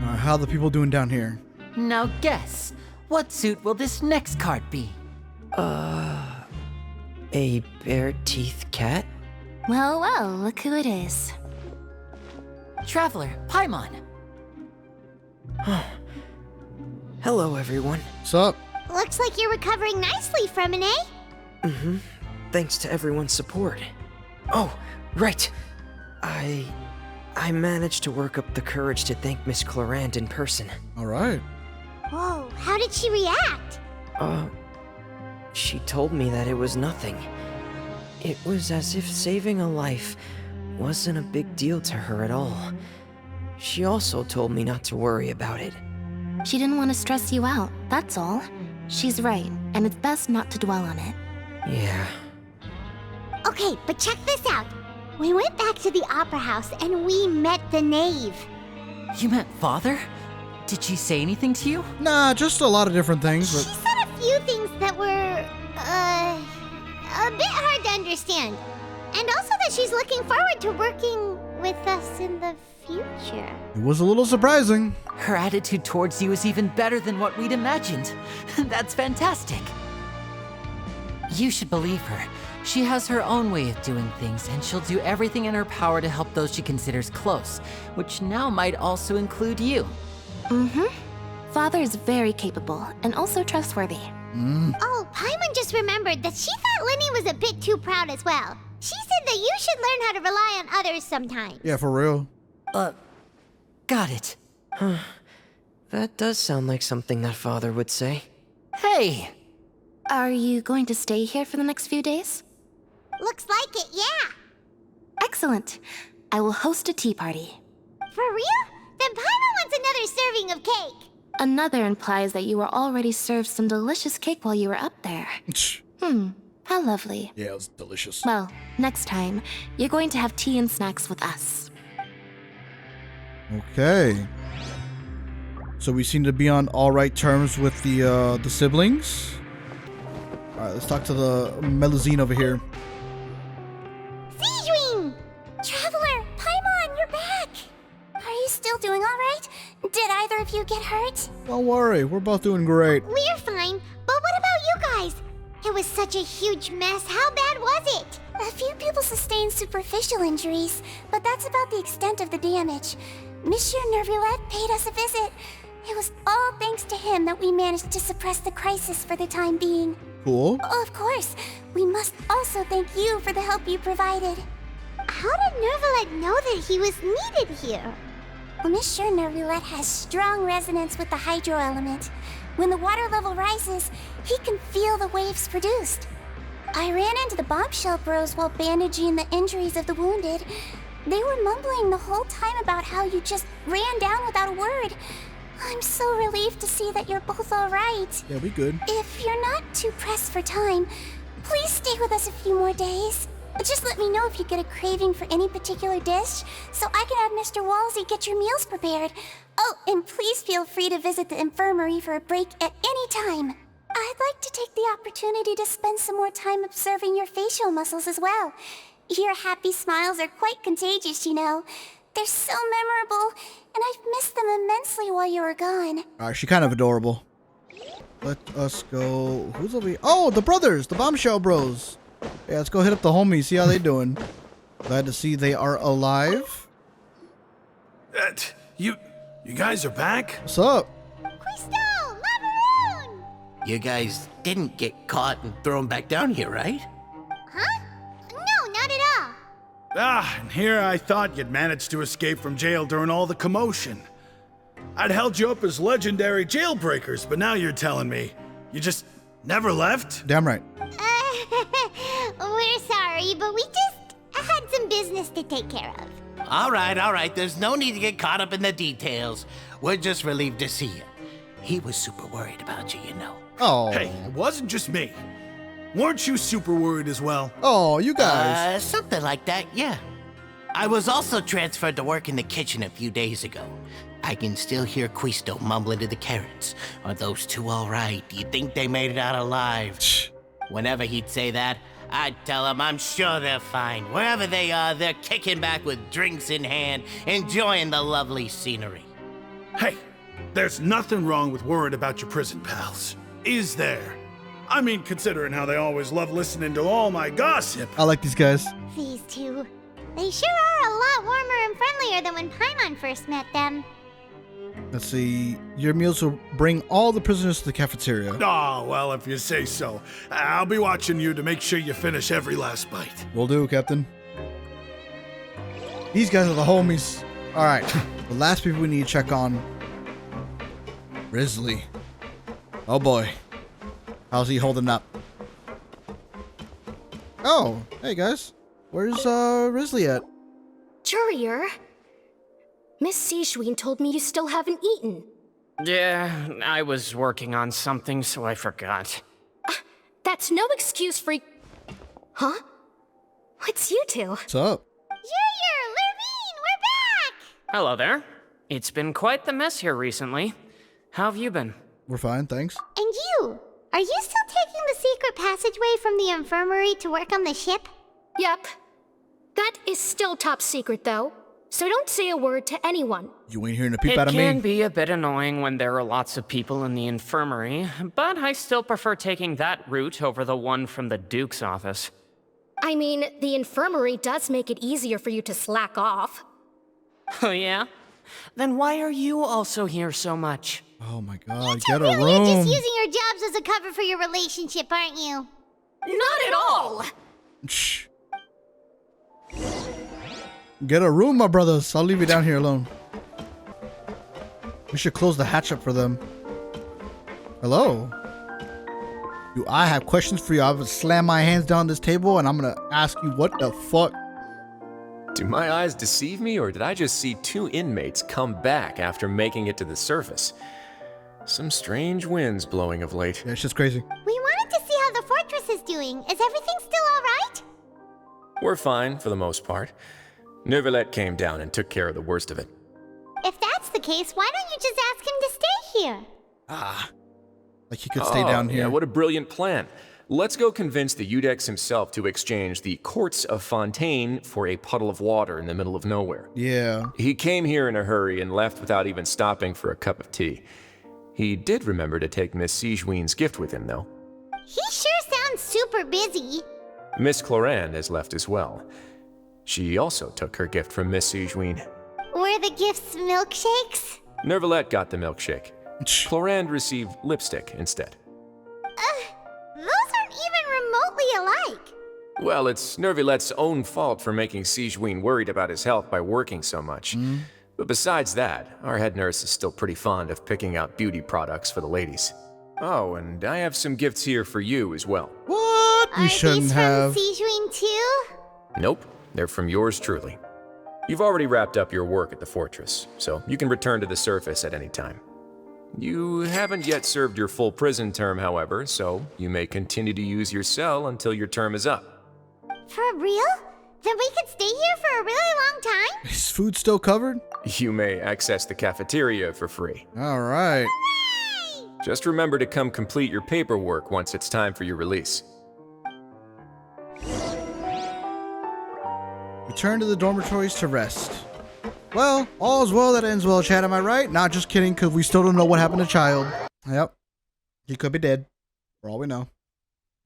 How are the people doing down here? Now guess, what suit will this next card be? A bare-teeth cat? Well, well, look who it is. Traveler, Paimon. Hello, everyone. What's up? Looks like you're recovering nicely from it, eh? Mm-hmm. Thanks to everyone's support. Oh, right. I managed to work up the courage to thank Miss Clorant in person. All right. Whoa, how did she react? She told me that it was nothing. It was as if saving a life wasn't a big deal to her at all. She also told me not to worry about it. She didn't want to stress you out, that's all. She's right, and it's best not to dwell on it. Yeah. Okay, but check this out. We went back to the opera house and we met the knave. You met Father? Did she say anything to you? Nah, just a lot of different things. She said a few things that were, a bit hard to understand. And also that she's looking forward to working with us in the future. It was a little surprising. Her attitude towards you is even better than what we'd imagined. That's fantastic. You should believe her. She has her own way of doing things, and she'll do everything in her power to help those she considers close, which now might also include you. Mm-hmm. Father is very capable, and also trustworthy. Oh, Paimon just remembered that she thought Linny was a bit too proud as well. She said that you should learn how to rely on others sometimes. Yeah, for real. Got it. Huh. That does sound like something that Father would say. Hey! Are you going to stay here for the next few days? Looks like it, yeah. Excellent. I will host a tea party. For real? Then Paimon wants another serving of cake. Another implies that you were already served some delicious cake while you were up there. How lovely. Yeah, it was delicious. Well, next time, you're going to have tea and snacks with us. Okay. So we seem to be on all right terms with the siblings. All right, let's talk to the Melusine over here. Siegewing! Traveler, Paimon, you're back! Are you still doing all right? Did either of you get hurt? Don't worry, we're both doing great. We're fine, but what about you guys? It was such a huge mess. How bad was it? A few people sustained superficial injuries, but that's about the extent of the damage. Monsieur Nervulette paid us a visit. It was all thanks to him that we managed to suppress the crisis for the time being. Cool. Of course, we must also thank you for the help you provided. How did Nervulette know that he was needed here? Well, Monsieur Nervulette has strong resonance with the hydro element. When the water level rises, he can feel the waves produced. I ran into the bombshell bros while bandaging the injuries of the wounded. They were mumbling the whole time about how you just ran down without a word. I'm so relieved to see that you're both all right. Yeah, we good. If you're not too pressed for time, please stay with us a few more days. Just let me know if you get a craving for any particular dish, so I can have Mr. Walsey get your meals prepared. Oh, and please feel free to visit the infirmary for a break at any time. I'd like to take the opportunity to spend some more time observing your facial muscles as well. Your happy smiles are quite contagious, you know. They're so memorable, and I've missed them immensely while you were gone. Alright, she's kind of adorable. Let us go. Who's over here? Oh, the brothers, the bombshell bros. Yeah, let's go hit up the homies, see how they doing. Glad to see they are alive. You guys are back? What's up? Crystal! Macaroon! You guys didn't get caught and thrown back down here, right? Huh? No, not at all. And here I thought you'd managed to escape from jail during all the commotion. I'd held you up as legendary jailbreakers, but now you're telling me you just never left? Damn right. We're sorry, but we just had some business to take care of. All right. There's no need to get caught up in the details. We're just relieved to see you. He was super worried about you, you know. Oh. Hey, it wasn't just me. Weren't you super worried as well? Oh, you guys. Something like that, yeah. I was also transferred to work in the kitchen a few days ago. I can still hear Quisto mumbling to the carrots. Are those two all right? Do you think they made it out alive? Whenever he'd say that, I'd tell him I'm sure they're fine. Wherever they are, they're kicking back with drinks in hand, enjoying the lovely scenery. Hey, there's nothing wrong with worrying about your prison pals, is there? I mean, considering how they always love listening to all my gossip. I like these guys. These two. They sure are a lot warmer and friendlier than when Paimon first met them. Let's see. Your meals will bring all the prisoners to the cafeteria. Oh, well, if you say so. I'll be watching you to make sure you finish every last bite. Will do, Captain. These guys are the homies. All right. The last people we need to check on. Risley. Oh boy. How's he holding up? Oh, hey guys. Where's Risley at? Jurier, Miss Sijween told me you still haven't eaten. Yeah, I was working on something, so I forgot. That's no excuse for... Huh? What's you two? What's up? Jurier, Lurvine, we're back! Hello there. It's been quite the mess here recently. How have you been? We're fine, thanks. And you? Are you still taking the secret passageway from the infirmary to work on the ship? Yep. That is still top secret, though. So don't say a word to anyone. You ain't hearing a peep out of me. It can be a bit annoying when there are lots of people in the infirmary, but I still prefer taking that route over the one from the Duke's office. I mean, the infirmary does make it easier for you to slack off. Oh yeah? Then why are you also here so much? Oh my god, You get two a really room. just using your jobs as a cover for your relationship, aren't you? Not at all! Shh. Get a room, my brothers. I'll leave you down here alone. We should close the hatch up for them. Hello? Do I have questions for you? I would slam my hands down this table and I'm gonna ask you what the fuck. Do my eyes deceive me, or did I just see two inmates come back after making it to the surface? Some strange winds blowing of late. Yeah, it's just crazy. We wanted to see how the fortress is doing. Is everything still alright? We're fine, for the most part. Neuvillette came down and took care of the worst of it. If that's the case, why don't you just ask him to stay here? Ah. Like he could stay down here. Yeah, what a brilliant plan. Let's go convince the Eudex himself to exchange the Courts of Fontaine for a puddle of water in the middle of nowhere. Yeah. He came here in a hurry and left without even stopping for a cup of tea. He did remember to take Miss Sijween's gift with him, though. He sure sounds super busy. Miss Clorand has left as well. She also took her gift from Miss Sijween. Were the gifts milkshakes? Neuvillette got the milkshake. Clorand received lipstick instead. Those aren't even remotely alike. Well, it's Neuvillette's own fault for making Sijween worried about his health by working so much. But besides that, our head nurse is still pretty fond of picking out beauty products for the ladies. Oh, and I have some gifts here for you as well. What? We shouldn't have. From Sijween too? Nope, they're from yours truly. You've already wrapped up your work at the fortress, so you can return to the surface at any time. You haven't yet served your full prison term, however, so you may continue to use your cell until your term is up. For real? Then we could stay here for a really long time? Is food still covered? You may access the cafeteria for free. All right. Just remember to come complete your paperwork once it's time for your release. Return to the dormitories to rest. Well, all's well that ends well, Chad, am I right? Not just kidding, because we still don't know what happened to Child. Yep. He could be dead. For all we know.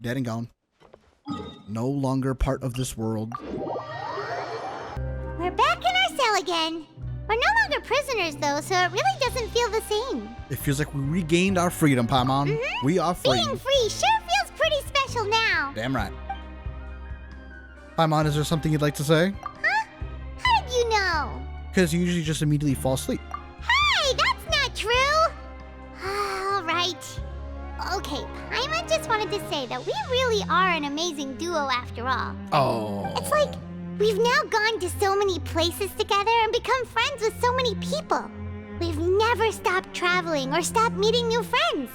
Dead and gone. No longer part of this world. We're back in our cell again. We're no longer prisoners, though, so it really doesn't feel the same. It feels like we regained our freedom, Paimon. We are free. Being free sure feels pretty special now. Damn right. Paimon, is there something you'd like to say? Huh? How did you know? Because you usually just immediately fall asleep. Hey, that's not true. All right. Okay, Paimon just wanted to say that we really are an amazing duo after all. Oh. It's like we've now gone to so many places together and become friends with so many people. We've never stopped traveling or stopped meeting new friends.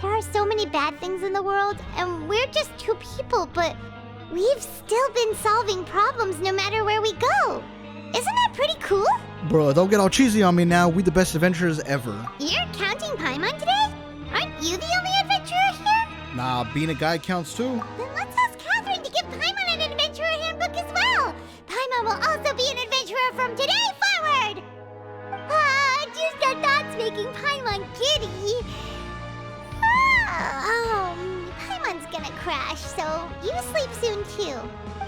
There are so many bad things in the world, and we're just two people, but we've still been solving problems no matter where we go. Isn't that pretty cool? Bro, don't get all cheesy on me now. We the best adventurers ever. You're counting Paimon today? Aren't you the only adventurer here? Nah, being a guide counts too. Then let's ask Catherine to give Paimon an adventurer handbook as well. Paimon will also be an adventurer from today forward. Just our thoughts making Paimon giddy. Paimon's gonna crash, so you sleep soon too.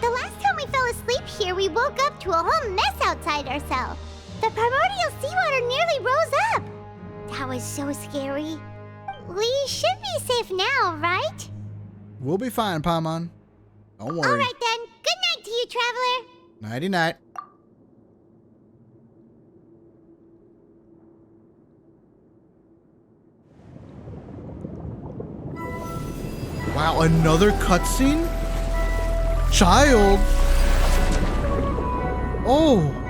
The last time we fell asleep here, we woke up to a whole mess outside ourselves. The primordial seawater nearly rose up. That was so scary. We should be safe now, right? We'll be fine, Paimon. Don't worry. All right then. Good night to you, traveler. Nighty-night. Wow, another cutscene? Child? Oh.